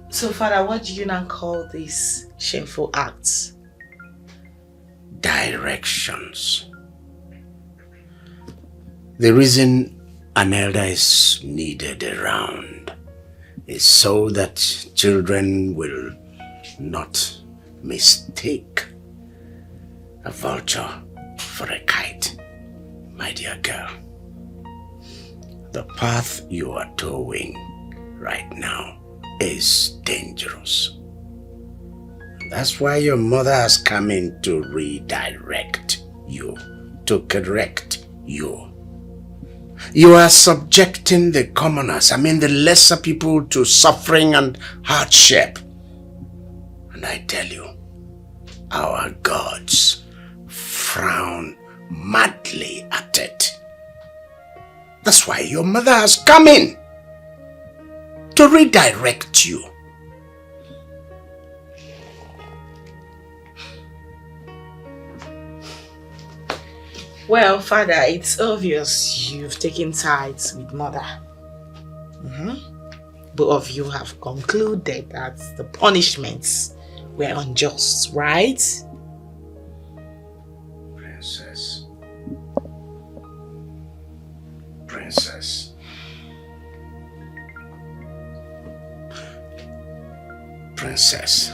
So, Father, what do you now call these shameful acts? Directions. The reason an elder is needed around is so that children will not mistake a vulture for a kite. My dear girl, the path you are towing right now is dangerous. That's why your mother has come in to redirect you, to correct you. You are subjecting the commoners, the lesser people, to suffering and hardship. And I tell you, our gods frown madly at it. That's why your mother has come in to redirect you. Well, Father, it's obvious you've taken sides with Mother. Both of you have concluded that the punishments were unjust, right? Princess. Princess,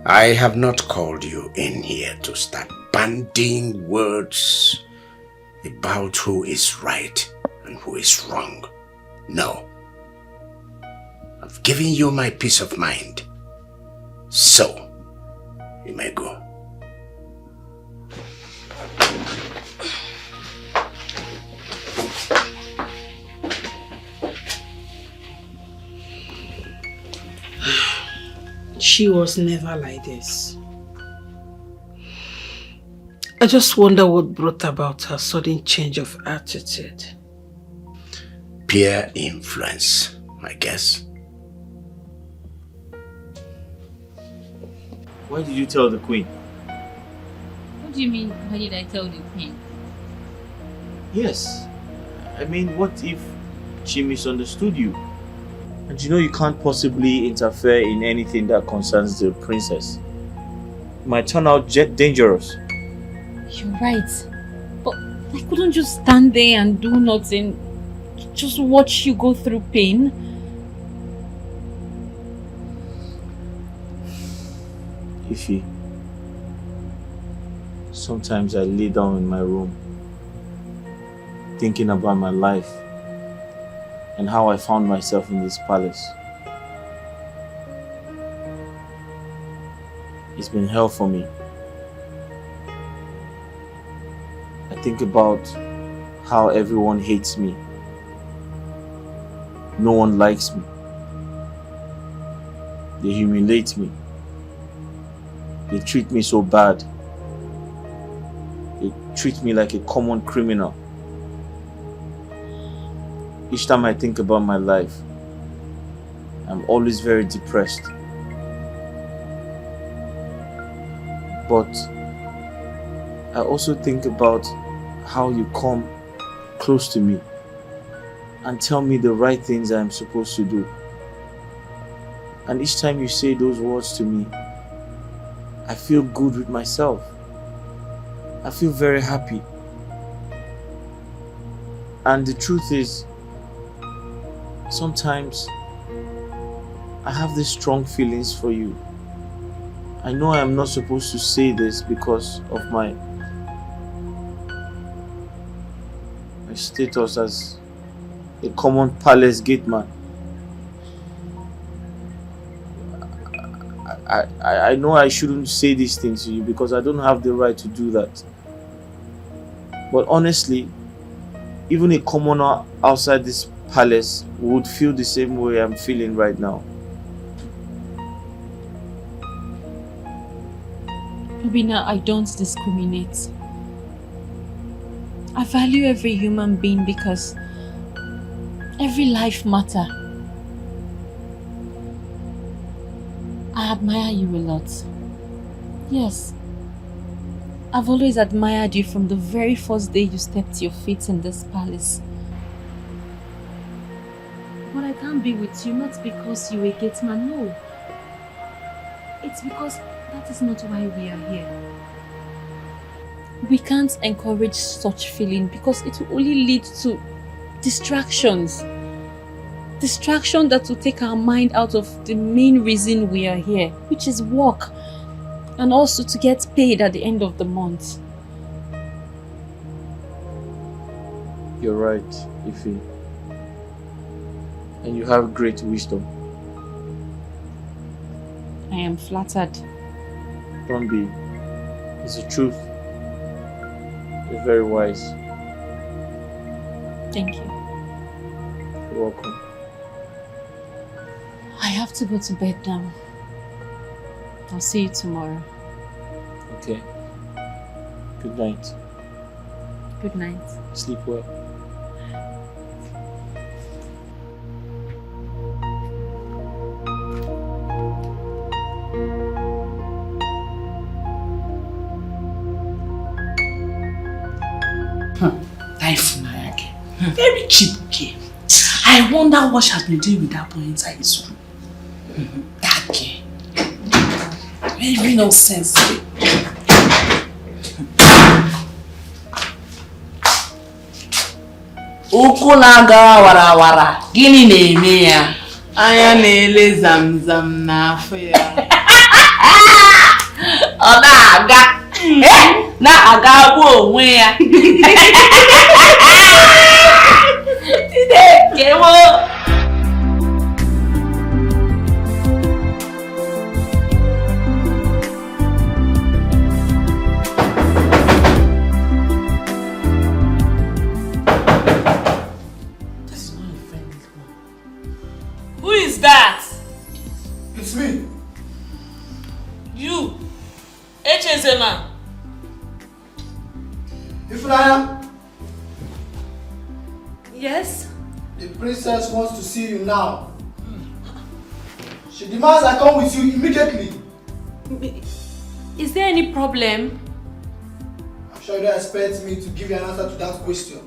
I have not called you in here to start bandying words about who is right and who is wrong. No. I've given you my peace of mind. So, you may go. She was never like this. I just wonder what brought about her sudden change of attitude. Peer influence, I guess. Why did you tell the queen? What do you mean, why did I tell the queen? Yes. I mean, what if she misunderstood you? And you know you can't possibly interfere in anything that concerns the princess. It might turn out dangerous. You're right. But I couldn't just stand there and do nothing. Just watch you go through pain. Ify, sometimes I lay down in my room thinking about my life and how I found myself in this palace. It's been hell for me. I think about how everyone hates me. No one likes me. They humiliate me. They treat me so bad. They treat me like a common criminal. Each time I think about my life, I'm always very depressed. But I also think about how you come close to me and tell me the right things I'm supposed to do. And each time you say those words to me, I feel good with myself. I feel very happy. And the truth is, sometimes I have these strong feelings for you. I know I am not supposed to say this because of my status as a common palace gate man. I know I shouldn't say these things to you because I don't have the right to do that. But honestly, even a commoner outside this palace would feel the same way I'm feeling right now. Obina, I don't discriminate. I value every human being because every life matters. I admire you a lot. Yes. I've always admired you from the very first day you stepped your feet in this palace. But I can't be with you not because you're a gate man, no. It's because that is not why we are here. We can't encourage such feeling because it will only lead to distractions. Distraction that will take our mind out of the main reason we are here, which is work. And also to get paid at the end of the month. You're right, Ife. And you have great wisdom. I am flattered. Don't be. It's the truth. You're very wise. Thank you. You're welcome. I have to go to bed now. I'll see you tomorrow. Okay. Good night. Good night. Sleep well. Very cheap girl. I wonder what she has been doing with that boy inside his room. That girl. Very no sense. Ụkwụ na-aga warawara, gịnị na-eme ya? Anya na-ele zamzam n'afọ ya. Ọ na-aga. Na-aga bụ onwe ya. Who is that? It's me. You. Echezema. Ifnaya. Yes? The princess wants to see you now. She demands I come with you immediately. Is there any problem? I'm sure you don't expect me to give you an answer to that question.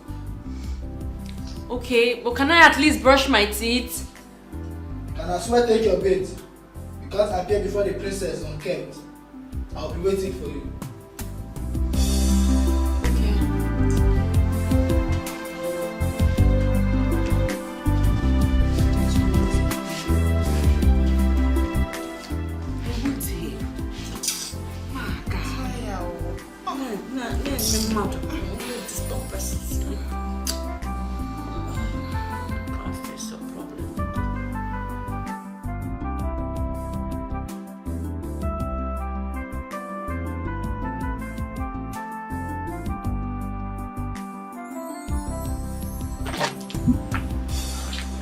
Okay, but can I at least brush my teeth? Can I swear take your bait? You can't appear before the princess unkempt. I'll be waiting for you.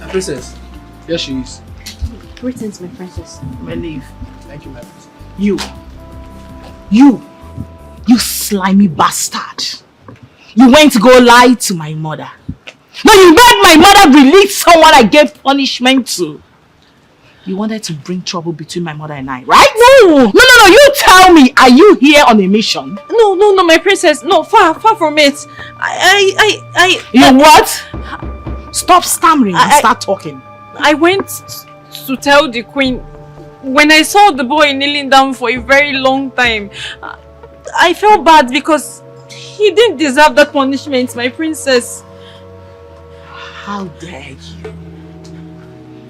Princess, here she is. Greetings, my princess. My leave. Thank you, my princess. You slimy bastard. You went to go lie to my mother. No, you made my mother release someone I gave punishment to. You wanted to bring trouble between my mother and I, right? No, you tell me, are you here on a mission? No, my princess. No, far from it. You what? Stop stammering and start talking. I went to tell the queen when I saw the boy kneeling down for a very long time. I felt bad because he didn't deserve that punishment, my princess. How dare you?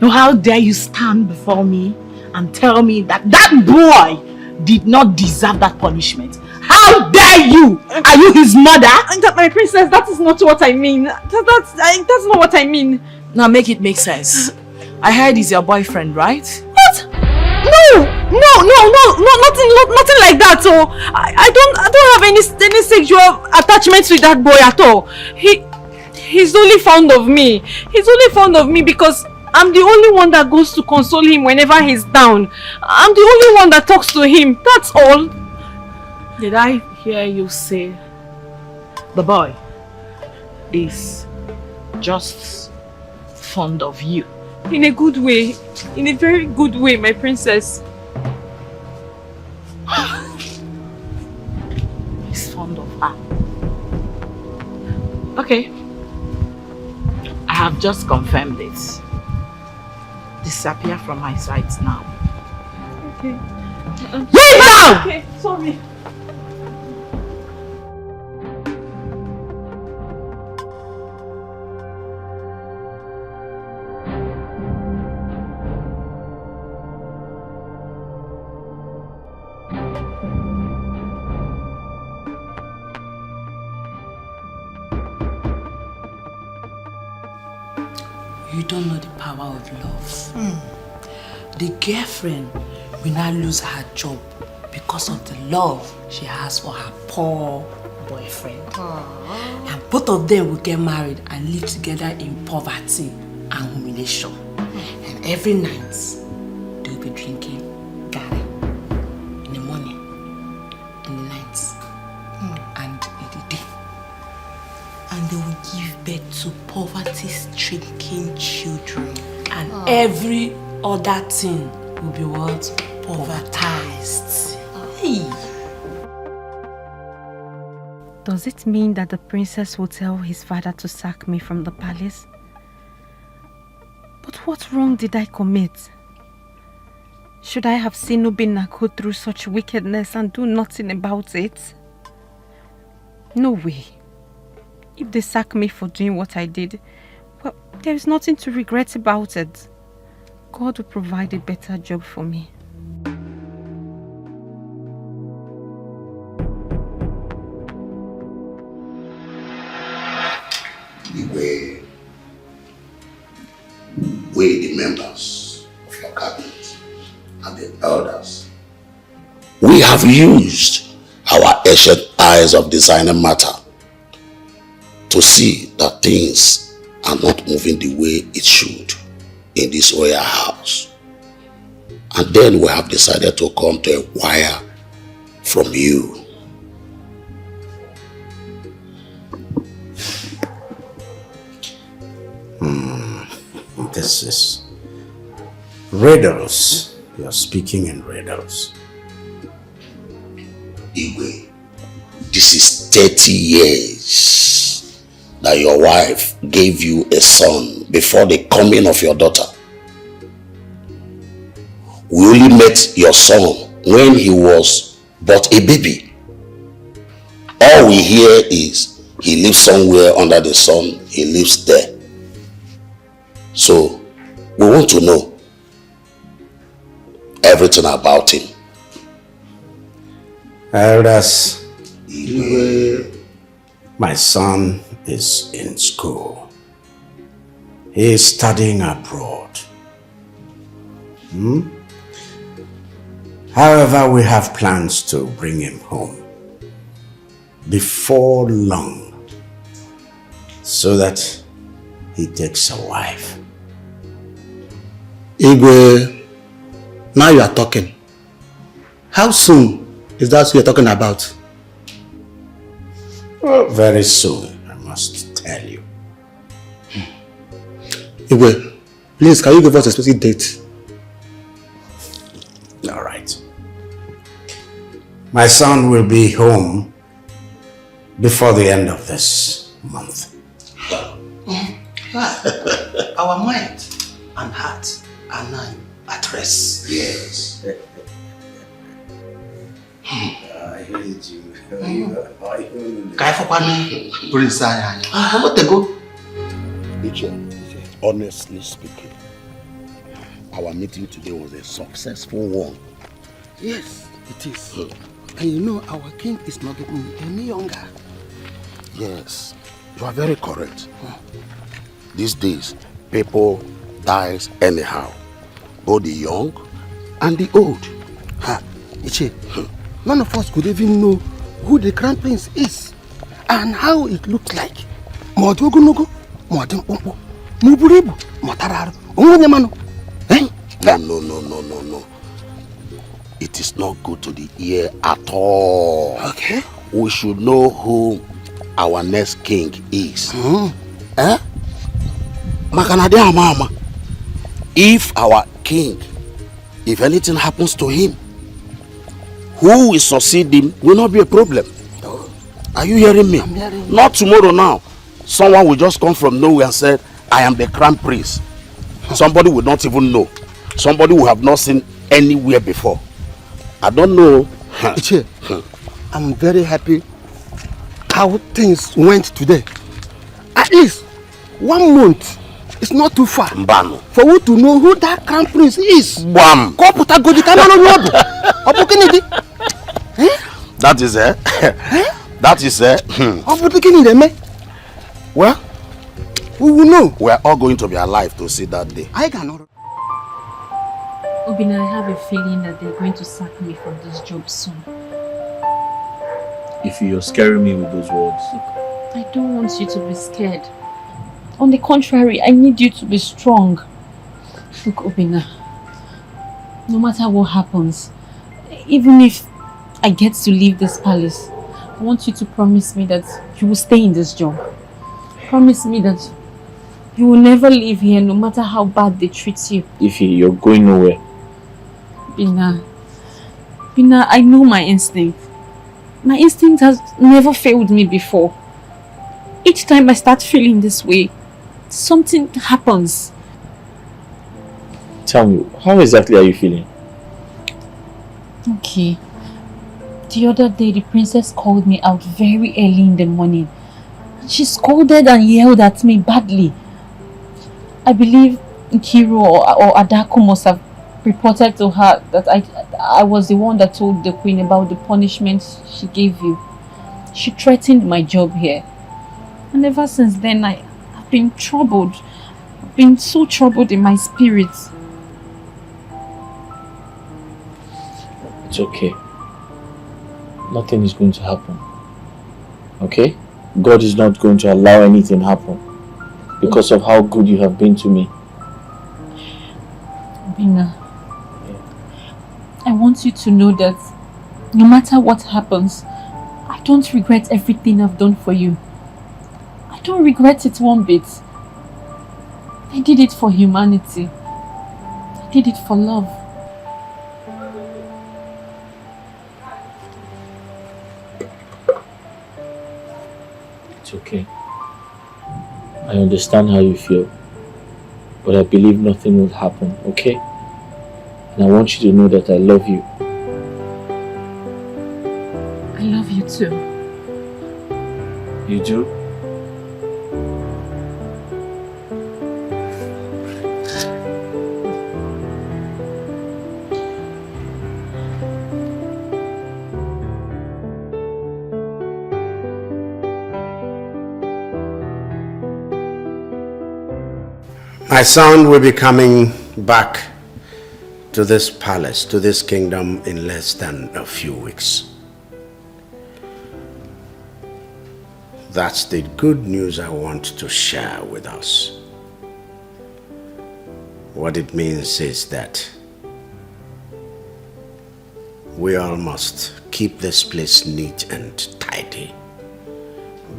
No, how dare you stand before me and tell me that boy did not deserve that punishment? How dare you? Are you his mother? My princess, that is not what I mean. That's not what I mean. Now make it make sense. I heard he's your boyfriend, right? What? No, nothing like that. So I don't have any sexual attachments with that boy at all. He's only fond of me. He's only fond of me because I'm the only one that goes to console him whenever he's down. I'm the only one that talks to him. That's all. Did I hear you say the boy is just fond of you? In a good way. In a very good way, my princess. He's fond of her. Okay. I have just confirmed it. Disappear from my sight now. Okay. Leave now! Okay, sorry. You don't know the power of love. The girlfriend will now lose her job because of the love she has for her poor boyfriend. And both of them will get married and live together in poverty and humiliation. And every night, they'll be drinking gari in the morning, in the night, and in the day. And they will give birth to poverty-stricken children. And every other thing will be what? Povertized. Hey. Does it mean that the princess will tell his father to sack me from the palace? But what wrong did I commit? Should I have seen Obinna go through such wickedness and do nothing about it? No way. If they sack me for doing what I did, well, there is nothing to regret about it. God will provide a better job for me. We, the members of your cabinet and the elders, we have used our ancient eyes of discerning matter to see that things are not moving the way it should in this royal house. And then we have decided to come to inquire from you. This is riddles. You're speaking in riddles. Igwe, this is 30 years that your wife gave you a son before the coming of your daughter. We only met your son when he was but a baby. All we hear is he lives somewhere under the sun, he lives there. So, we want to know everything about him. Elders, my son is in school. He is studying abroad. However, we have plans to bring him home before long so that he takes a wife. Igwe, now you are talking. How soon is that you're talking about? Well, very soon, I must tell you. Igwe, please, can you give us a specific date? All right. My son will be home before the end of this month. Our mind and heart are now at rest. Yes. I hate you. Honestly speaking, our meeting today was a successful one. Yes, it is. And you know, our king is not getting any younger. Yes, you are very correct. These days, people dies anyhow, both the young and the old. Iche, none of us could even know who the crown prince is and how it looks like. No. It is not good to the ear at all. Okay. We should know who our next king is. If our king, if anything happens to him, who will succeed him will not be a problem. Are you hearing me? I'm hearing you. Not tomorrow now. Someone will just come from nowhere and say, I am the crown prince. Somebody will not even know. Somebody will have not seen anywhere before. I don't know. I'm very happy how things went today. At least 1 month is not too far for you to know who that crown prince is. That is it. That is it. Well, We will know. We are all going to be alive to see that day. I cannot. Obina, I have a feeling that they're going to sack me from this job soon. If you're scaring me with those words. I don't want you to be scared. On the contrary, I need you to be strong. Look, Obina, no matter what happens, even if I get to leave this palace, I want you to promise me that you will stay in this job. Promise me that you will never leave here no matter how bad they treat you. Ify, you're going nowhere. Bina, I know my instinct. My instinct has never failed me before. Each time I start feeling this way, something happens. Tell me, how exactly are you feeling? Okay. The other day, the princess called me out very early in the morning. She scolded and yelled at me badly. I believe Nkiru or Adaku must have reported to her that I was the one that told the queen about the punishment she gave you. She threatened my job here. And ever since then, I've been troubled. I've been so troubled in my spirit. It's okay. Nothing is going to happen. Okay? God is not going to allow anything happen because of how good you have been to me. Bina, I want you to know that no matter what happens, I don't regret everything I've done for you. I don't regret it one bit. I did it for humanity. I did it for love. It's okay. I understand how you feel, but I believe nothing will happen, okay? And I want you to know that I love you. I love you too. You do? My son will be coming back to this palace, to this kingdom in less than a few weeks. That's the good news I want to share with us. What it means is that we all must keep this place neat and tidy.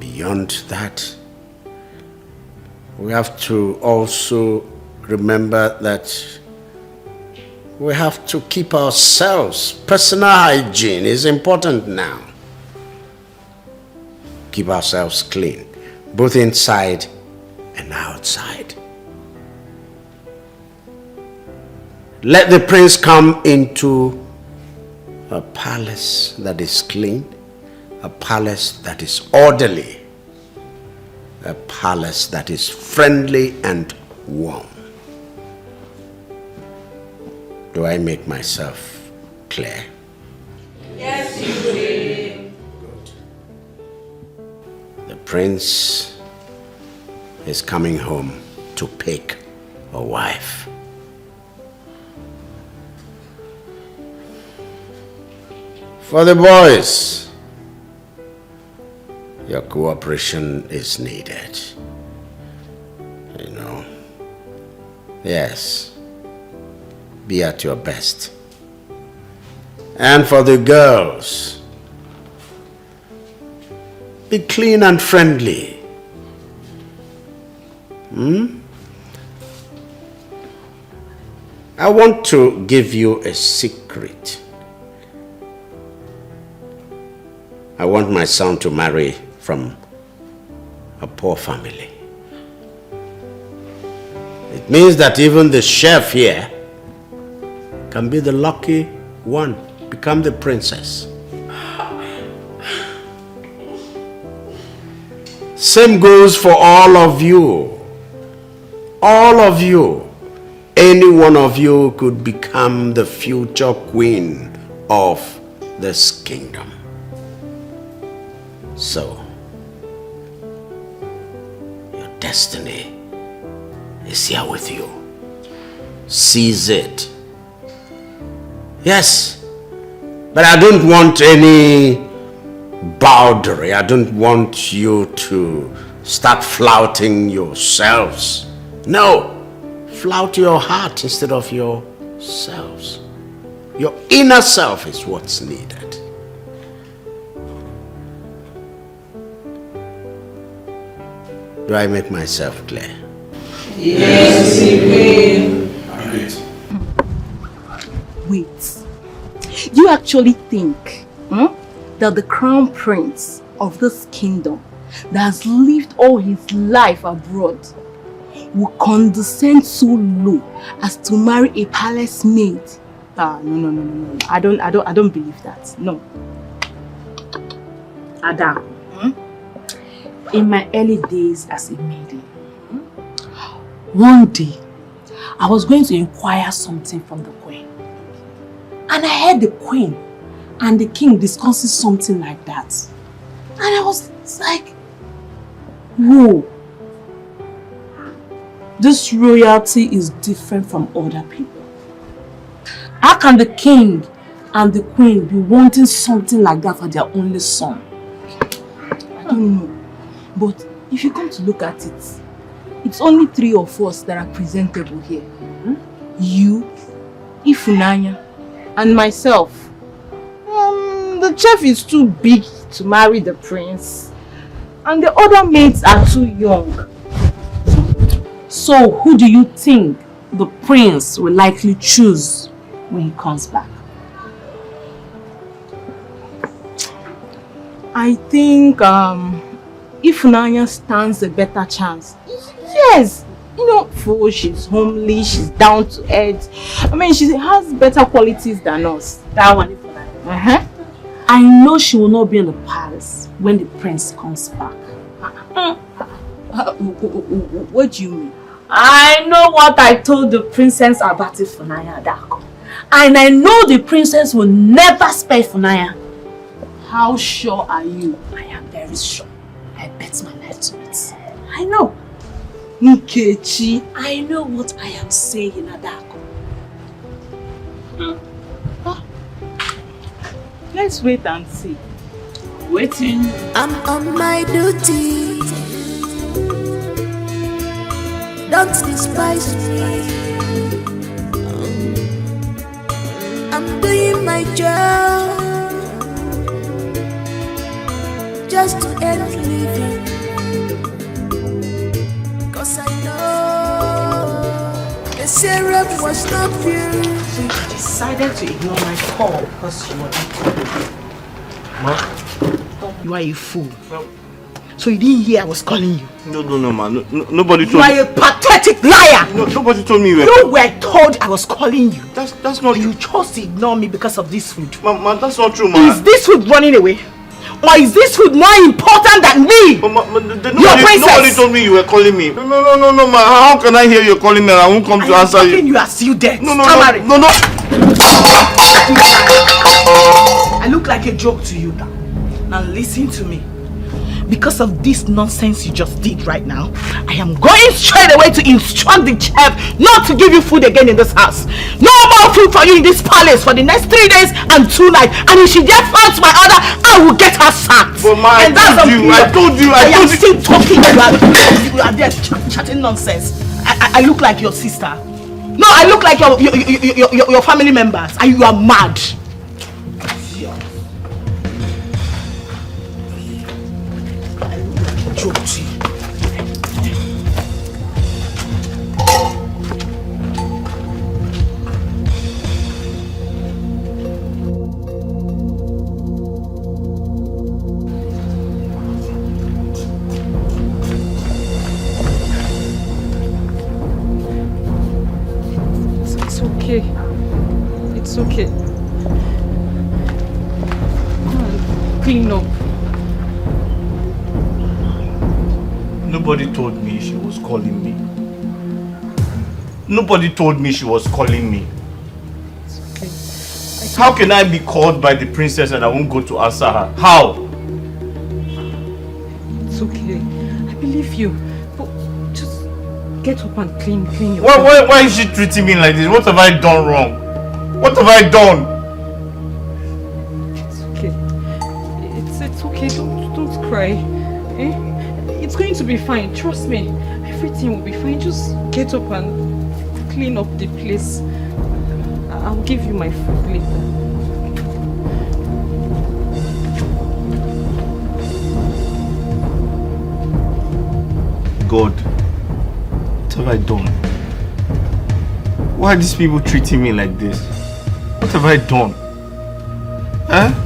Beyond that, we have to also remember that we have to keep ourselves. Personal hygiene is important now. Keep ourselves clean, both inside and outside. Let the prince come into a palace that is clean, a palace that is orderly, a palace that is friendly and warm. Do I make myself clear? Yes, you did. Good. The prince is coming home to pick a wife. For the boys, your cooperation is needed. You know. Yes. Be at your best. And for the girls, be clean and friendly. I want to give you a secret. I want my son to marry from a poor family. It means that even the chef here can be the lucky one, become the princess. Same goes for all of you. All of you. Any one of you could become the future queen of this kingdom. So, your destiny is here with you. Seize it. Yes, but I don't want any boundary. I don't want you to start flouting yourselves. No, flout your heart instead of yourselves. Your inner self is what's needed. Do I make myself clear? Yes, you will. Wait. You actually think that the crown prince of this kingdom that has lived all his life abroad will condescend so low as to marry a palace maid? No. I don't believe that. No. Ada, in my early days as a maiden, one day I was going to inquire something from the queen. And I heard the queen and the king discussing something like that. And I was like, whoa. This royalty is different from other people. How can the king and the queen be wanting something like that for their only son? I don't know. But if you come to look at it, it's only 3 of us that are presentable here. You, Ifunanya, and myself. The chef is too big to marry the prince. And the other maids are too young. So who do you think the prince will likely choose when he comes back? I think Ifunanya stands a better chance. Yes! You know, for she's homely, she's down to earth. I mean, she has better qualities than us. That one, Ifunanya. I know she will not be in the palace when the prince comes back. What do you mean? I know what I told the princess about Ifunanya Adako. And I know the princess will never spare Ifunanya. How sure are you? I am very sure. I bet my life to it. I know. Nkechi, I know what I am saying, Adako. Let's wait and see. Waiting. I'm on my duty. Don't despise me. I'm doing my job just to earn a living. Cause I know the syrup was not pure. You decided to ignore my call because you were not. Ma? You are a fool. No. So you didn't hear I was calling you? No, man. Nobody told me. You are a pathetic liar! No, nobody told me you were. You were told I was calling you. That's not. You chose to ignore me because of this food. Ma, that's not true, ma. Is this food running away? Or is this food more important than me? Nobody told me you were calling me. No, ma. How can I hear you calling me and I won't come to answer you? You are still dead. No. I look like a joke to you now. Now listen to me. Because of this nonsense you just did right now, I am going straight away to instruct the chef not to give you food again in this house. No more food for you in this palace for the next 3 days and 2 nights. And if she gets flouts my order, I will get her sacked. But ma, I told you. I am still talking. You are there chatting nonsense. I look like your sister. No, I look like your family members. And you are mad. Joke to you. It's okay. It's okay. Clean up. Nobody told me she was calling me. Nobody told me she was calling me. It's okay. How can I be called by the princess and I won't go to answer her? How? It's okay. I believe you. But get up and clean your Why is she treating me like this? What have I done wrong? What have I done? It's okay. It's okay. Don't cry. Eh? It's going to be fine. Trust me. Everything will be fine. Just get up and clean up the place. I'll give you my food later. God, what have I done? Why are these people treating me like this? What have I done? Huh?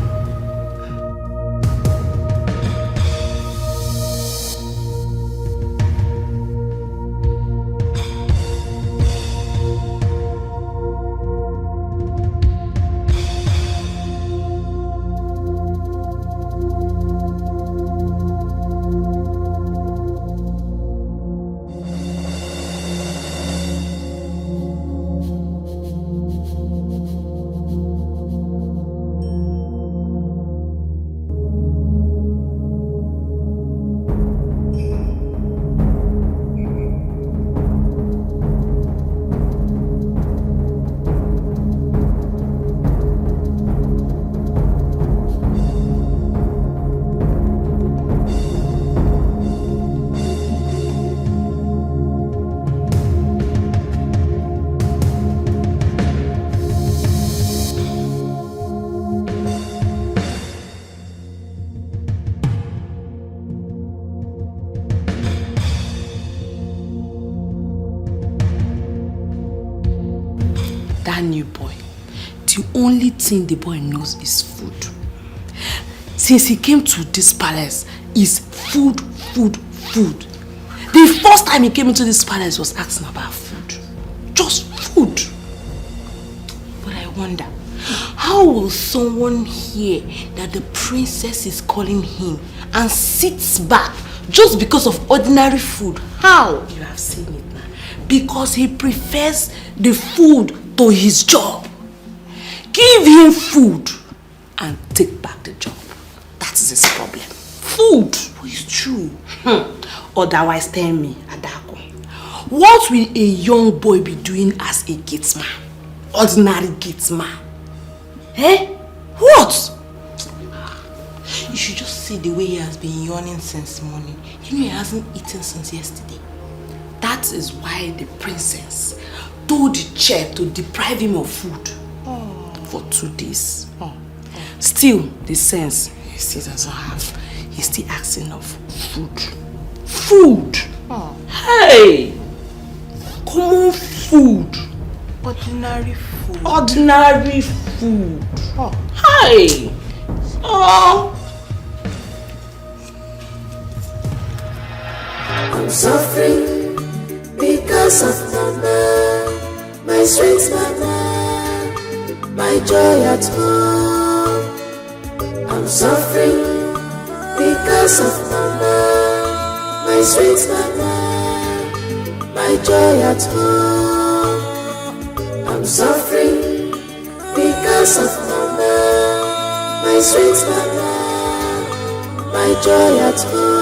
That new boy, the only thing the boy knows is food. Since he came to this palace, is food. The first time he came into this palace was asking about food. Just food. But I wonder, how will someone hear that the princess is calling him and sits back just because of ordinary food? How? You have seen it now. Because he prefers the food to his job. Give him food and take back the job. That is his problem. Food. Oh, it's true. Otherwise, tell me, Adako, what will a young boy be doing as a gatesman? Ordinary gatesman. Eh? What? You should just see the way he has been yawning since morning. You know he hasn't eaten since yesterday. That is why the princess told the chef to deprive him of food for 2 days. Still, the sense he still doesn't have. He's still asking of food. Food! Hey! Common food. Ordinary food. Ordinary food. Hey! I'm suffering because of mama, my sweet mama, my joy at home. I'm suffering because of mama, my sweet mama, my joy at home. I'm suffering because of mama, my sweet mama, my joy at home.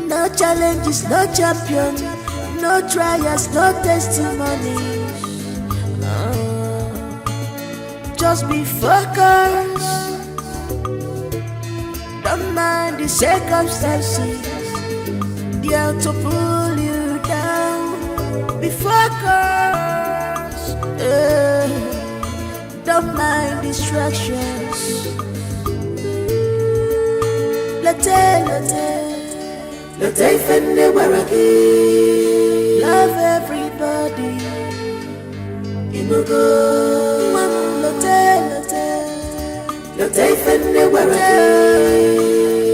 No challenges, no champion, no trials, no testimony. Just be focused. Don't mind the circumstances. They are to pull you down. Be focused. Don't mind distractions. Love everybody.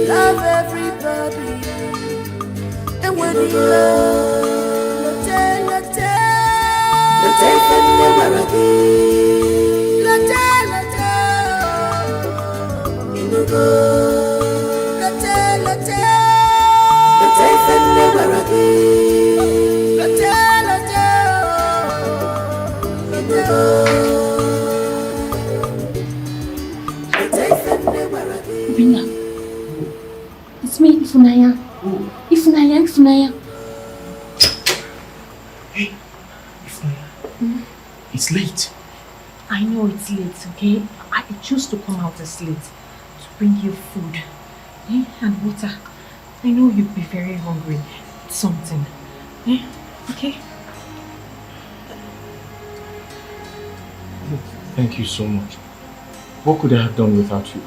Love everybody. And when you love, Bina, it's me, Ifunaya. Ifunaya. Hey, Ifunaya. It's late. I know it's late, okay? I chose to come out as late to bring you food and water. I know you'd be very hungry. Something. Okay? Thank you so much. What could I have done without you?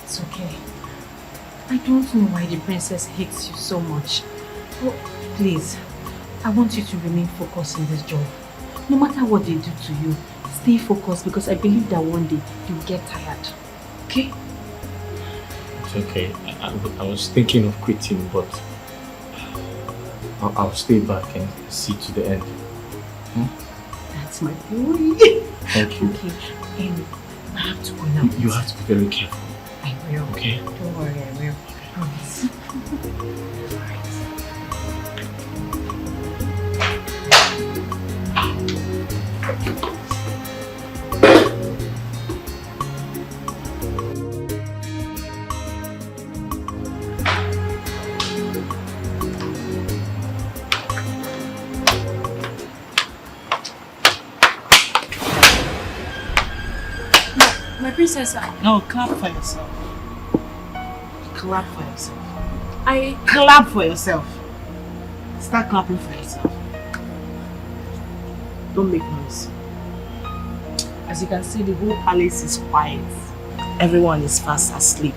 It's okay. I don't know why the princess hates you so much. Oh, please, I want you to remain focused in this job. No matter what they do to you, stay focused because I believe that one day you'll get tired. Okay? It's okay. I was thinking of quitting, but I'll stay back and see to the end. That's my boy. Thank you. Okay, I have to go now. You have to be very careful. I will. Okay? Don't worry, I will. I promise. My princess, No, clap for yourself. Clap for yourself. I clap for yourself. Start clapping for yourself. Don't make noise. As you can see, the whole palace is quiet. Everyone is fast asleep.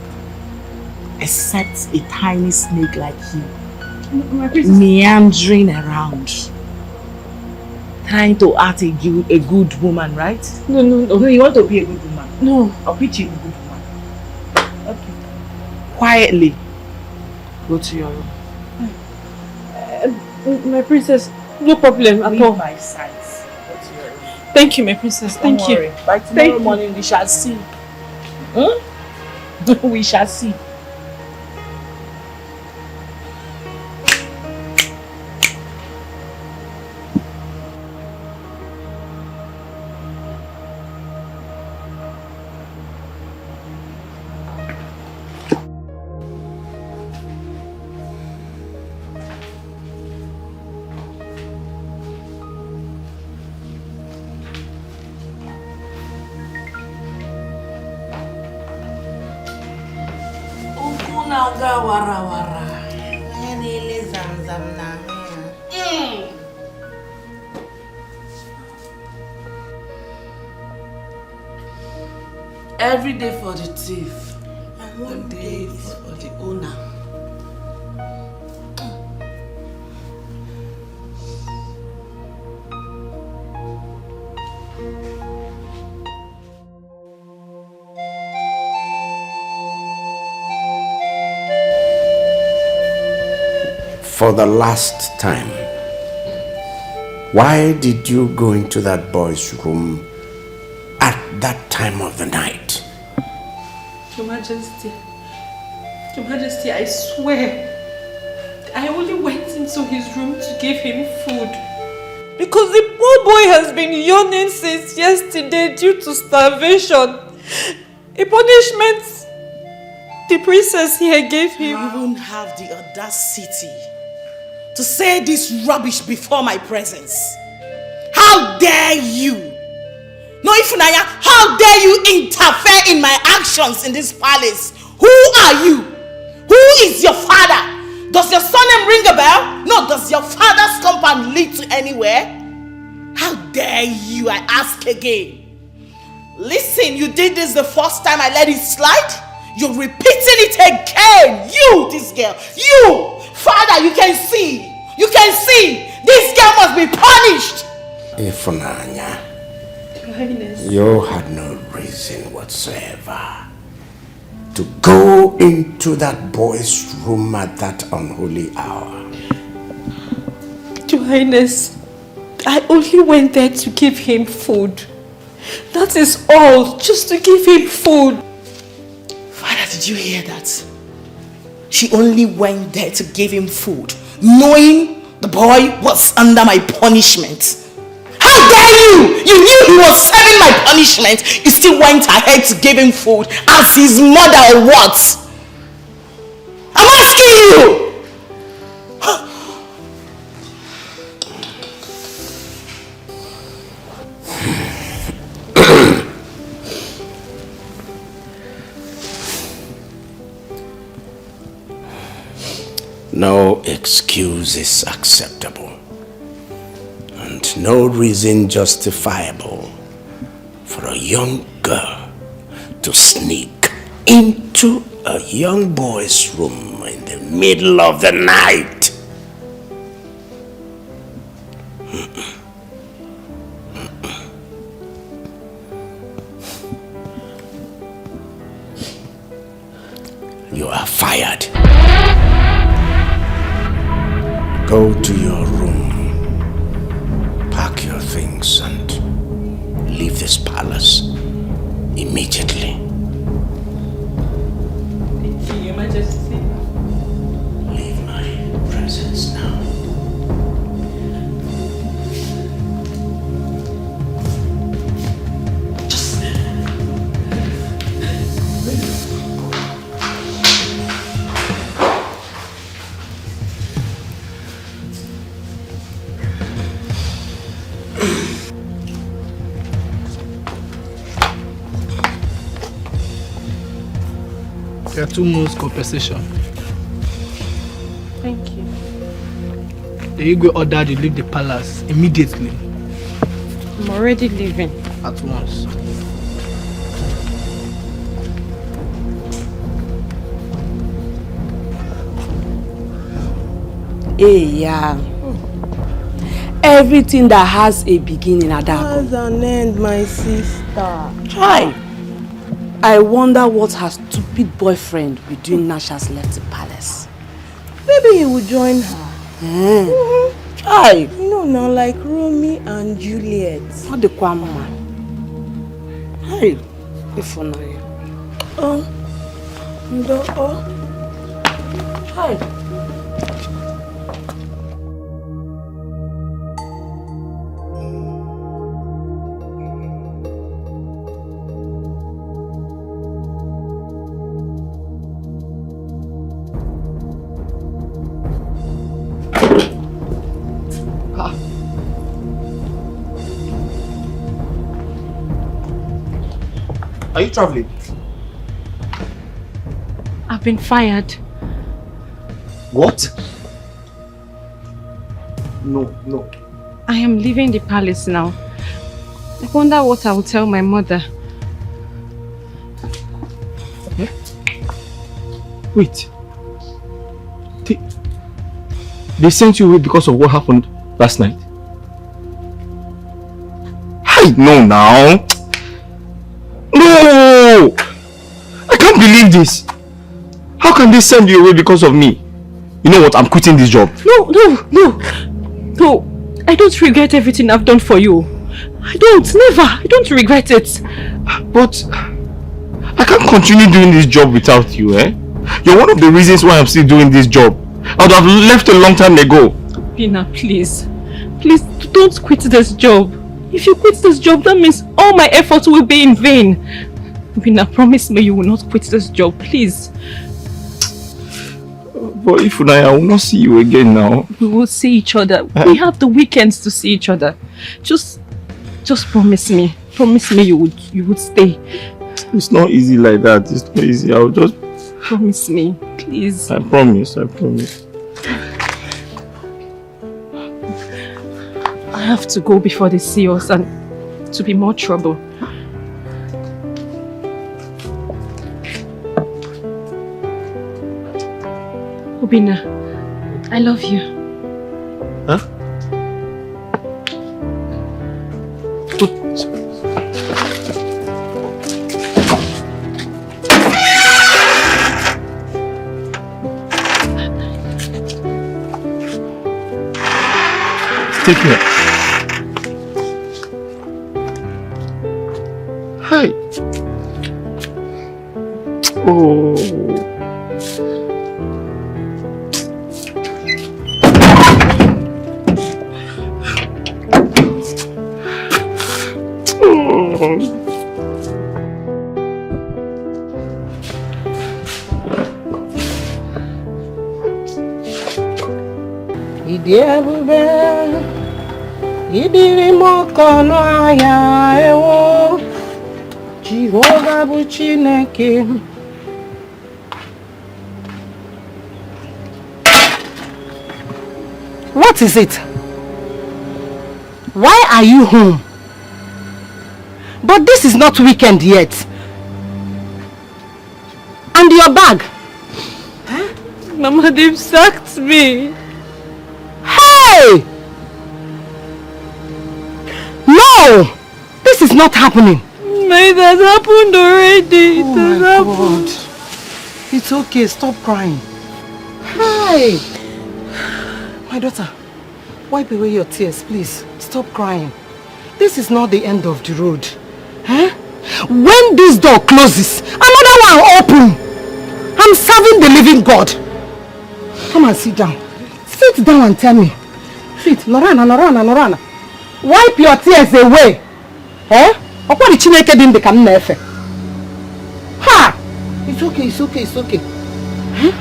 Except a tiny snake like you. My princess, meandering around. Trying to act a good woman, right? No, you want to be a good woman? No. I'll pitch you a good woman. Okay. Quietly. Go to your room. My princess, no problem at all. Leave my sight. Go to your room. Thank you, my princess. Thank Don't you. worry. By tomorrow morning, we shall see. We shall see. Every day for the thief, and one day is for the owner. For the last time, why did you go into that boy's room at that time of the night? Your Majesty, I swear, I only went into his room to give him food. Because the poor boy has been yawning since yesterday due to starvation. A punishment the princess here gave him. You even have the audacity to say this rubbish before my presence. How dare you? No, Ifunaya, how dare you interfere in my actions in this palace? Who are you? Who is your father? Does your surname ring a bell? No, does your father's compound lead to anywhere? How dare you, I ask again. Listen, you did this the first time I let it slide. You're repeating it again. You, this girl. You, father, you can see. You can see. This girl must be punished. Ifunanya, Highness. you had no reason whatsoever to go into that boy's room at that unholy hour. Your Highness, I only went there to give him food. That is all, just to give him food. Did you hear that? She only went there to give him food, knowing the boy was under my punishment. How dare you! You knew he was serving my punishment. You still went ahead to give him food as his mother or what? I'm asking you! No excuse is acceptable, and no reason justifiable for a young girl to sneak into a young boy's room in the middle of the night. You are fired. Go to your room, pack your things, and leave this palace immediately. Your Majesty. Leave my presence now. There are 2 months compensation. Thank you. The Igwe ordered you leave the palace immediately. I'm already leaving. At once. Hey, yeah. Everything that has a beginning, Adako. Has an end, my sister. Try. I wonder what her stupid boyfriend will do now she has left the palace. Maybe he will join her. Try. You know now, like Romeo and Juliet. What the Kwama? Hey, if I. Hi. Are you traveling? I've been fired. What? No. I am leaving the palace now. I wonder what I will tell my mother. Wait. They sent you away because of what happened last night? I know now. No! I can't believe this. How can they send you away because of me? You know what? I'm quitting this job. No. I don't regret everything I've done for you. I don't regret it. But I can't continue doing this job without you, eh? You're one of the reasons why I'm still doing this job. I would have left a long time ago. Bina, please. Please, don't quit this job. If you quit this job, that means all my efforts will be in vain. Bina, promise me you will not quit this job, please. But if I will not see you again now. We will see each other. We have the weekends to see each other. Just promise me. Promise me you would stay. It's not easy like that. It's not easy. I'll just... Promise me, please. I promise. I have to go before they see us and to be more trouble. Obina, I love you. Huh? Take care. Hey. What is it? Why are you home? But this is not weekend yet. And your bag? Huh? Mama, they've sacked me. Hey! No! This is not happening. It has happened already. It has happened. God. It's okay. Stop crying. Hi! My daughter, wipe away your tears, please. Stop crying. This is not the end of the road. Huh? When this door closes, another one open. I'm serving the living God. Come and sit down. Sit down and tell me. Sit. Norana. Wipe your tears away. Eh? Ha! It's okay. Huh?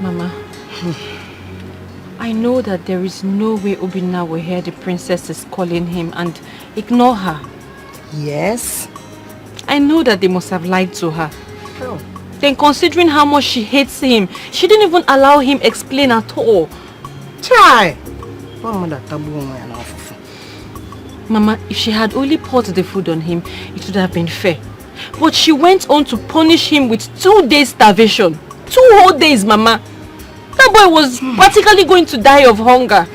Mama, I know that there is no way Obinna will hear the princess is calling him and ignore her. Yes? I know that they must have lied to her. Oh. Then considering how much she hates him, she didn't even allow him explain at all. Try! Mama, if she had only poured the food on him, it would have been fair. But she went on to punish him with 2 days starvation. 2 whole days, Mama. That boy was practically going to die of hunger.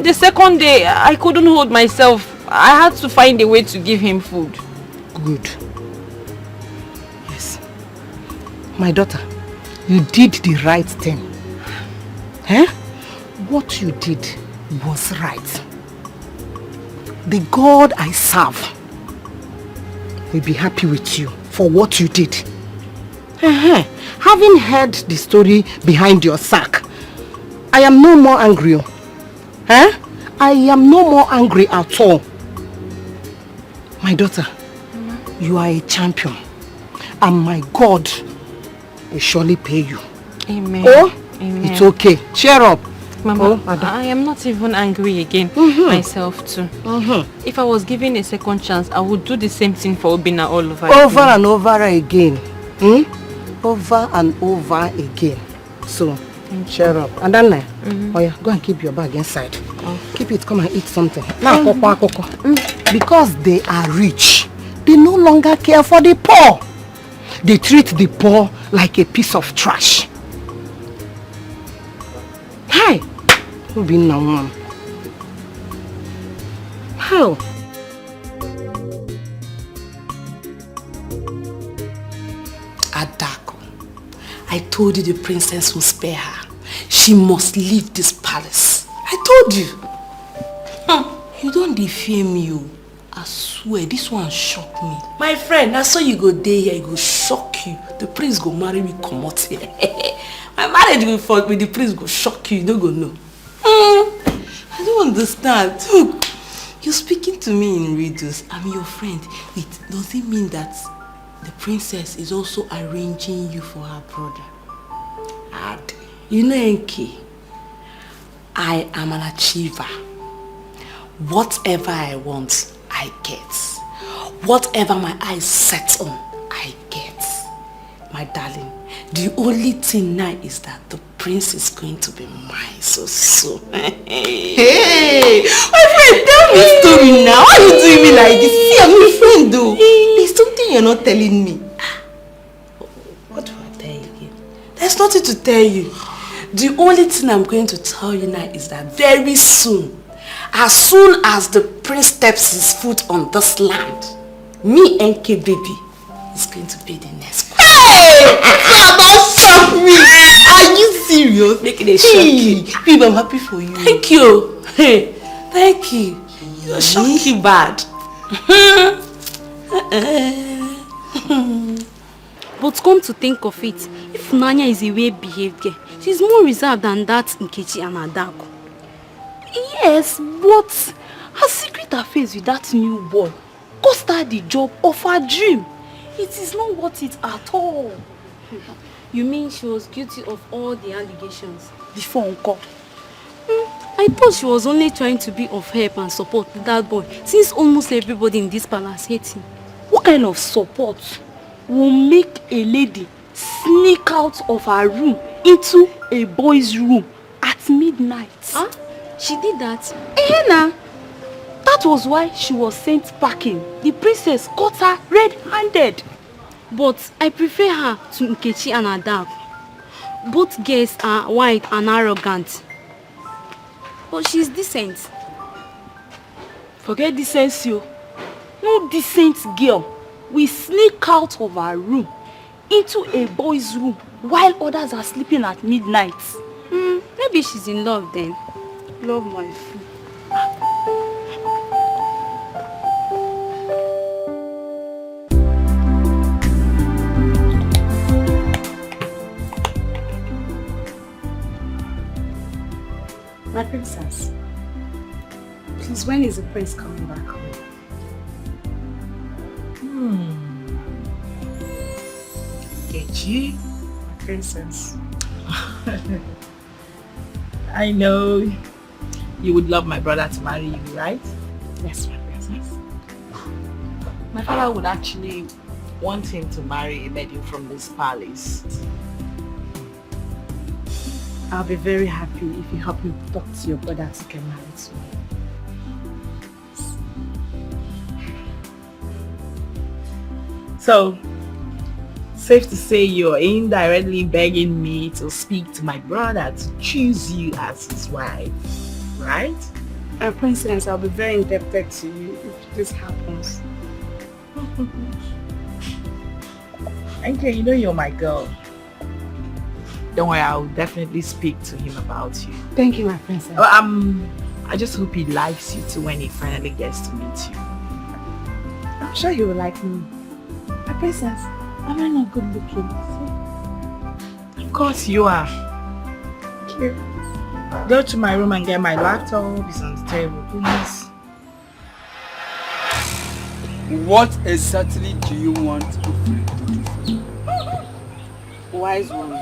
The second day, I couldn't hold myself. I had to find a way to give him food. Good. Yes. My daughter, you did the right thing. Eh? What you did was right. The God I serve will be happy with you for what you did. Having heard the story behind your sack, I am no more angry. I am no more angry at all. My daughter, you are a champion, and my God will surely pay you. Amen. Oh, Amen. It's okay. Cheer up. Mama, I am not even angry again, myself too. If I was given a second chance, I would do the same thing for Obinna all over again. Over and over again. Over and over again. So, cheer up. And then, oh yeah, go and keep your bag inside. Keep it, come and eat something. Now, because they are rich, they no longer care for the poor. They treat the poor like a piece of trash. Hi! Who been now, Mom? How? Adako, I told you the princess will spare her. She must leave this palace. I told you. You don't defame me. I swear, this one shocked me. My friend, I saw you go there here, it go shock you. The prince go marry me, come out here. My marriage with the prince go shock you, you don't go know. I don't understand. Look, you're speaking to me in riddles. I'm your friend. Wait, does it mean that the princess is also arranging you for her brother? And you know, Enki, I am an achiever. Whatever I want, I get. Whatever my eyes set on, I get. My darling, the only thing now is that the prince is going to be mine so soon. Hey, my friend, tell me a story now. Why are you doing me like this? See, I'm your friend though. There's something you're not telling me. What do I tell you again? There's nothing to tell you. The only thing I'm going to tell you now is that very soon as the prince steps his foot on this land, me and K baby is going to be the next one. Hey! Don't shock me! Are you serious? Making a shock you. Babe, I'm happy for you. Thank you. Hey, thank you. You're shocking bad. But come to think of it, if Nanya is a well-behaved girl, she's more reserved than that Nkechi and Adako. Yes, but her secret affairs with that new boy cost her the job of her dream. It is not worth it at all. You mean she was guilty of all the allegations? Before Uncle. I thought she was only trying to be of help and support to that boy, since almost everybody in this palace hates him. What kind of support will make a lady sneak out of her room into a boy's room at midnight? Huh? She did that? Nah. That was why she was sent packing. The princess caught her red-handed. But I prefer her to Nkechi and Adab. Both girls are white and arrogant. But she's decent. Forget decency. No decent girl will sneak out of her room into a boy's room while others are sleeping at midnight. Maybe she's in love then. Love my food. My princess, please, when is the prince coming back home? Nkechi, My princess. I know you would love my brother to marry you, right? Yes, my princess. My father would actually want him to marry a lady from this palace. I'll be very happy if you help me talk to your brother to get married to me. So, safe to say you're indirectly begging me to speak to my brother to choose you as his wife, right? Princess, I'll be very indebted to you if this happens. Okay, you know you're my girl. Don't worry, I'll definitely speak to him about you. Thank you, my princess. I just hope he likes you too when he finally gets to meet you. I'm sure he will like me. My princess, am I not good looking? Of course you are. Thank you. Go to my room and get my laptop. It's on the table, please. What exactly do you want to do? Wise one,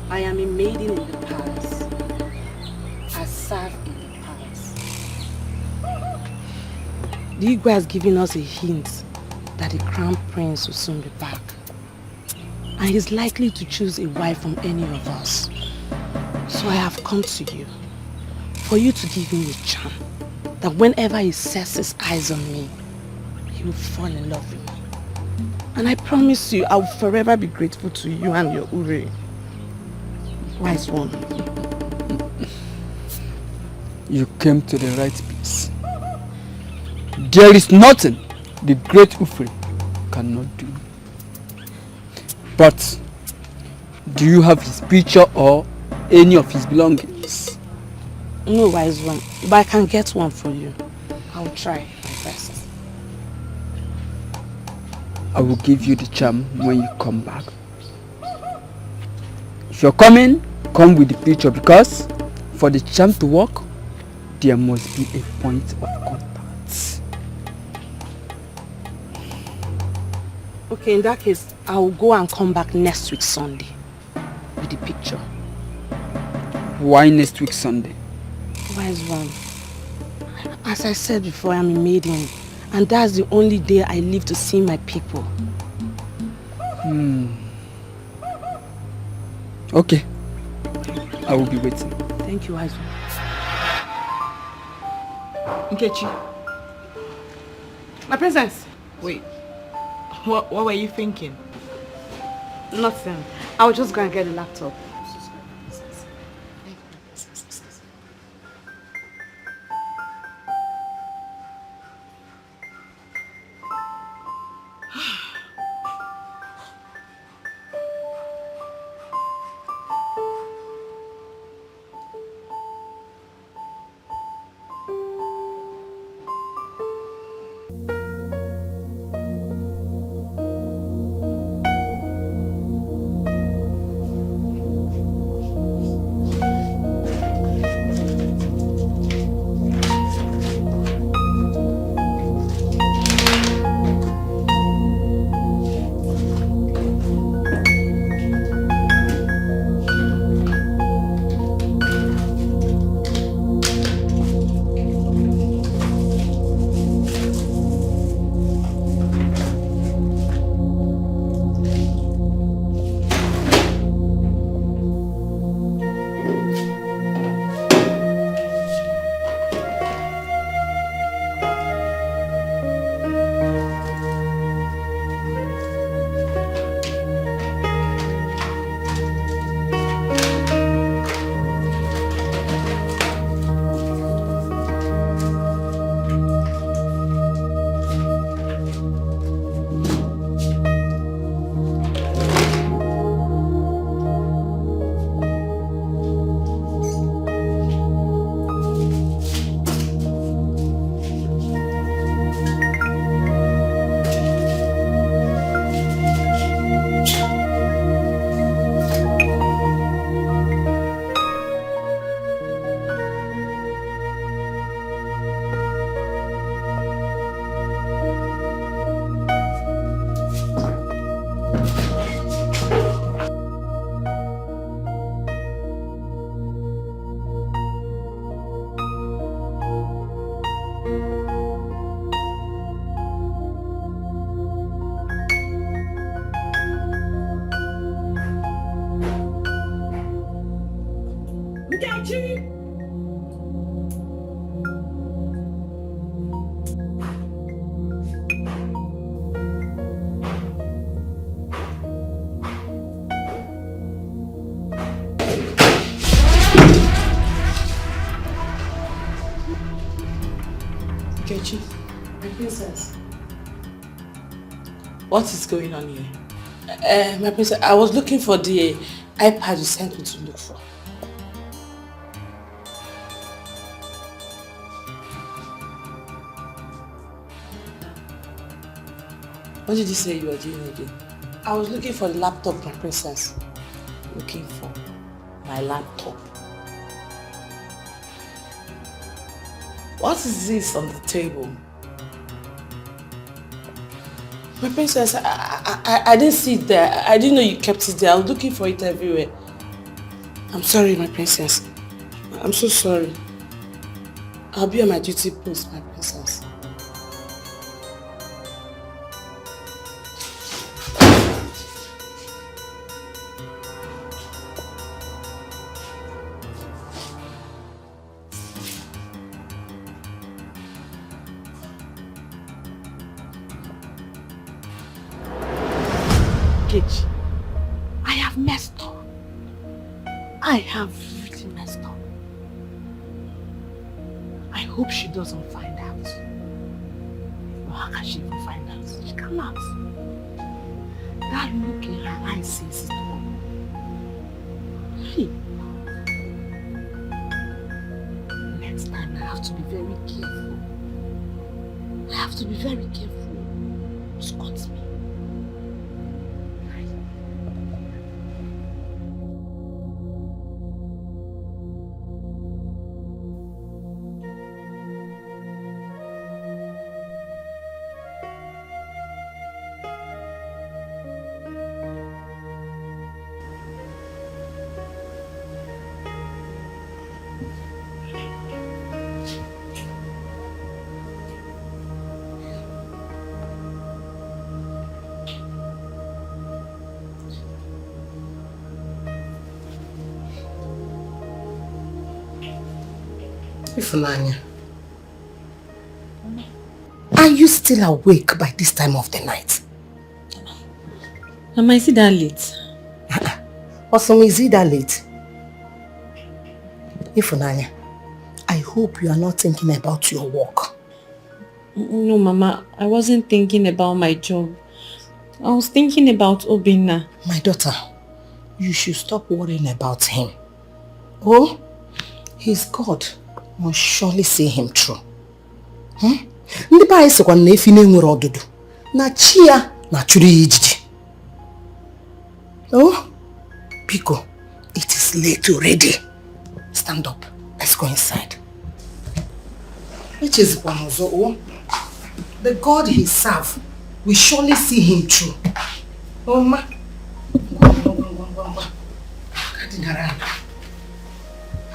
I am a maiden in the palace. I serve in the palace. The Igwe has given us a hint that the crown prince will soon be back. And he's likely to choose a wife from any of us. So I have come to you for you to give me a charm that whenever he sets his eyes on me, he will fall in love with me. And I promise you, I will forever be grateful to you and your Uri. Wise one. You came to the right place. There is nothing the great Ufri cannot do. But do you have his picture or any of his belongings? No, wise one, but I can get one for you. I'll try my best. I will give you the charm when you come back. If you're coming, come with the picture, because for the charm to work, there must be a point of contact. Okay, in that case, I will go and come back next week Sunday with the picture. Why next week Sunday? Wise one, as I said before, I'm a maiden, and that's the only day I live to see my people. Okay, I will be waiting. Thank you, wise one. Nkechi. My princess. Wait. What were you thinking? Nothing. I'll just go and get the laptop. Nkechi! Nkechi, my princess. What is going on here? My princess, I was looking for the iPad you sent me to look for. What did you say you were doing again? I was looking for the laptop, my princess. Looking for my laptop. What is this on the table? My princess, I didn't see it there. I didn't know you kept it there. I was looking for it everywhere. I'm sorry, my princess. I'm so sorry. I'll be on my duty post, my princess. I have messed up. I have really messed up. I hope she doesn't find out. But how can she even find out? She cannot. That look in her eyes says it all. Hey. Next time I have to be very careful. I have to be very careful. Scott me. Philmond, are you still awake by this time of the night? Mama, is it that late? Awesome, is it that late? Philmond, I hope you are not thinking about your work. No, Mama, I wasn't thinking about my job. I was thinking about Obinna. My daughter, you should stop worrying about him. Oh, his God must surely see him through. Ndị pa isekwa na efi na-enwere ọdụdụ na chi ya na chụrụ ijiji. Oh, Pico, it is late already. Stand up. Let's go inside. Which is one. The God he serves will surely see him through. Oh, ma.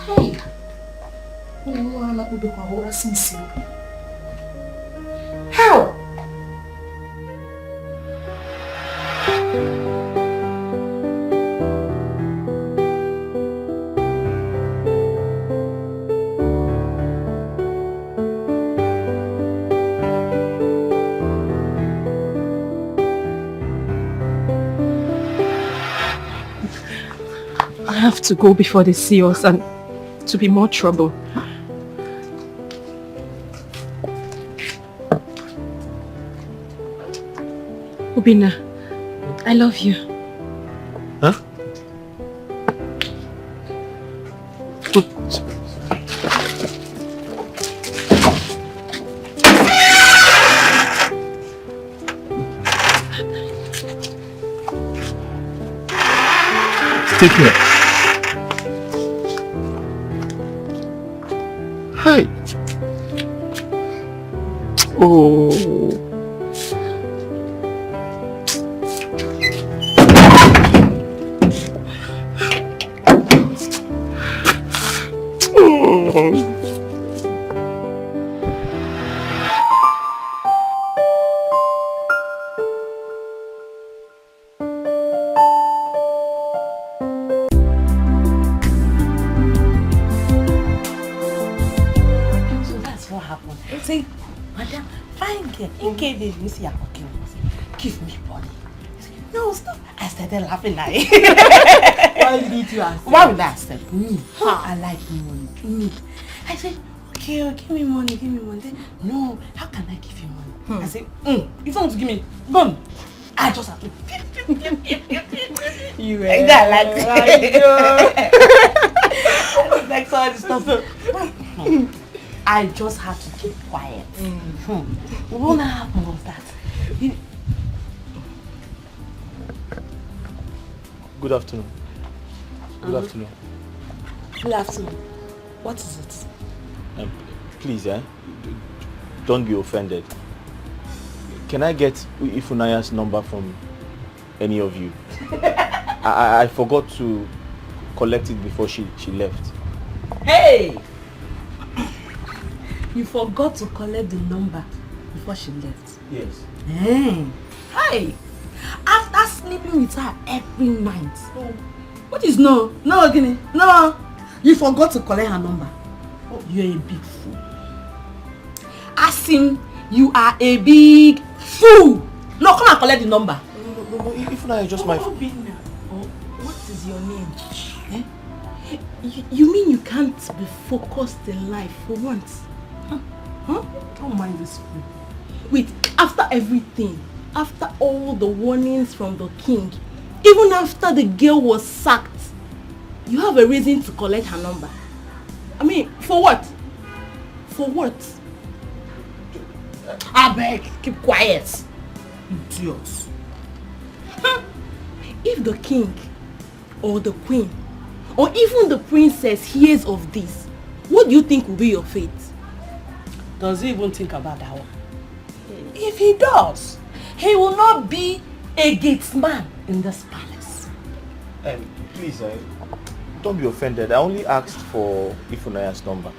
Hey. How? I have to go before they see us and to be more trouble. Obinna, I love you. Huh? Take care. Hi. Oh. Say, madam, fine girl. In case they miss your cooking, give me money. No, stop. I started laughing now. Why did you accept? Why would I accept? Me. I like money. Me. I said, okay, give me money, give me money. No, how can I give you money? I said, if you want to give me, go. I just have to. You were like that, like like all this stuff. I just had to keep quiet. What happened was that. Good afternoon. Good afternoon. Good afternoon. What is it? Please, don't be offended. Can I get Ifunaya's number from any of you? I forgot to collect it before she left. Hey! You forgot to collect the number before she left? Yes. Hey! After sleeping with her every night. What is no? No, Guinea. No! You forgot to collect her number. You're a big fool. Ask him, you are a big fool. No, come and collect the number. No, if not, just my... What is your name? You mean you can't be focused in life for once? Huh? Don't mind this fool. Wait, after everything, after all the warnings from the king, even after the girl was sacked, you have a reason to collect her number. I mean, for what? For what? I beg, keep quiet. Idiots. If the king or the queen or even the princess hears of this, what do you think will be your fate? Does he even think about that one? If he does, he will not be a gatesman in this palace. Please, don't be offended. I only asked for Ifunaya's number.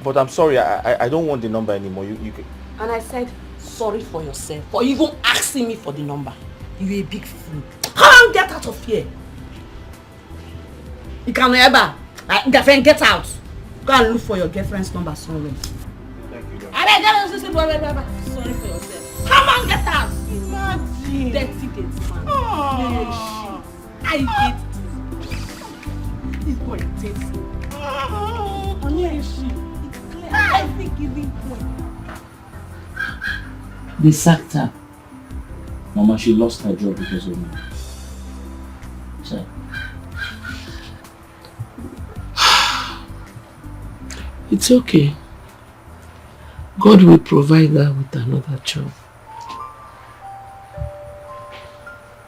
But I'm sorry, I don't want the number anymore. You can... And I said, sorry for yourself for even asking me for the number. You're a big fool. Come on, get out of here. You can ever. Girlfriend, get out. Go and look for your girlfriend's number somewhere. Thank you. Sorry for yourself. Come on, get out. Imagine. Dirty gates, man. I hate this boy takes me. Every giving point. They sacked her. Mama, she lost her job because of me. So. It's okay. God will provide her with another job.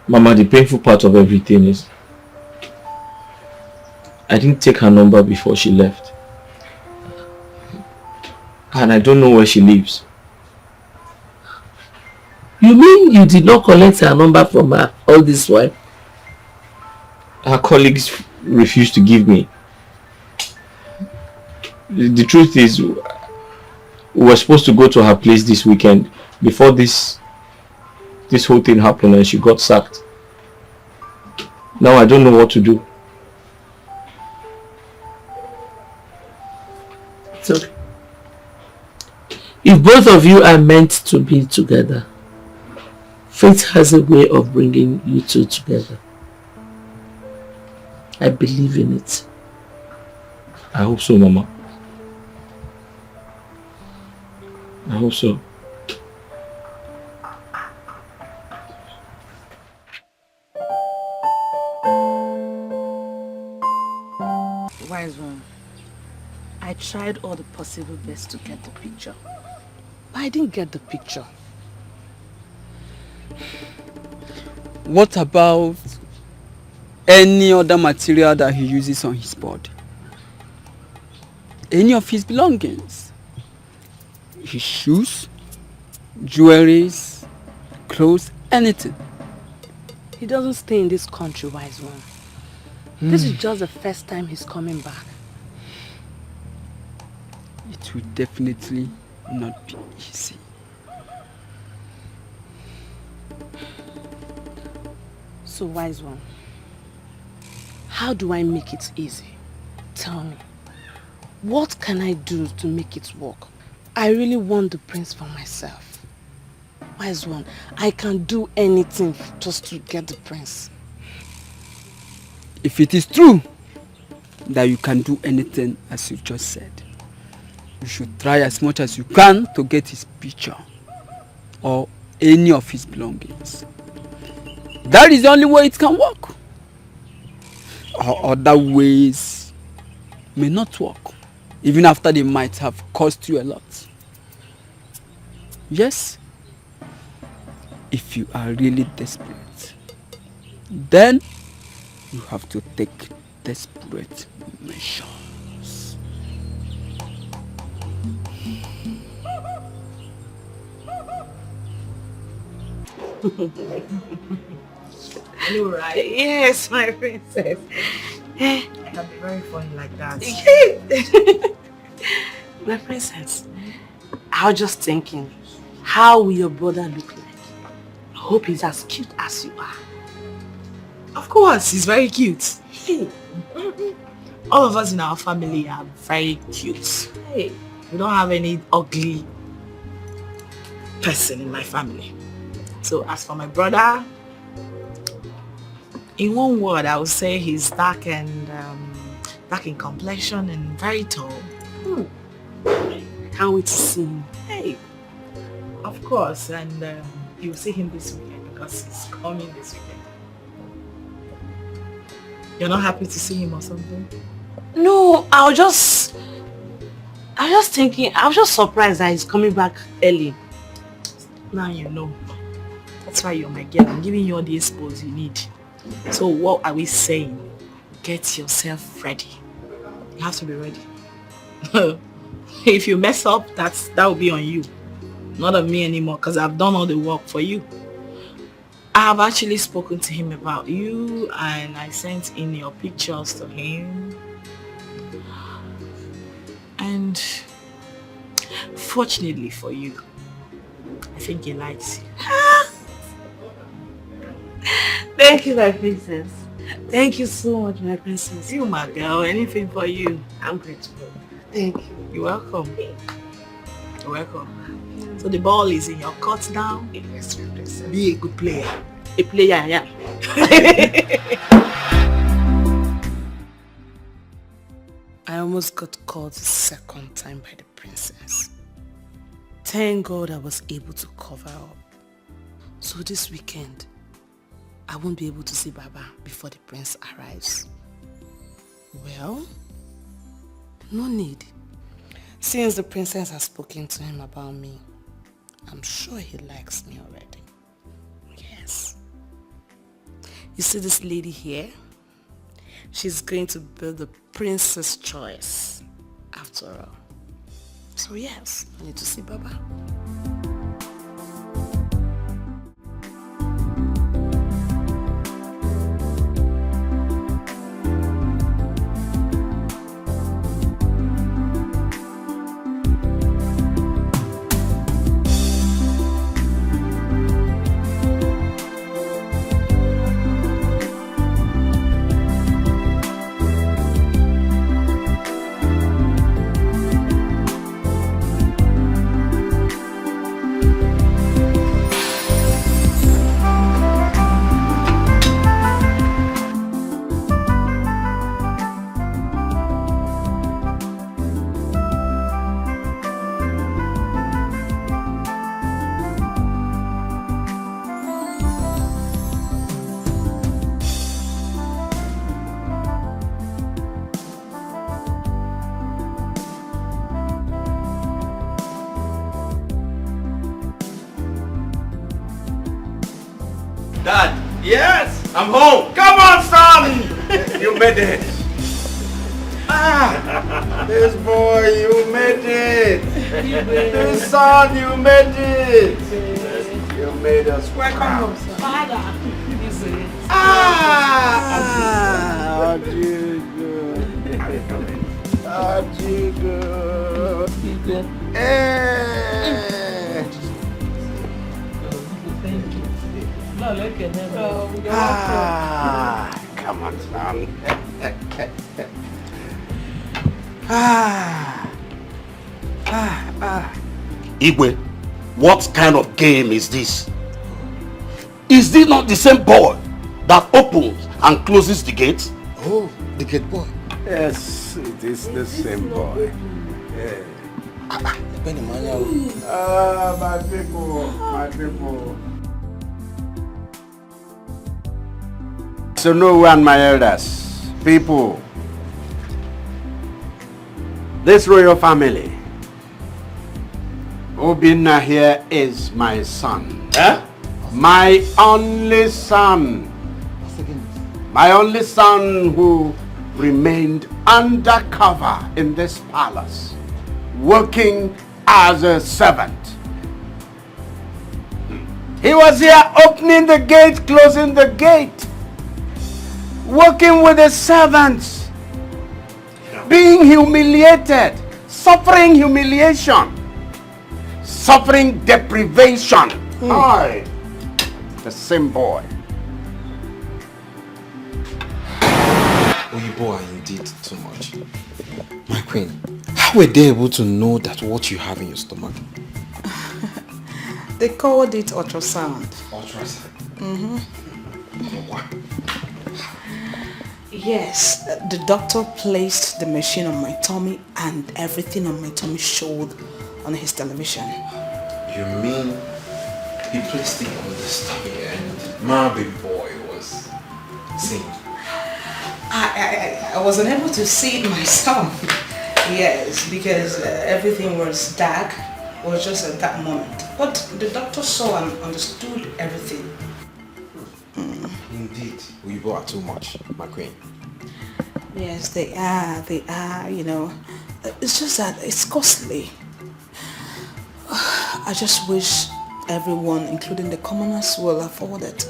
Mama, the painful part of everything is I didn't take her number before she left. And I don't know where she lives. You mean you did not collect her number from her all this while? Her colleagues refused to give me. The truth is, we were supposed to go to her place this weekend before this whole thing happened and she got sacked. Now I don't know what to do. It's okay. If both of you are meant to be together, fate has a way of bringing you two together. I believe in it. I hope so, Mama. I hope so. Wise one. I tried all the possible best to get the picture. But I didn't get the picture. What about any other material that he uses on his body? Any of his belongings? His shoes, jewelries, clothes, anything? He doesn't stay in this country, wise one. This is just the first time he's coming back. It will definitely not be easy. So, wise one, how do I make it easy? Tell me. What can I do to make it work? I really want the prince for myself. Wise one, I can do anything just to get the prince. If it is true that you can do anything as you just said, you should try as much as you can to get his picture or any of his belongings. That is the only way it can work. Or other ways may not work, even after they might have cost you a lot. Yes, if you are really desperate, then you have to take desperate measures. You right? Yes, my princess. I can be very funny like that. My princess, I was just thinking, how will your brother look like? I hope he's as cute as you are. Of course, he's very cute. All of us in our family are very cute. Hey. We don't have any ugly person in my family. So as for my brother, in one word, I would say he's dark and dark in complexion and very tall. Can't wait to see him. Hey, of course, and you'll see him this weekend because he's coming this weekend. You're not happy to see him or something? No, I was just thinking, I was just surprised that he's coming back early. Now you know. That's why you're my girl. I'm giving you all the expos you need. So what are we saying? Get yourself ready. You have to be ready. If you mess up, that will be on you. Not on me anymore, because I've done all the work for you. I have actually spoken to him about you and I sent in your pictures to him. And fortunately for you, I think he likes you. Thank you, my princess. Thank you so much, my princess. You, my girl, anything for you. I'm grateful. Thank you. You're welcome. You're welcome. So the ball is in your court now. Yes, my princess. Be a good player. A player, yeah. I almost got caught the second time by the princess. Thank God I was able to cover up. So this weekend, I won't be able to see Baba before the prince arrives. Well, no need. Since the princess has spoken to him about me, I'm sure he likes me already. Yes. You see this lady here? She's going to be the princess' choice after all. So yes, I need to see Baba. Dad, yes, I'm home. Come on, son. You made it. This boy, you made it. This son, you made it. You made us. Welcome home, son. Father. Come on, son. Igwe, what kind of game is this? Is this not the same boy that opens and closes the gate? Oh, the gate boy. Yes, it is the same boy. Yeah. My people. So no one, my elders, people, this royal family, Obinna here is my son. Eh? My only son. My only son who remained undercover in this palace, working as a servant. He was here opening the gate, closing the gate, working with the servants, being humiliated, suffering humiliation, suffering deprivation. I, the same boy. Oyibo are indeed too much. My queen, how were they able to know that what you have in your stomach? They called it ultrasound. Ultrasound? Mm-hmm. Yes, the doctor placed the machine on my tummy and everything on my tummy showed on his television. You mean he placed it on the stomach and my baby boy was seeing? I wasn't able to see it myself. Yes, because everything was dark. It was just at that moment. But the doctor saw and understood everything. Indeed, we are too much, my queen. Yes, they are, you know. It's just that it's costly. I just wish everyone, including the commoners, will afford it.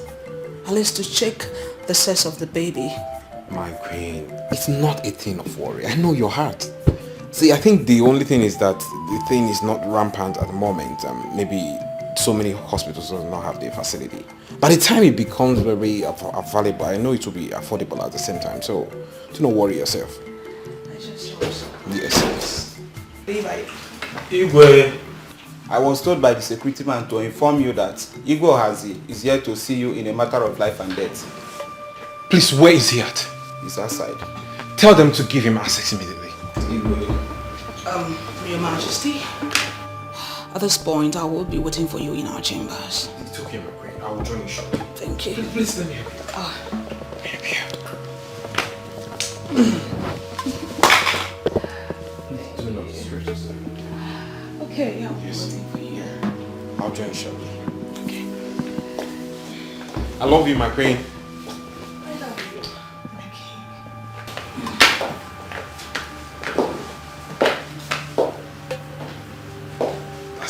At least to check the sex of the baby. My queen, it's not a thing of worry. I know your heart. See, I think the only thing is that the thing is not rampant at the moment. Maybe so many hospitals do not have the facility. By the time it becomes very available, I know it will be affordable at the same time. So, do not worry yourself. I just hope so. Yes. Levi. Igwe, I was told by the security man to inform you that Igwe is here to see you in a matter of life and death. Please, where is he at? He's outside. Tell them to give him access immediately. Your Majesty, at this point I will be waiting for you in our chambers. It's okay, my queen. I will join you shortly. Thank you. Please let me help you. Do not stress yourself. Okay, yeah. Yes. I'll join you shortly. Okay. I love you, my queen.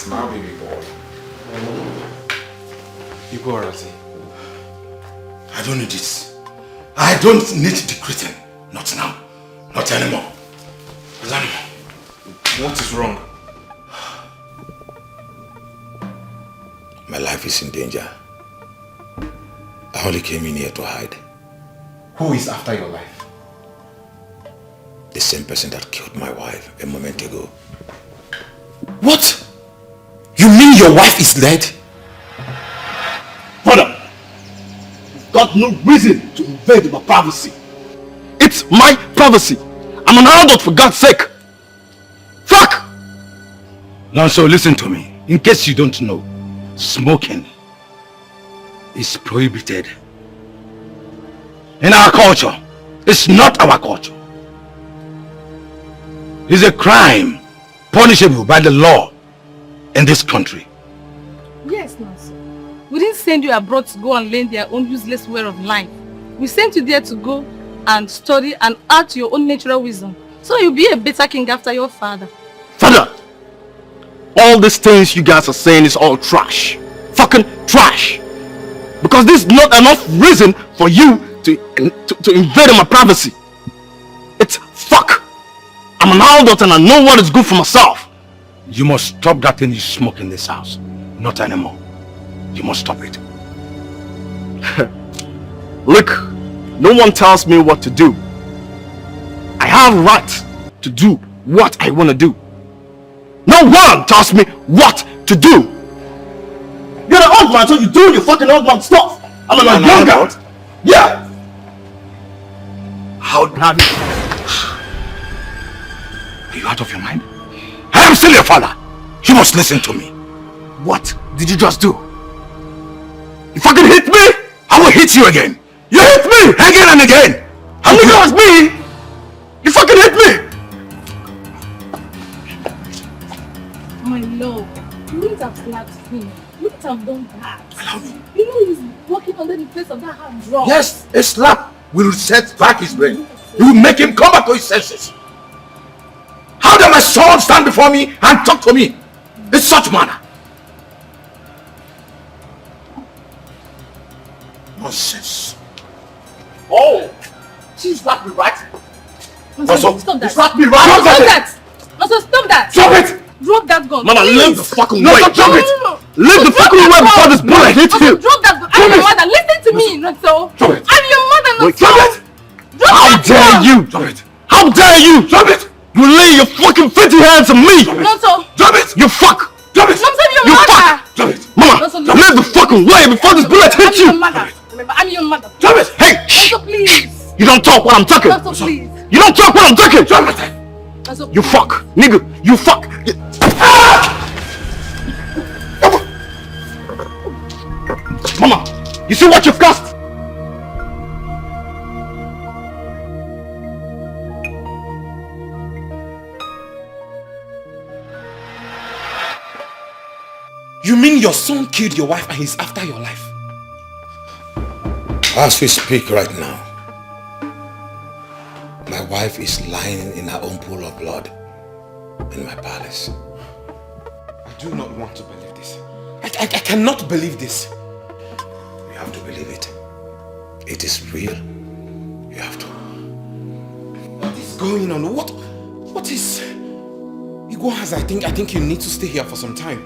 My baby boy. You go, Arati. I don't need this. I don't need the greeting. Not now. Not anymore. Not anymore. What is wrong? My life is in danger. I only came in here to hide. Who is after your life? The same person that killed my wife a moment ago. What? You mean your wife is dead? Brother, you've got no reason to invade my privacy. It's my privacy. I'm an adult, for God's sake. Fuck! Now, so listen to me. In case you don't know, smoking is prohibited. In our culture, it's not our culture. It's a crime punishable by the law in this country. Yes, Nancy. We didn't send you abroad to go and learn their own useless way of life. We sent you there to go and study and add to your own natural wisdom. So you'll be a better king after your father. Father! All these things you guys are saying is all trash. Fucking trash. Because this is not enough reason for you to invade my privacy. It's fuck. I'm an adult and I know what is good for myself. You must stop that thing you smoke in this house. Not anymore. You must stop it. Look, no one tells me what to do. I have right to do what I want to do. No one tells me what to do. You're an old man, so you do your fucking old man stuff. I'm a younger. Yeah. How damn it? Are you out of your mind? I am still your father. You must listen to me. What did you just do? You fucking hit me, I will hit you again. You hit me again and again. How many times me? You fucking hit me. My love, you wouldn't have slapped him. You wouldn't have done that. You know he's walking under the place of that hard drug. Yes, a slap will set back his brain. It will make him come back to his senses. How dare my son stand before me and talk to me in such manner? Nonsense. Oh, she slapped me, right? Stop that. You slapped me, right? Stop that. Stop that. Stop it. Drop that gun. Mama, please. leave the fucking way. Drop it. Leave the fucking way before this bullet hits you. Drop that gun. I'm your mother. Listen to me, Nonso. Drop it. I'm your mother, Nonso. Drop it. How dare you? Drop it. How dare you? Drop it. You lay your fucking filthy hands on me. Nonso. Drop it. You fuck. Drop it. Nonso, I'm your You mother. fuck. Drop it. Mama, leave the fucking way before this bullet hits you. I'm your mother. Remember, I'm your mother. Drop it. Hey. Nonso, please. You don't talk when I'm talking. Nonso, please. You don't talk when I'm talking. Drop it. Nonso, You fuck. Nigga. You fuck. Mama, you see what you've cost? You mean your son killed your wife and he's after your life? As we speak right now, my wife is lying in her own pool of blood in my palace. I do not want to believe this. I cannot believe this. You have to believe it. It is real. You have to. What is going on? What is... Iguaz, I think you need to stay here for some time.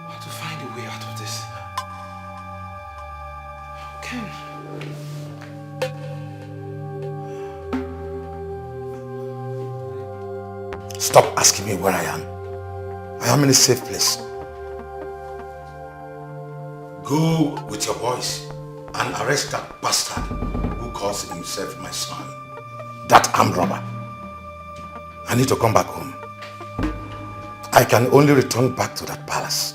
I have to find a way out of this. Okay. Stop asking me where I am. I am in a safe place. Go with your boys and arrest that bastard who calls himself my son. That armed robber. I need to come back home. I can only return back to that palace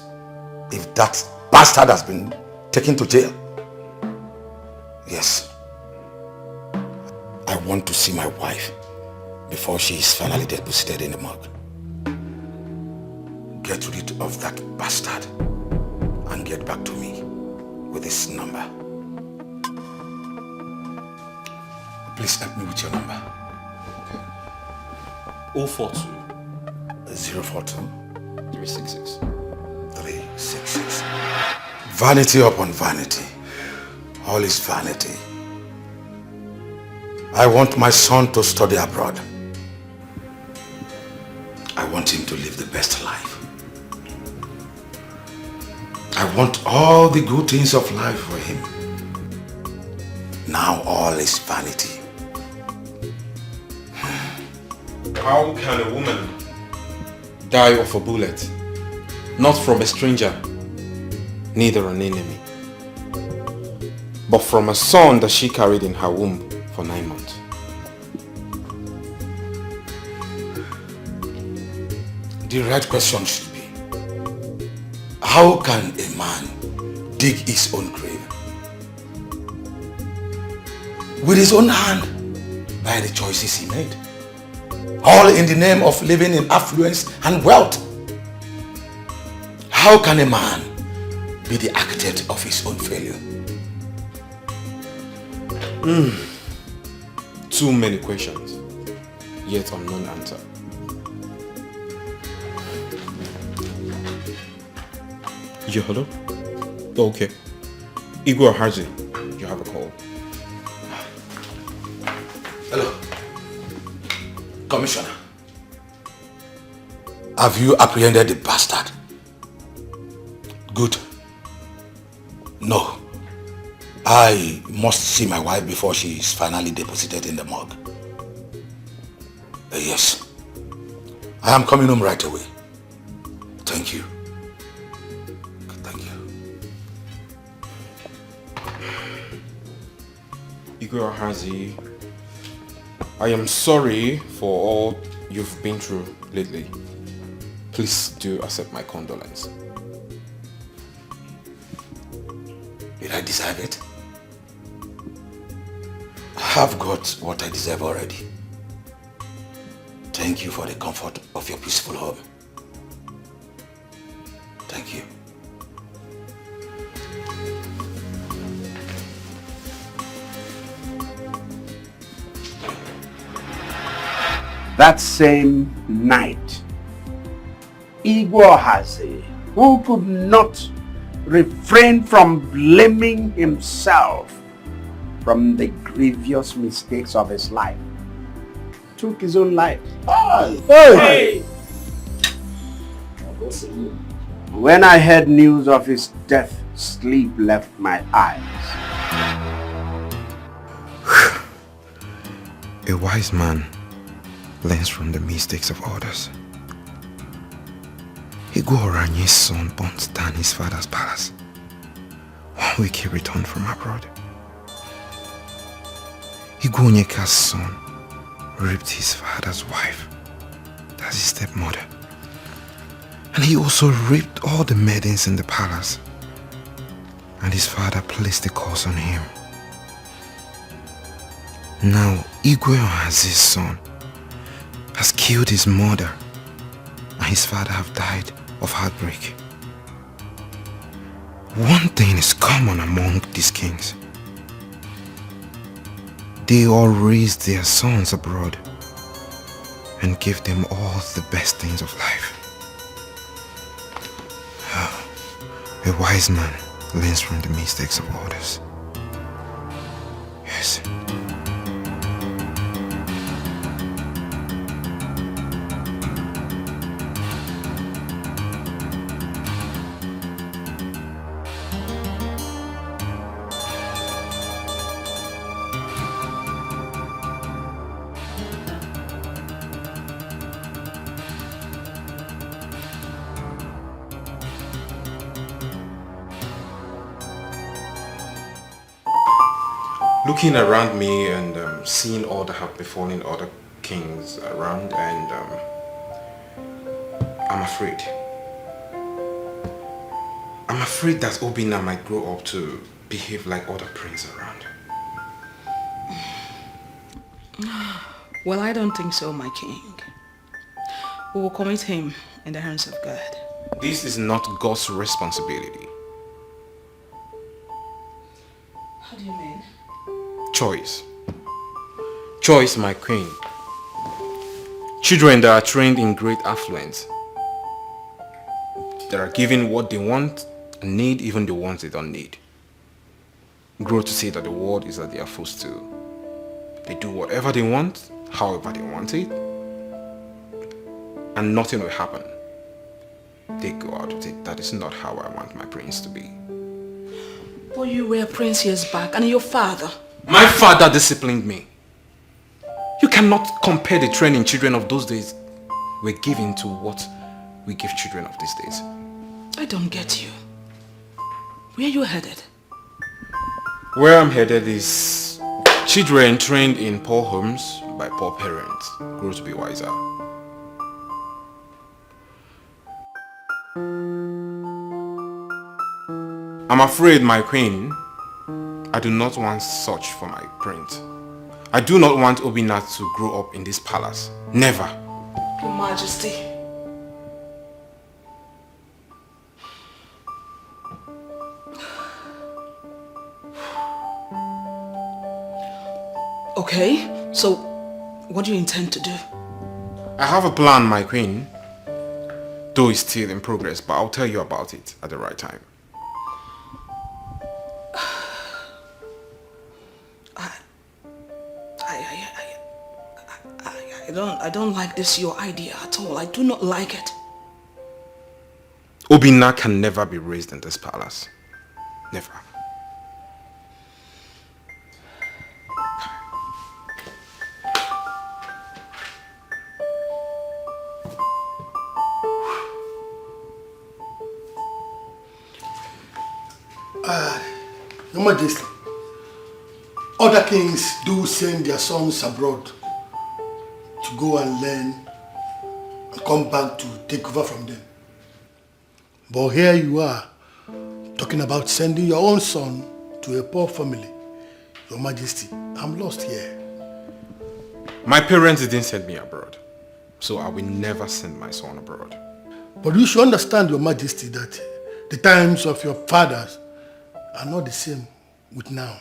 if that bastard has been taken to jail. Yes. I want to see my wife before she is finally deposited in the morgue. Get rid of that bastard and get back to me with this number. Please help me with your number. 042 042 366 366. Vanity upon vanity. All is vanity. I want my son to study abroad. I want him to live the best life. I want all the good things of life for him. Now all is vanity. How can a woman die of a bullet? Not from a stranger, neither an enemy, but from a son that she carried in her womb for 9 months. The right question should be, how can a man dig his own grave? With his own hand, by the choices he made. All in the name of living in affluence and wealth. How can a man be the architect of his own failure? Too many questions, yet unknown answer. Yeah, hello? Okay. Igor Harzi, you have a call. Hello. Commissioner. Have you apprehended the bastard? Good. No. I must see my wife before she is finally deposited in the morgue. Yes. I am coming home right away. Thank you. Igwe Ohazi, I am sorry for all you've been through lately. Please do accept my condolence. Did I deserve it? I have got what I deserve already. Thank you for the comfort of your peaceful home. Thank you. That same night, Igwe Ohazi, who could not refrain from blaming himself from the grievous mistakes of his life, took his own life. Hey! When I heard news of his death, sleep left my eyes. A wise man learns from the mistakes of others. Igwe Oranye's son burnt down his father's palace. 1 week he returned from abroad. Igwe Onyeka's son raped his father's wife. That's his stepmother. And he also raped all the maidens in the palace. And his father placed the curse on him. Now Igwe Ohazi's son has killed his mother, and his father have died of heartbreak. One thing is common among these kings. They all raised their sons abroad and gave them all the best things of life. A wise man learns from the mistakes of others. Yes. Looking around me and seeing all that have befallen other kings around, and I'm afraid. I'm afraid that Obinna might grow up to behave like other princes around. Well, I don't think so, my king. We will commit him in the hands of God. This is not God's responsibility. How do you mean? Choice. Choice, my queen. Children that are trained in great affluence, that are given what they want and need, even the ones they don't need, grow to see that the world is at their footstool. They do whatever they want, however they want it, and nothing will happen. They go out with it. That is not how I want my prince to be. But you were a prince years back, and your father. My father disciplined me. You cannot compare the training children of those days were given to what we give children of these days. I don't get you. Where are you headed? Where I'm headed is children trained in poor homes by poor parents grow to be wiser. I'm afraid, my queen, I do not want such for my prince. I do not want Obinna to grow up in this palace. Never. Your Majesty. Okay, so what do you intend to do? I have a plan, my queen. Though it's still in progress, but I'll tell you about it at the right time. I don't like this your idea at all. I do not like it. Obinna can never be raised in this palace. Never. Your Majesty, other kings do send their sons abroad to go and learn and come back to take over from them. But here you are, talking about sending your own son to a poor family. Your Majesty, I'm lost here. My parents didn't send me abroad, so I will never send my son abroad. But you should understand, Your Majesty, that the times of your fathers are not the same with now.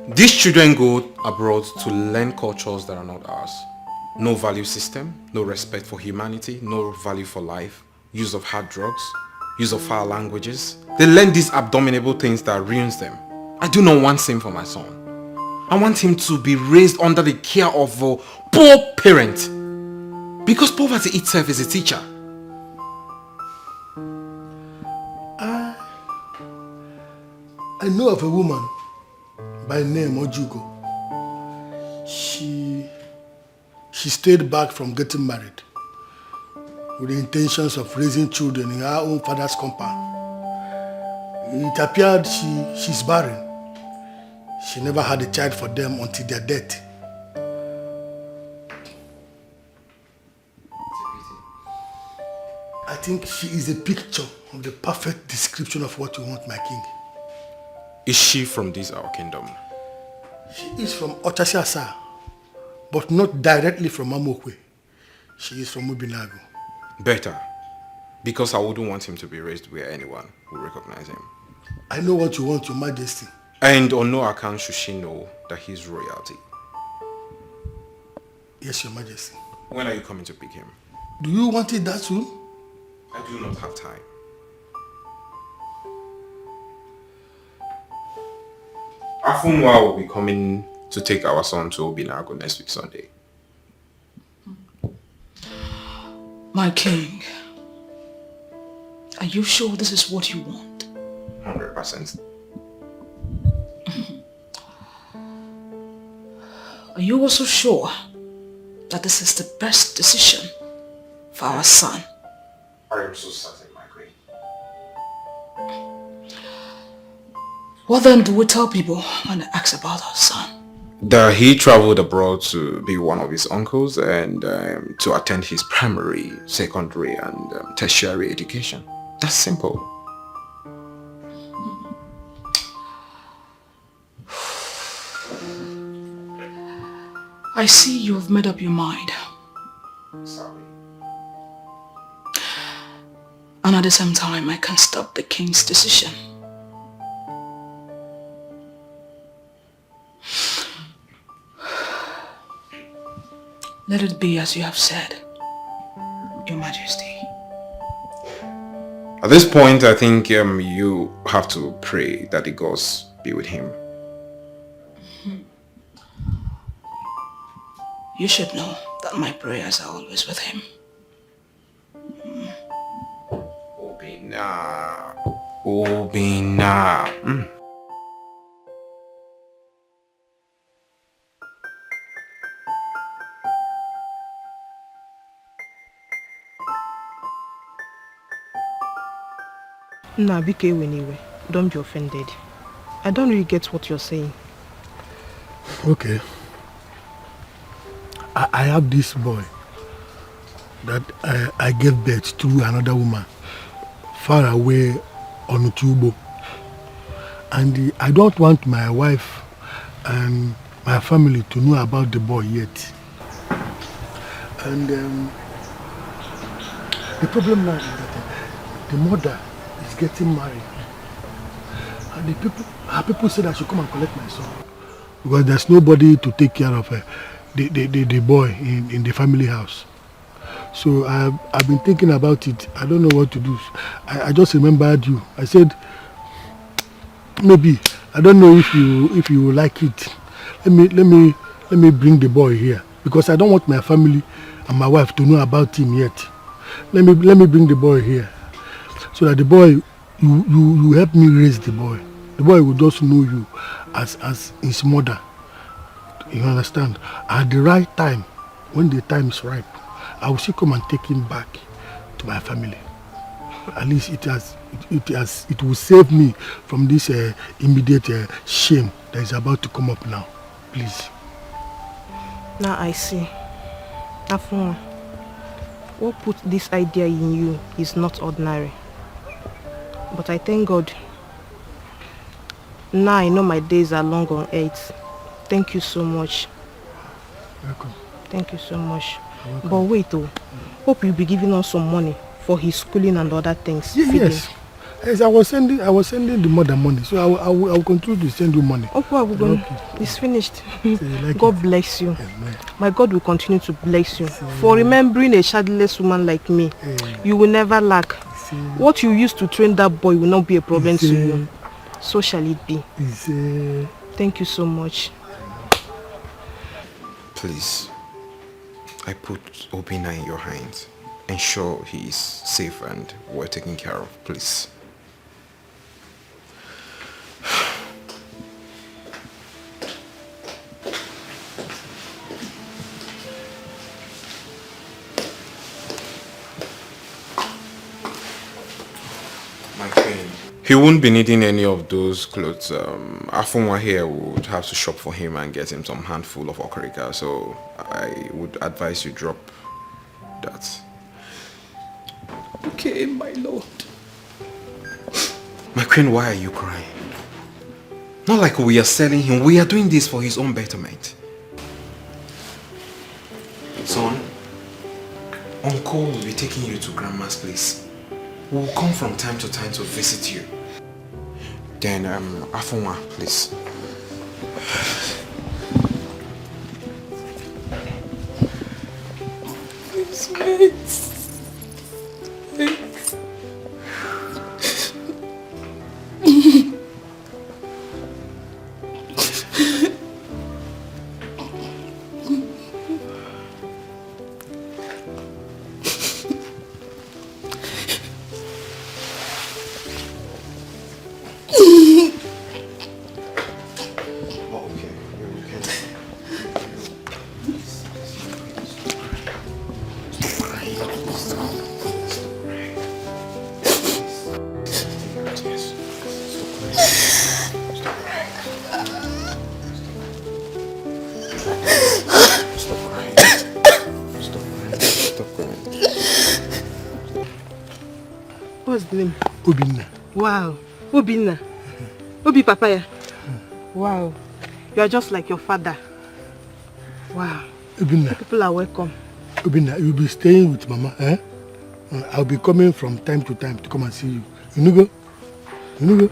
These children go abroad to learn cultures that are not ours. No value system, no respect for humanity, no value for life, use of hard drugs, use of foul languages. They learn these abominable things that ruins them. I do not want same for my son. I want him to be raised under the care of a poor parent. Because poverty itself is a teacher. I know of a woman by name Ojugo. She stayed back from getting married with the intentions of raising children in her own father's compound. It appeared she's barren. She never had a child for them until their death. I think she is a picture of the perfect description of what you want, my king. Is she from this our kingdom? She is from Ochasiasa, but not directly from Amokwe. She is from Mubinago. Better, because I wouldn't want him to be raised where anyone will recognize him. I know what you want, Your Majesty. And on no account should she know that he's royalty. Yes, Your Majesty. When are you coming to pick him? Do you want it that soon? I do not have time. Afunwa will be coming to take our son to Obinago next week Sunday. My king, are you sure this is what you want? 100%. Are you also sure that this is the best decision for our son? I am so certain, my queen. What then do we tell people when they ask about our son? That he traveled abroad to be one of his uncles and to attend his primary, secondary and tertiary education. That's simple. I see you have made up your mind. Sorry. And at the same time, I can't stop the king's decision. Let it be as you have said, Your Majesty. At this point, I think you have to pray that the gods be with him. You should know that my prayers are always with him. Obina. Nah, BK anyway. Don't be offended. I don't really get what you're saying. Okay. I have this boy that I gave birth to another woman far away on Utubo. And I don't want my wife and my family to know about the boy yet. And the problem now is that the mother is getting married. And her people said I should come and collect my son. Because there's nobody to take care of the boy in the family house. So I've been thinking about it. I don't know what to do. I just remembered you. I said, maybe, I don't know if you like it. Let me bring the boy here. Because I don't want my family and my wife to know about him yet. Let me bring the boy here. So that the boy, you help me raise the boy. The boy will just know you as his mother. You understand? At the right time, when the time is ripe, I will still come and take him back to my family. At least it it will save me from this immediate shame that is about to come up now. Please. Now I see. Afun, what put this idea in you is not ordinary. But I thank God. Now I know my days are long on earth. Thank you so much. Welcome. Thank you so much. But wait, hope you'll be giving us some money for his schooling and other things. Yes. Yes, I was sending the mother money, so I will continue to send you money. Okay, it's finished. God bless you. Amen. My God will continue to bless you. For remembering a childless woman like me, you will never lack. What you used to train that boy will not be a problem to you. So shall it be. Thank you so much. Please, I put Obina in your hands. Ensure he is safe and well taken care of, please. My queen. He won't be needing any of those clothes. Afunwa here would have to shop for him and get him some handful of okarika, so I would advise you drop that. Okay, my lord. My queen, why are you crying? Not like we are selling him. We are doing this for his own betterment. Son, Uncle will be taking you to Grandma's place. We will come from time to time to visit you. Then, Afunwa, please. What's the name? Obina. Wow. Obina. Obi Papaya. Wow. You are just like your father. Wow. Obina. People are welcome. Obina, you'll be staying with Mama, eh? I'll be coming from time to time to come and see you. You know go? You know go?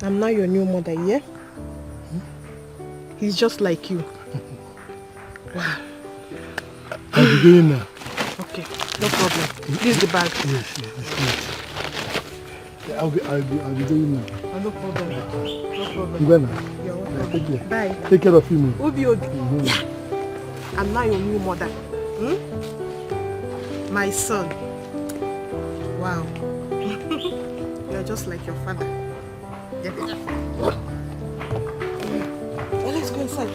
I'm now your new mother, yeah? He's just like you. Wow. I'll be going now. Okay, no problem. This is the bag. Yes, I'll be going now. No problem. No problem. You go now. You're welcome. Take care. Bye. Take care of you. Obi. Yeah. I'm now your new mother. My son. Wow. You're just like your father. Well, let's go inside.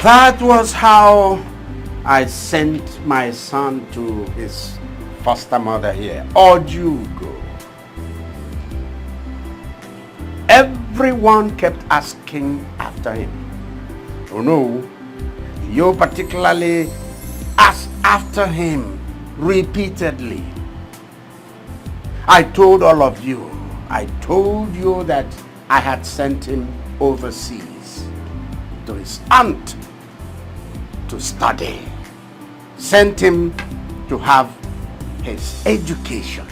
That was how I sent my son to his foster mother here. Ojugo. Everyone kept asking after him. Oh no, you particularly asked after him repeatedly. I told all of you, I told you that I had sent him overseas to his aunt to study, sent him to have his education.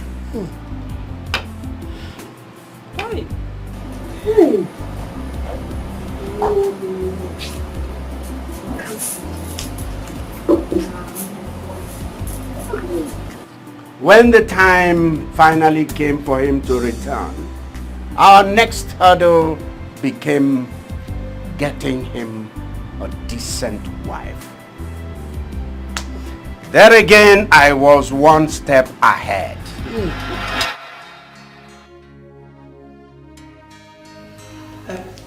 When the time finally came for him to return, our next hurdle became getting him a decent wife. There again, I was one step ahead.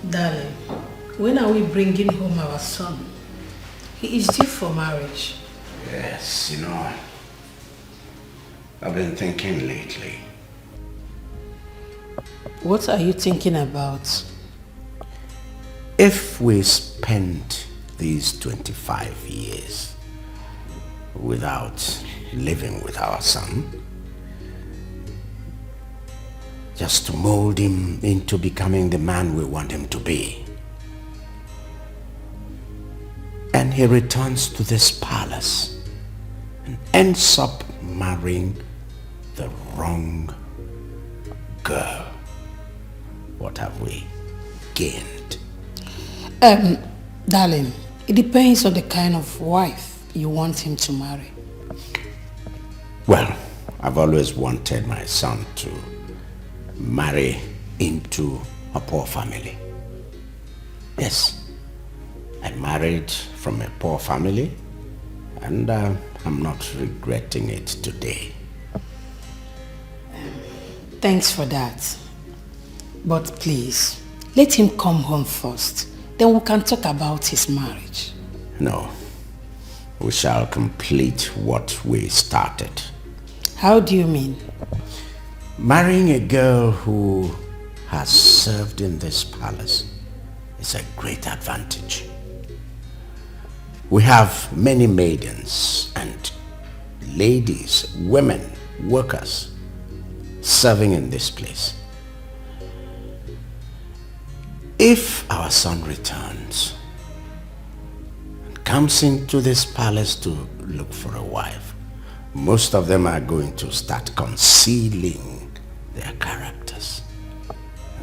Darling, when are we bringing home our son? He is due for marriage. Yes, I've been thinking lately. What are you thinking about? If we spend these 25 years without living with our son, just to mold him into becoming the man we want him to be, and he returns to this palace and ends up marrying the wrong girl, what have we gained? Darling, it depends on the kind of wife you want him to marry. Well, I've always wanted my son to marry into a poor family. Yes, I married from a poor family, and I'm not regretting it today. Thanks for that. But please, let him come home first. Then we can talk about his marriage. No, we shall complete what we started. How do you mean? Marrying a girl who has served in this palace is a great advantage. We have many maidens and ladies, women, workers serving in this place. If our son returns and comes into this palace to look for a wife, most of them are going to start concealing their characters.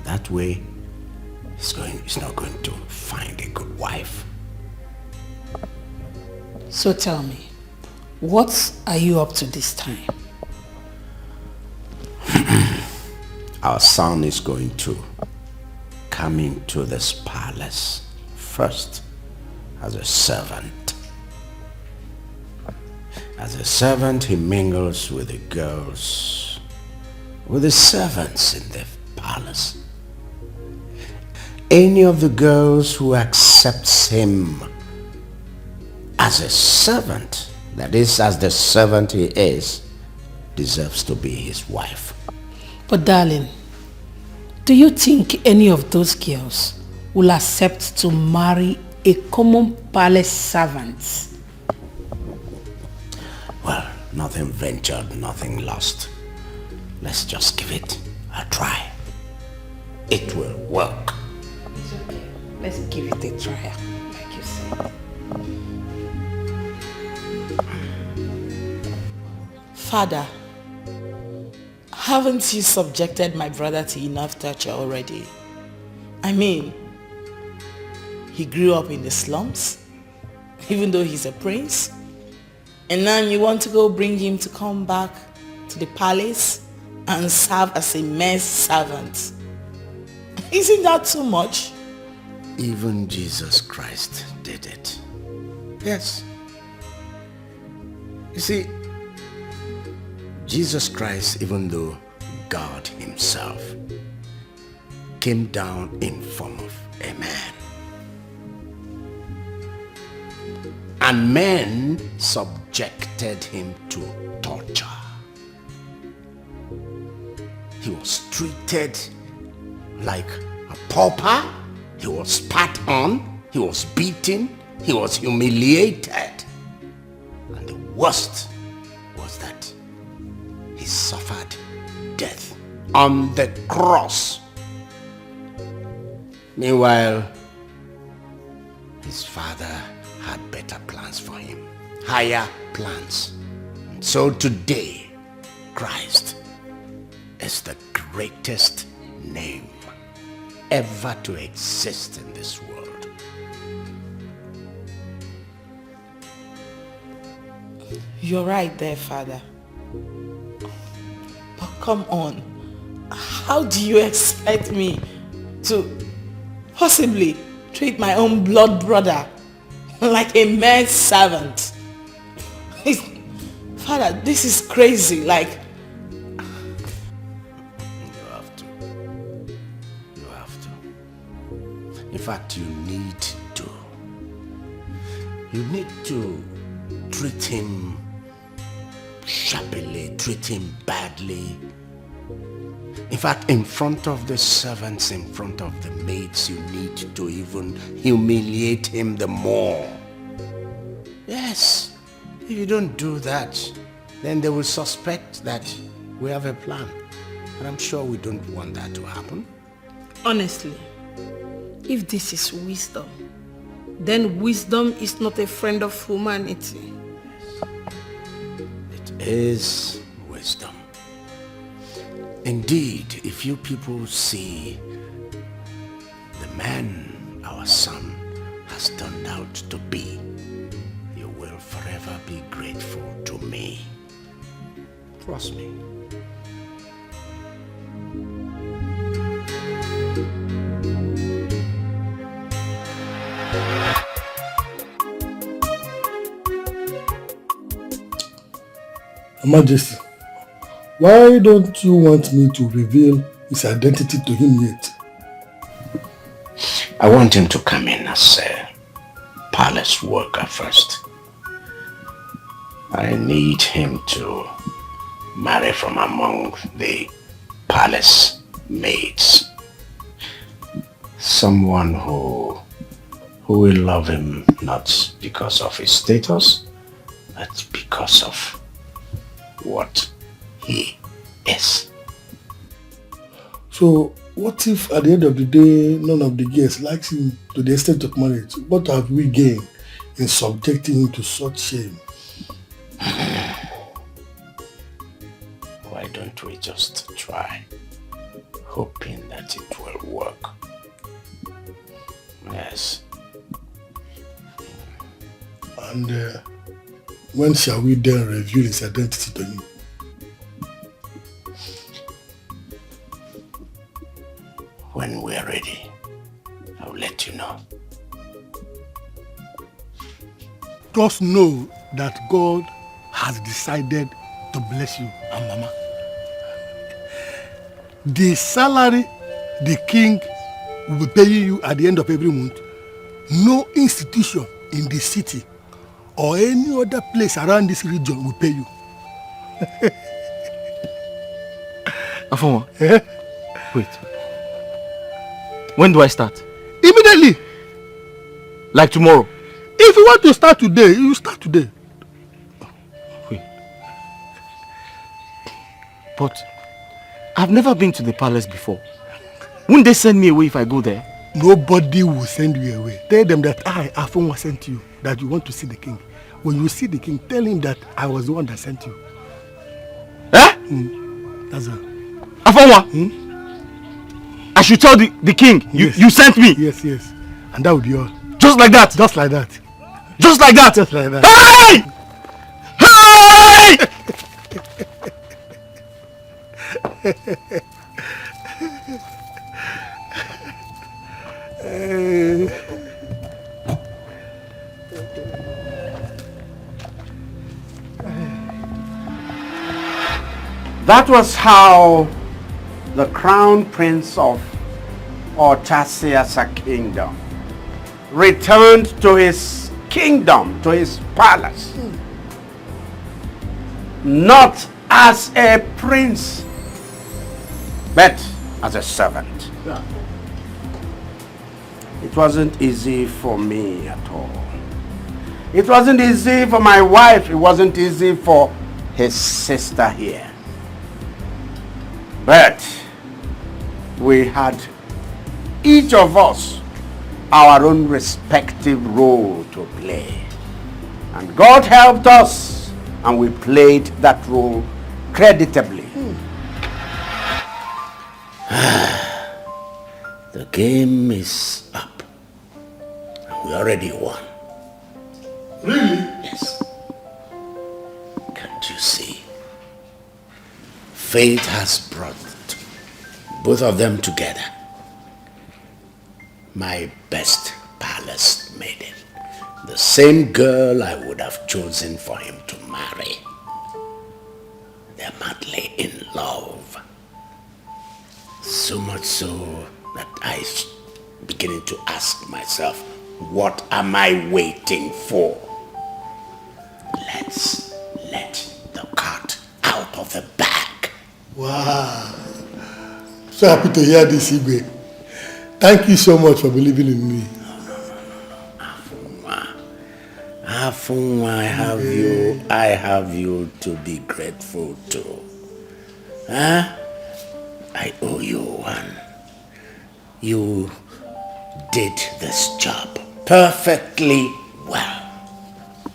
That way, he's not going to find a good wife. So tell me, what are you up to this time? Our son is going to come into this palace first as a servant. As a servant, he mingles with the girls, with the servants in the palace. Any of the girls who accepts him as a servant, that is, as the servant he is, deserves to be his wife. But darling, do you think any of those girls will accept to marry a common palace servant? Well, nothing ventured, nothing lost. Let's just give it a try. It will work. It's okay. Let's give it a try, like you said. Father, haven't you subjected my brother to enough torture already? I mean, he grew up in the slums, even though he's a prince. And now you want to go bring him to come back to the palace and serve as a mere servant. Isn't that too much? Even Jesus Christ did it. Yes. You see, Jesus Christ, even though God himself, came down in form of a man. And men subjected him to torture. He was treated like a pauper. He was spat on. He was beaten. He was humiliated. And the worst was that he suffered death on the cross. Meanwhile, his father had better plans for him, higher plans. And so today, Christ is the greatest name ever to exist in this world. You're right there, Father. But come on, how do you expect me to possibly treat my own blood brother like a mere servant? Father, this is crazy. Like, You have to. In fact, you need to. You need to treat him shabbily, treat him badly. In fact, in front of the servants, in front of the maids, you need to even humiliate him the more. Yes, if you don't do that, then they will suspect that we have a plan. And I'm sure we don't want that to happen. Honestly, if this is wisdom, then wisdom is not a friend of humanity. It is wisdom. Indeed, if you people see the man our son has turned out to be, you will forever be grateful to me. Trust me. Your Majesty, why don't you want me to reveal his identity to him yet? I want him to come in as a palace worker first. I need him to marry from among the palace maids. Someone who will love him not because of his status, but because of what he is. So, what if at the end of the day, none of the guests likes him to the extent of marriage? What have we gained in subjecting him to such shame? Why don't we just try, hoping that it will work? Yes. And when shall we then reveal his identity to him? When we're ready, I'll let you know. Just know that God has decided to bless you and Mama. The salary the king will be paying you at the end of every month, no institution in the city or any other place around this region will pay you. Afonwa, wait. When do I start? Immediately. Like tomorrow? If you want to start today, you start today. Wait. But I've never been to the palace before. Wouldn't they send me away if I go there? Nobody will send you away. Tell them that I, Afonwa, sent you, that you want to see the king. When you see the king, tell him that I was the one that sent you. Eh? That's all. Afonwa? I should tell the king, yes. you sent me? Yes, yes. And that would be all. Just like that? Just like that. Just like that? Just like that. Hey! That was how the crown prince of Ortasiasa kingdom returned to his kingdom, to his palace. Not as a prince, but as a servant. Yeah. It wasn't easy for me at all. It wasn't easy for my wife. It wasn't easy for his sister here. But we had each of us our own respective role to play. And God helped us, and we played that role creditably. The game is up. We already won. Really? Yes. Can't you see? Fate has brought both of them together. My best palace maiden. The same girl I would have chosen for him to marry. They're madly in love. So much so that I'm beginning to ask myself, what am I waiting for? Let's let the cat Wow. So happy to hear this, Igwe. Thank you so much for believing in me. Afunwa, I have you to be grateful to. Huh? I owe you one. You did this job perfectly well.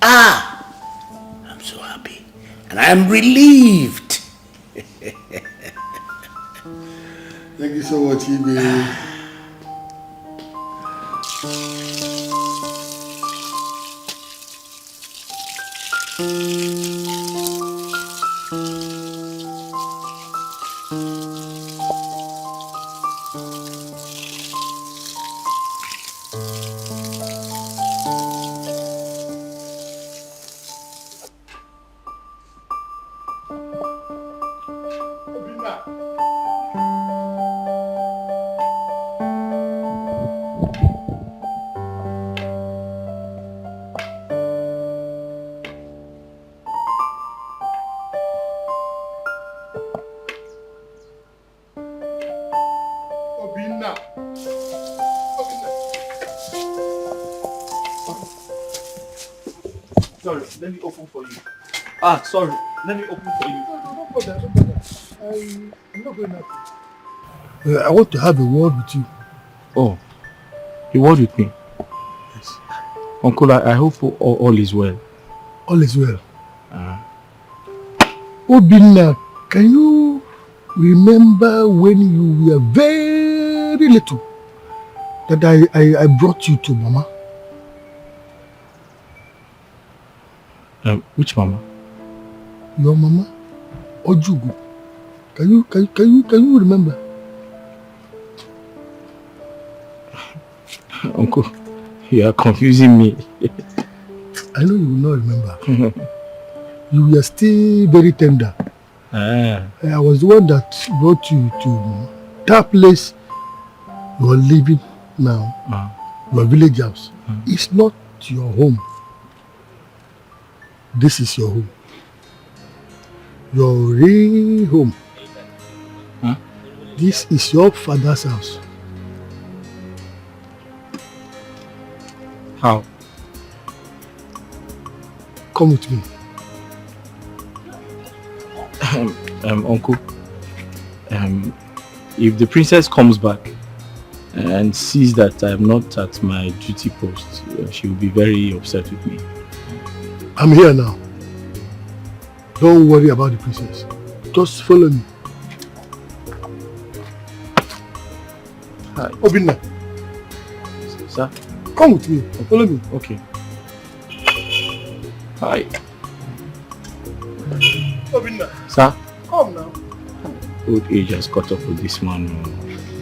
I'm so happy. And I'm relieved. Thank you so much, Igwe. Sorry, let me open for you. Sorry, let me open for you. No bother. I'm not going out. I want to have a word with you. Oh, a word with me? Yes. Uncle, I hope all is well. All is well. Obinna, can you remember when you were very little that I brought you to Mama? Which Mama? Your Mama, Ojugu. Can you remember? Uncle, you are confusing me. I know you will not remember. You were still very tender. I was the one that brought you to that place you are living now. Your village house. It's not your home. This is your home. Your real home. This is your father's house. How? Come with me. Uncle, if the princess comes back and sees that I'm not at my duty post, she will be very upset with me. I'm here now. Don't worry about the princess. Just follow me. Hi. Obinna. Sir? Come with me. Follow me. Okay. Hi. Obinna. Sir? Come now. Old age has caught up with this man.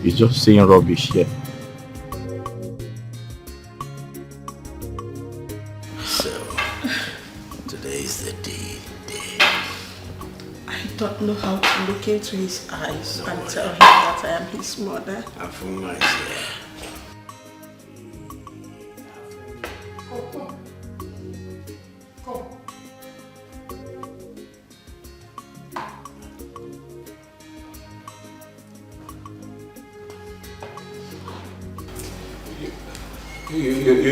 He's just saying rubbish here. So, today is the day. I don't know how to look into his eyes and tell him that I am his mother. Afunwa is here.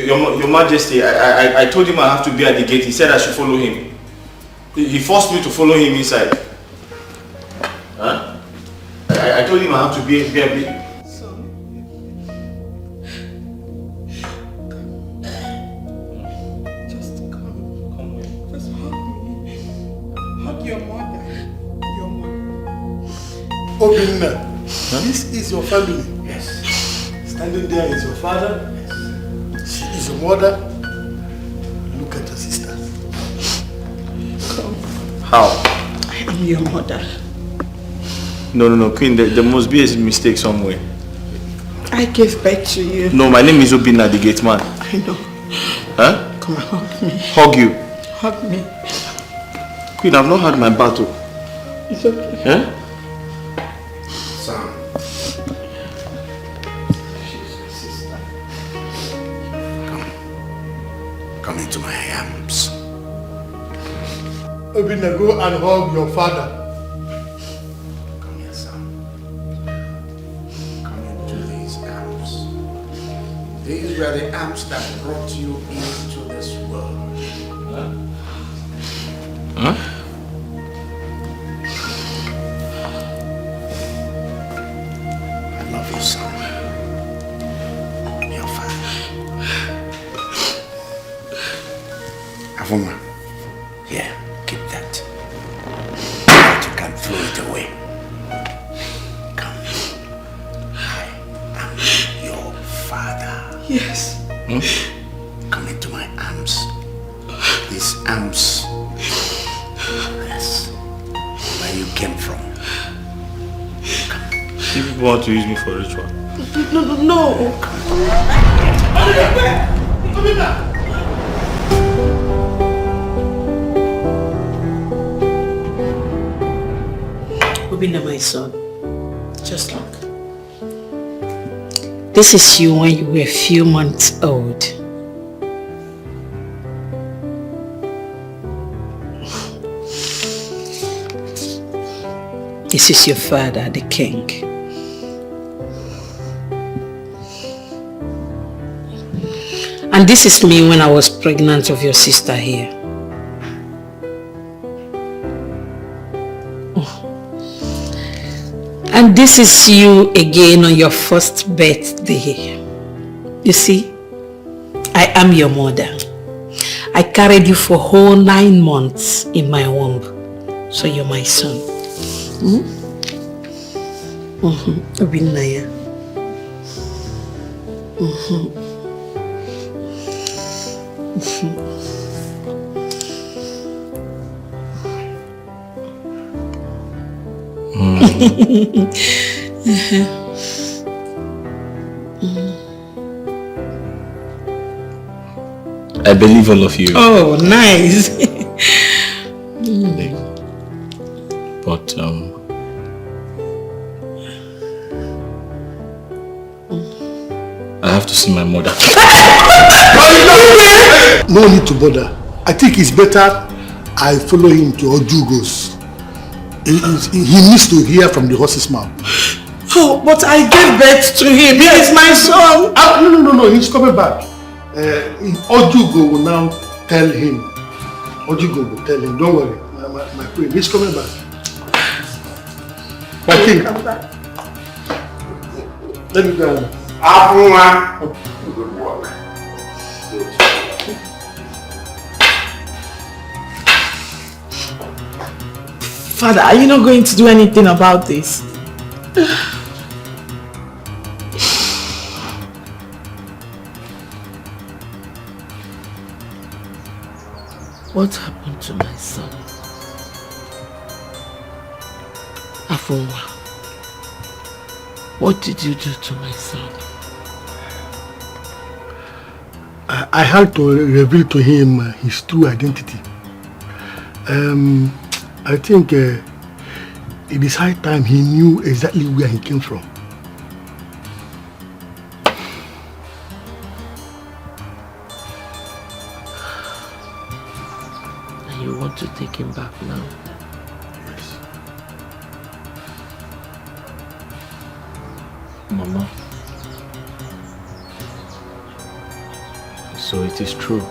Your Majesty, I told him I have to be at the gate. He said I should follow him. He forced me to follow him inside. Huh? I told him I have to be at the gate. Just come. Just hug me. Hug your mother. Your mother. Obinna, this is your family. Yes. Standing there is your father. She is your mother. Look at your sister. Come. How? I am your mother. No, Queen, there must be a mistake somewhere. I gave birth to you. No, my name is Obinna, the gate man. I know. Huh? Come and hug me. Hug you? Hug me. Queen, I've not had my battle. It's okay. Huh? Son. Come into my arms. Obinna, go and hug your father. These were the arms that brought you into this world. Huh? I love you, son. Your father. Avuma, here, keep that. But you can throw it away. Come. I am your father. Yes. Come into my arms. These arms. Yes. Where you came from. You people want to use me for ritual? No. Obinna, my son, just look. This is you when you were a few months old. This is your father, the king. And this is me when I was pregnant of your sister here. And this is you again on your first birthday. You see, I am your mother. I carried you for whole 9 months in my womb. So you're my son. Obinaya. I believe all of you. Oh, nice. But I have to see my mother. No need to bother. I think it's better I follow him to Ojugo's. He needs to hear from the horse's mouth. Oh, but I gave birth to him. He is my son. No. He's coming back. Ojugo will now tell him. Ojugo will tell him. Don't worry, my queen. He's coming back. My king. Let me go. Good work. Father, are you not going to do anything about this? What happened to my son? Afonwa, what did you do to my son? I had to reveal to him his true identity. I think it is high time he knew exactly where he came from. And you want to take him back now? Yes. Mama. So it is true.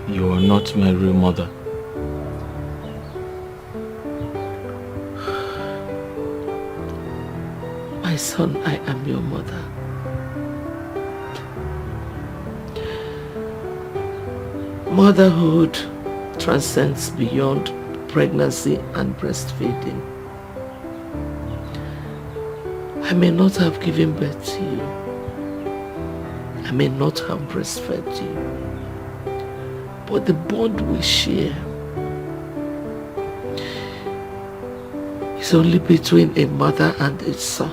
You are not my real mother. My son, I am your mother. Motherhood transcends beyond pregnancy and breastfeeding. I may not have given birth to you. I may not have breastfed you. But the bond we share is only between a mother and a son.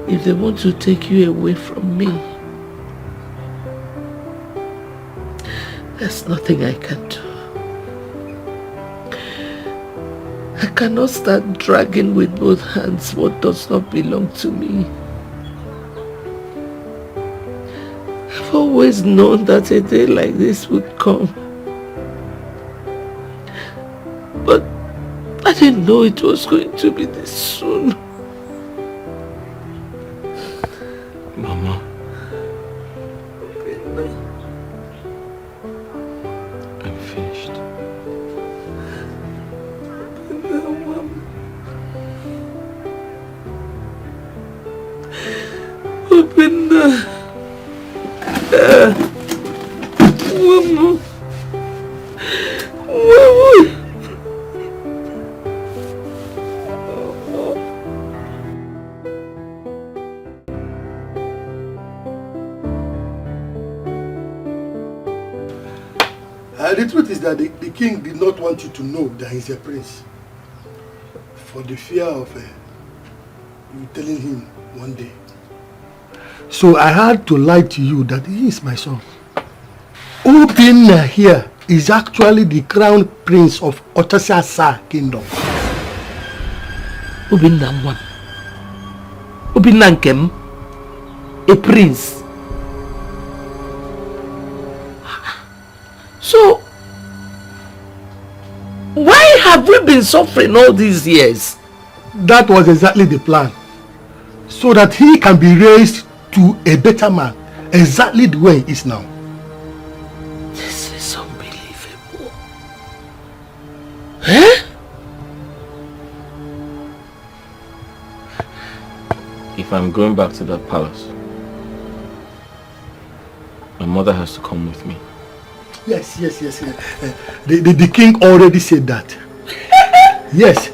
If they want to take you away from me, there's nothing I can do. I cannot start dragging with both hands what does not belong to me. I've always known that a day like this would come. But I didn't know it was going to be this soon. Mama. I'm finished. Mama. The truth is that the king did not want you to know that he's a prince. For the fear of you telling him one day. So I had to lie to you that he is my son. Obinna here is actually the crown prince of Otasiasa kingdom. Obinna one. Obinna Nkem, a prince. So, why have we been suffering all these years? That was exactly the plan. So that he can be raised to a better man, exactly the way he is now. This is unbelievable. Eh? If I'm going back to that palace, my mother has to come with me. Yes. The king already said that. Yes.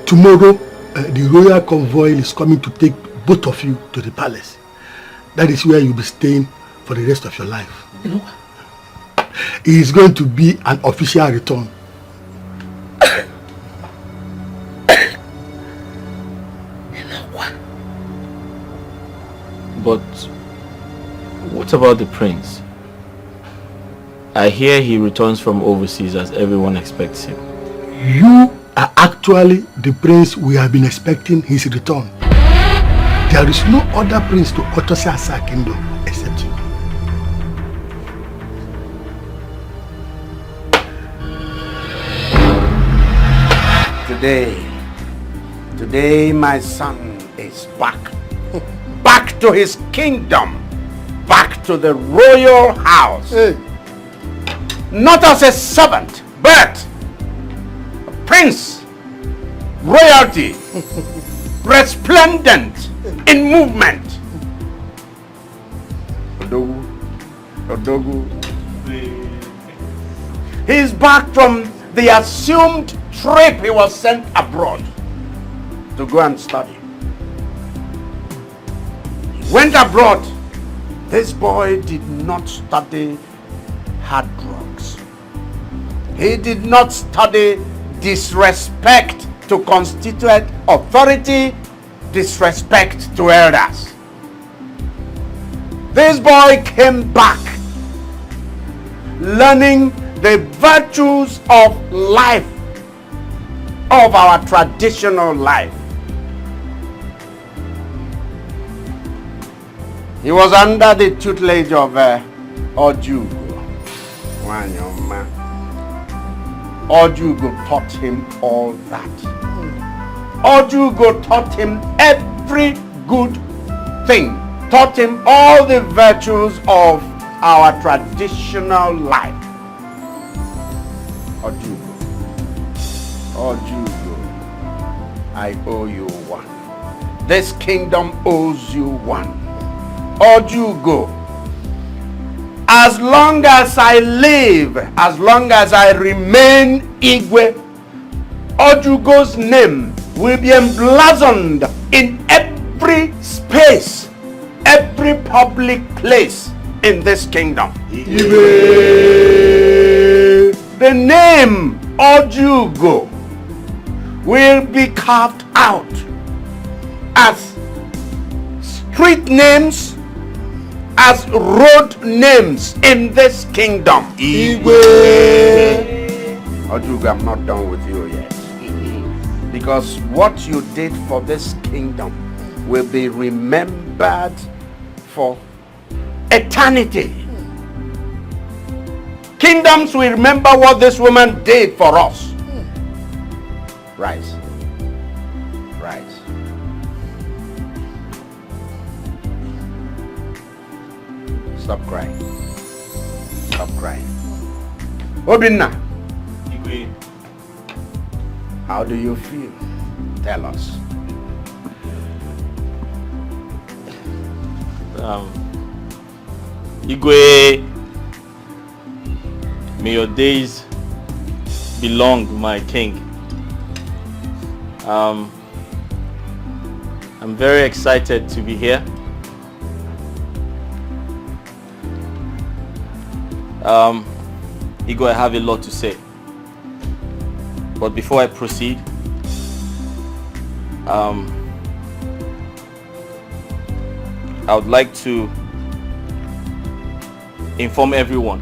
Tomorrow, the royal convoy is coming to take both of you to the palace. That is where you'll be staying for the rest of your life. You know, it is going to be an official return. But what about the prince? I hear he returns from overseas as everyone expects him. You are actually the prince we have been expecting his return. There is no other prince to Otosiasa kingdom except you. Today my son is back. Back to his kingdom. Back to the royal house. Hey. Not as a servant, but a prince, royalty, resplendent in movement. Odogu. He's back from the assumed trip he was sent abroad to go and study. He went abroad. This boy did not study hard drugs. He did not study disrespect to constituent authority, disrespect to elders. This boy came back learning the virtues of life, of our traditional life. He was under the tutelage of Ojugo. Ojugo taught him all that. Ojugo taught him every good thing. Taught him all the virtues of our traditional life. Ojugo, I owe you one. This kingdom owes you one. Ojugo, as long as I live, as long as I remain Igwe, Ojugo's name will be emblazoned in every space, every public place in this kingdom. The name Ojugo will be carved out as street names, as road names in this kingdom. Ojugo, I'm not done with you yet. Because what you did for this kingdom will be remembered for eternity. Kingdoms will remember what this woman did for us. Rise. Rise. Stop crying. Stop crying. Obinna. How do you feel? Tell us. Igwe, may your days be long, my king. I'm very excited to be here. Igwe, I have a lot to say. But before I proceed, I would like to inform everyone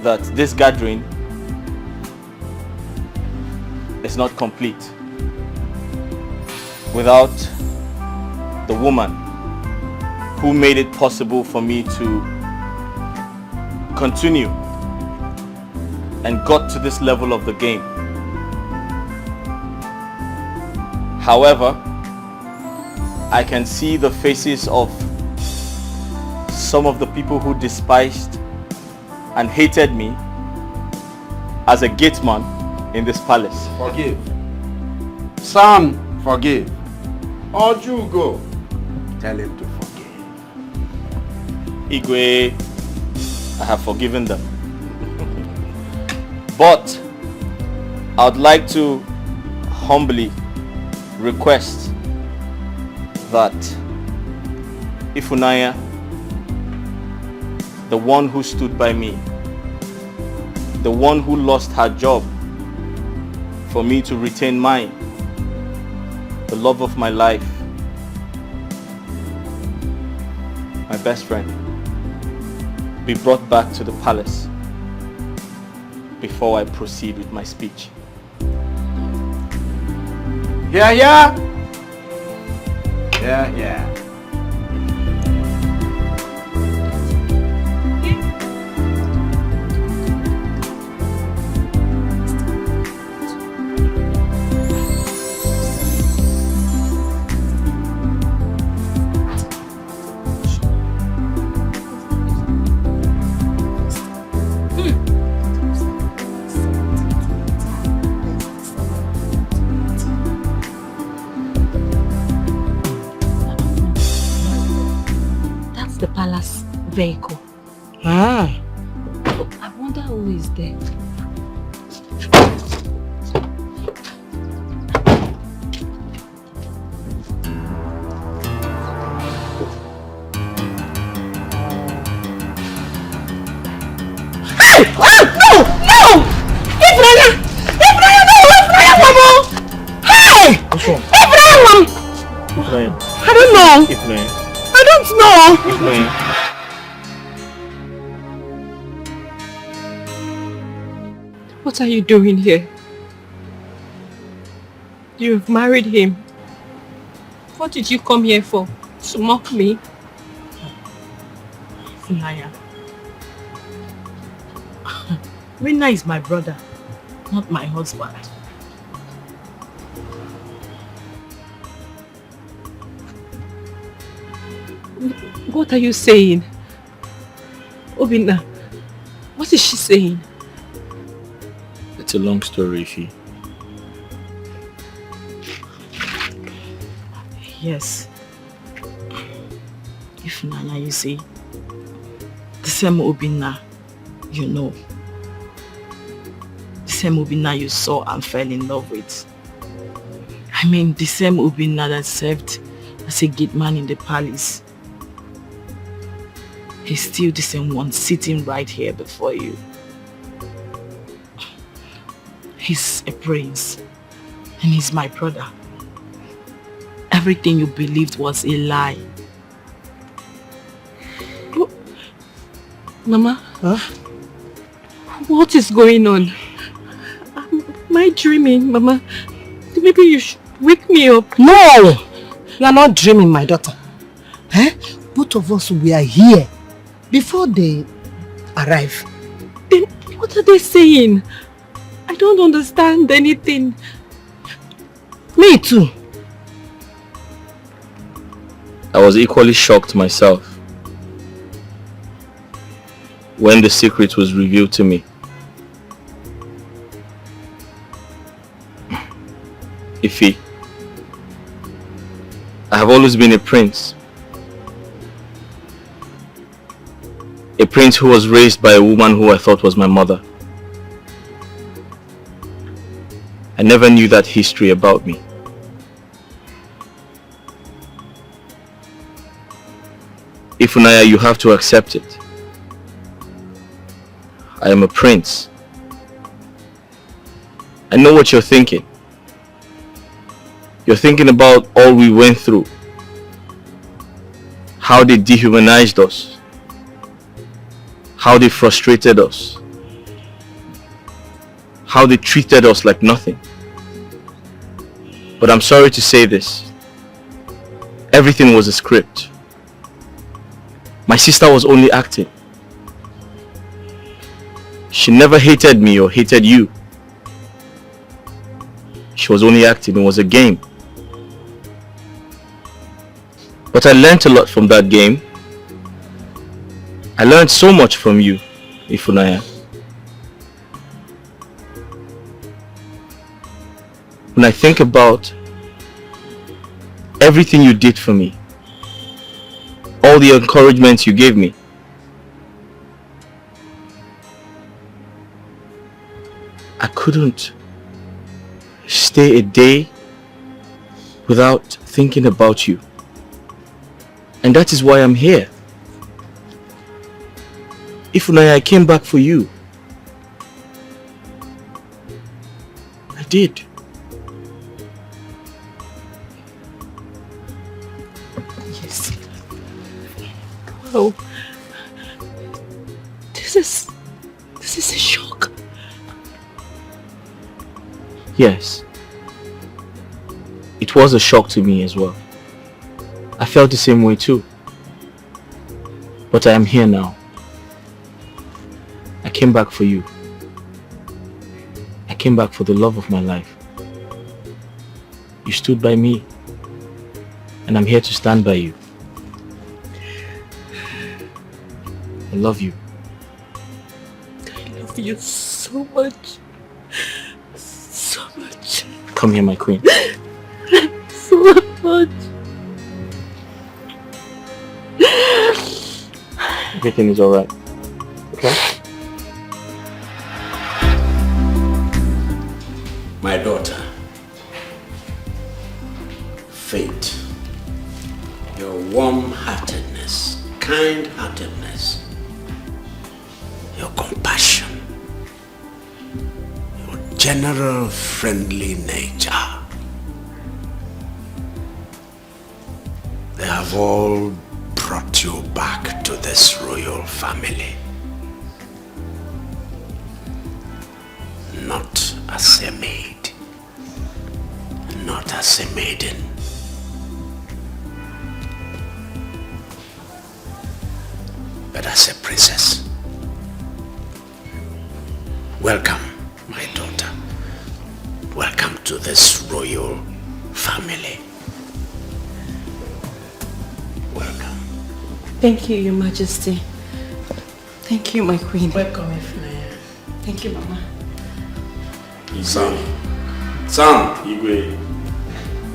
that this gathering is not complete without the woman who made it possible for me to continue and got to this level of the game. However, I can see the faces of some of the people who despised and hated me as a gateman in this palace. Forgive. Son, forgive. Oju, go. Tell him to forgive. Igwe, I have forgiven them. But I would like to humbly request that Ifunanya, the one who stood by me, the one who lost her job for me to retain mine, the love of my life, my best friend, be brought back to the palace before I proceed with my speech. Yeah, yeah. Yeah, yeah. The palace vehicle. Ah. I wonder who is there. Hey! Oh, no! No! Ifraya! Ifraya, no! Ifraya, Mama! Hey! What's wrong? Ifraya, Mom! Ifraya. I don't know. Ifraya. I don't know. Ifraya. What are you doing here? You've married him. What did you come here for? To mock me? Funaya. Rina is my brother, not my husband. What are you saying? Obinna, what is she saying? It's a long story, Ifi. Yes. Funaya, you see, the same Obinna you know, the same Obinna you saw and fell in love with. I mean, the same Obinna that served as a gate man in the palace. He's still the same one sitting right here before you. He's a prince and he's my brother. Everything you believed was a lie. Mama? Huh? What is going on? Am I dreaming, Mama? Maybe you should wake me up. No! You are not dreaming, my daughter. Eh? Both of us were here before they arrive. Then what are they saying? I don't understand anything. Me too. I was equally shocked myself when the secret was revealed to me. Ife, I have always been a prince. A prince who was raised by a woman who I thought was my mother. I never knew that history about me. Ifunanya, you have to accept it. I am a prince. I know what you're thinking. You're thinking about all we went through. How they dehumanized us. How they frustrated us. How they treated us like nothing. But I'm sorry to say this. Everything was a script. My sister was only acting. She never hated me or hated you. She was only acting. It was a game. But I learned a lot from that game. I learned so much from you, Ifunanya. When I think about everything you did for me, all the encouragement you gave me, I couldn't stay a day without thinking about you. And that is why I'm here. Ifunanya, I came back for you. I did. Yes. Wow. This is a shock. Yes. It was a shock to me as well. I felt the same way too. But I am here now. I came back for you. I came back for the love of my life. You stood by me. And I'm here to stand by you. I love you. I love you so much. So much. Come here, my queen. So much. Everything is alright. Okay? My daughter, Faith, your warm-heartedness, kind-heartedness, your compassion, your general friendly nature, they have all brought you back to this royal family. Not as a maid, not as a maiden, but as a princess. Welcome, my daughter. Welcome to this royal family. Welcome. Thank you, Your Majesty. Thank you, my queen. Welcome, Ifunanya. Thank you, Mama. Son. Igwe.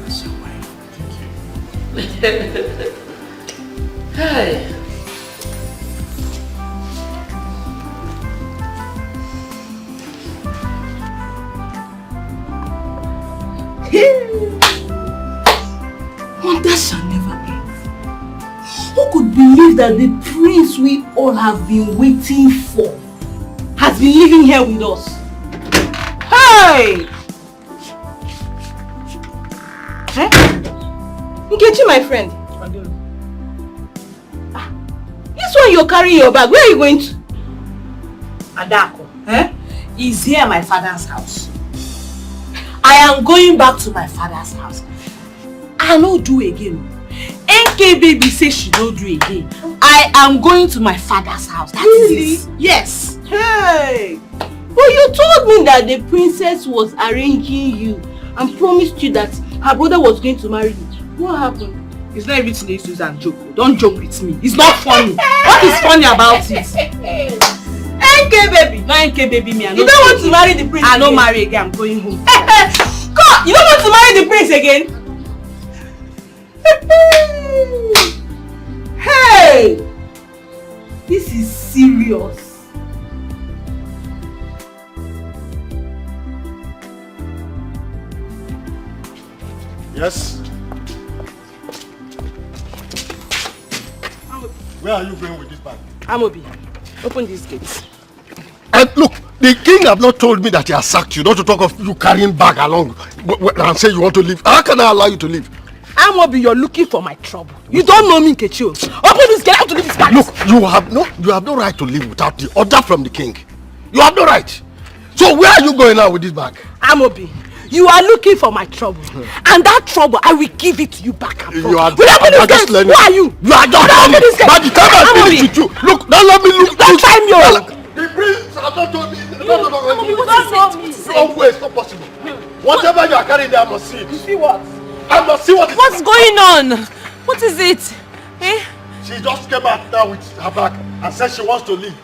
That's your wife. Thank you. Hi. Wonders shall never end. Who could believe that the prince we all have been waiting for has been living here with us? Hey! Eh? Nkechi, my friend. This one you're carrying your bag, where are you going to? Adako, is here at my father's house. I am going back to my father's house. I no do again. NK baby says she no do again. I am going to my father's house. That is it. Yes. Hey! But you told me that the princess was arranging you and promised you that her brother was going to marry you. What happened? It's not everything they use and joke. Don't joke with me. It's not funny. What is funny about it? NK baby. No NK baby me. You don't want to marry the prince I don't marry again. I'm going home. God, you don't want to marry the prince again? Hey! This is serious. Yes? Where are you going with this bag? Amobi, open these gates. And look, the king have not told me that he has sacked you, not to talk of you carrying bag along and say you want to leave. How can I allow you to leave? Amobi, you're looking for my trouble. You don't know me, Nkechi. Open this gate, I have to leave this bag. Look, you have no right to leave without the order from the king. You have no right. So where are you going now with this bag? Amobi, you are looking for my trouble. And that trouble, I will give it to you back and forth. You are just learning. Who are you? You are just learning. By the time I finish with you, look, don't let me look. Don't try me. The prince has not told me. No. Don't way, it's not possible. Whatever you are carrying there, I must see it. You see what? I must see what is What's going on? What is it? Eh? She just came out now with her bag and said she wants to leave.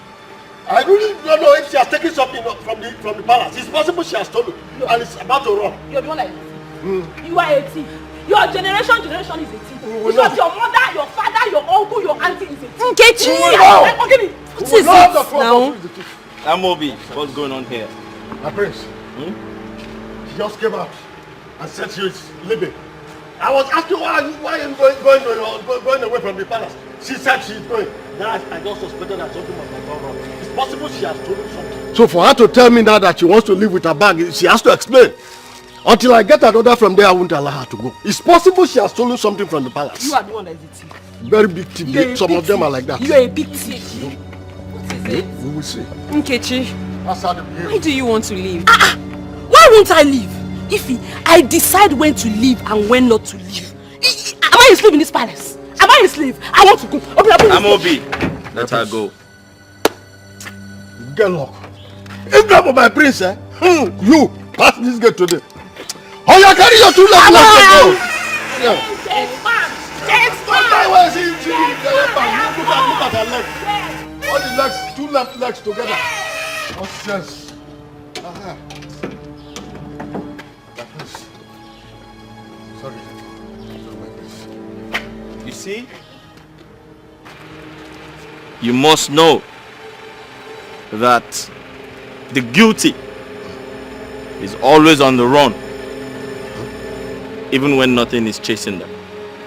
I really don't know if she has taken something from the palace. It's possible she has stolen and it's about to run. You're the one like You are a thief. Your generation is a thief. Because your mother, your father, your uncle, your auntie is a thief. Nkechi! What is it now? Amobi, what's going on here? My prince, she just came out and said she is leaving. I was asking why are you going away from the palace? She said she's going. Then I just suspected that something must have gone wrong. It's possible she has stolen something. So for her to tell me now that she wants to leave with her bag, she has to explain. Until I get an order from there, I won't allow her to go. It's possible she has stolen something from the palace. You are the one that is a thief. Very big thief. Some of them are like that. You are a big thief. What is it? We will see. Nkechi, That's how they behave. why do you want to leave? Why won't I leave? If I decide when to leave and when not to leave. Am I a slave in this palace? Am I a slave? I want to go. Amobi, let her go. Get lock. If not for my prince, you pass this gate today. Oh, you carry your two legs to go. Look at her legs. All the legs, two left legs together. Nonsense. Sorry. You see? You must know that the guilty is always on the run, even when nothing is chasing them.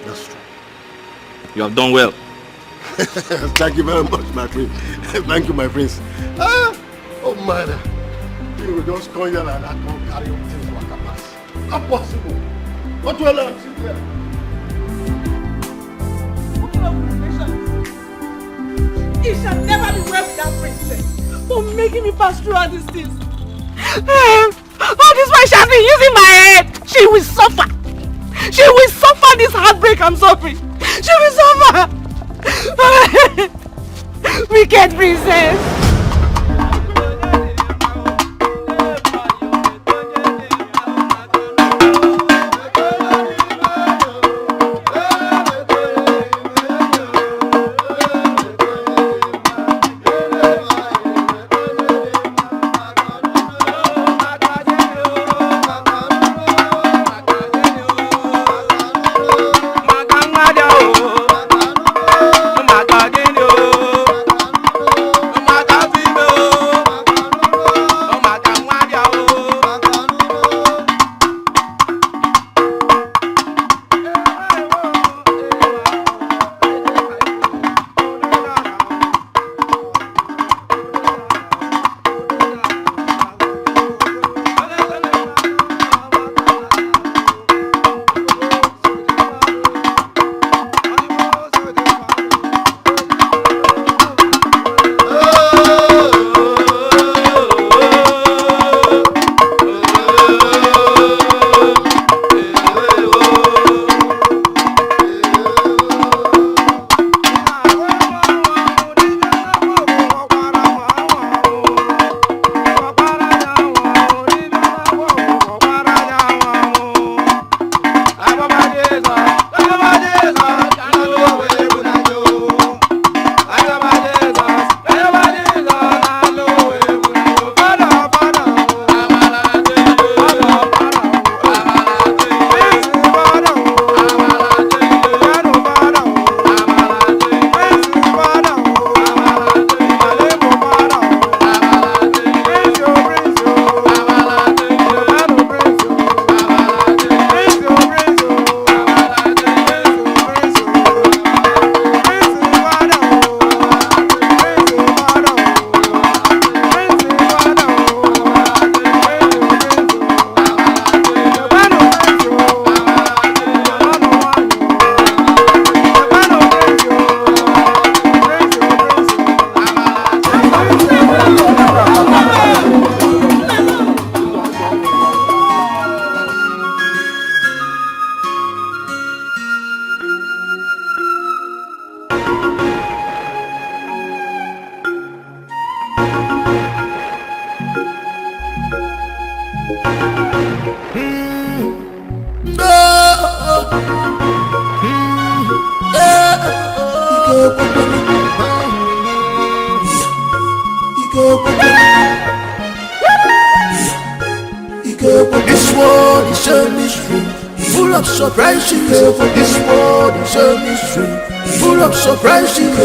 That's true. You have done well. Thank you very much, my prince. Thank you, my prince. Oh man, you will just come here like that, don't carry your things like a pass. Not possible. What will I see there? It shall never be well with that princess for making me pass through all these things. All this while she has been using my head. She will suffer. She will suffer this heartbreak I'm suffering. She will suffer. Wicked princess. Mata This world is a mystery, full of surprises. This world is a mystery, full of surprises.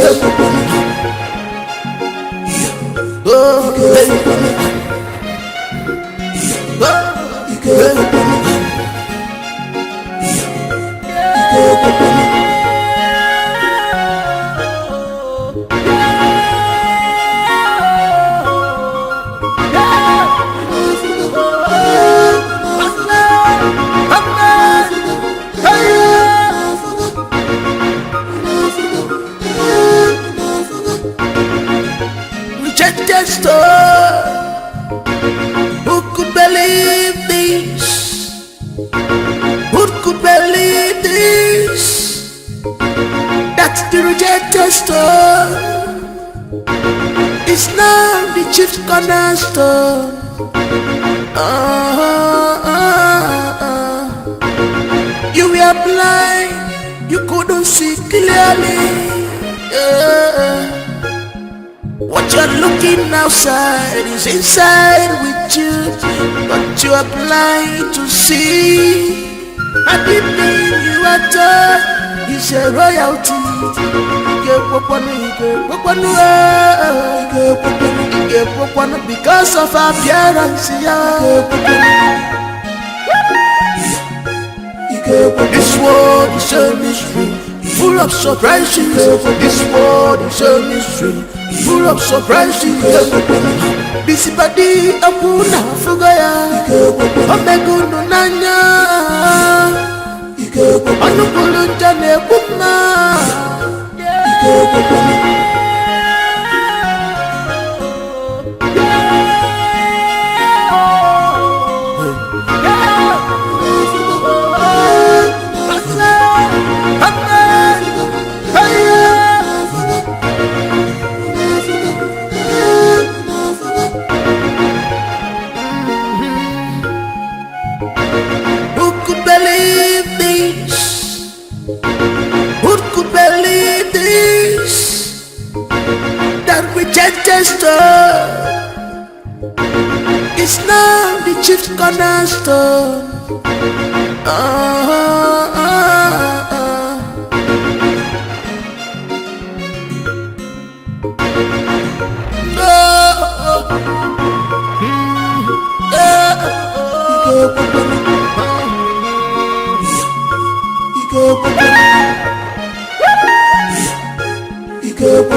Oh, rejected store. Who could believe this? Who could believe this? That's the rejected store. It's now the chief cornerstone. You were blind, you couldn't see clearly. What you're looking outside is inside with you, but you are blind to see. And the thing you are done is a royalty. Because of appearance, this world is a mystery, full of surprises. This world is a mystery, full of surprises. Busy body, Abuna Fugaya, Omeguno Nanya, Anukulu Jane Puma. Who could believe this? Who could believe this? That rejected star is now the chief cornerstone.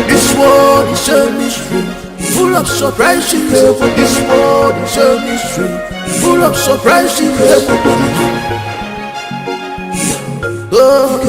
This world is a mystery, full of surprises. This world is a mystery, full of surprises. Oh,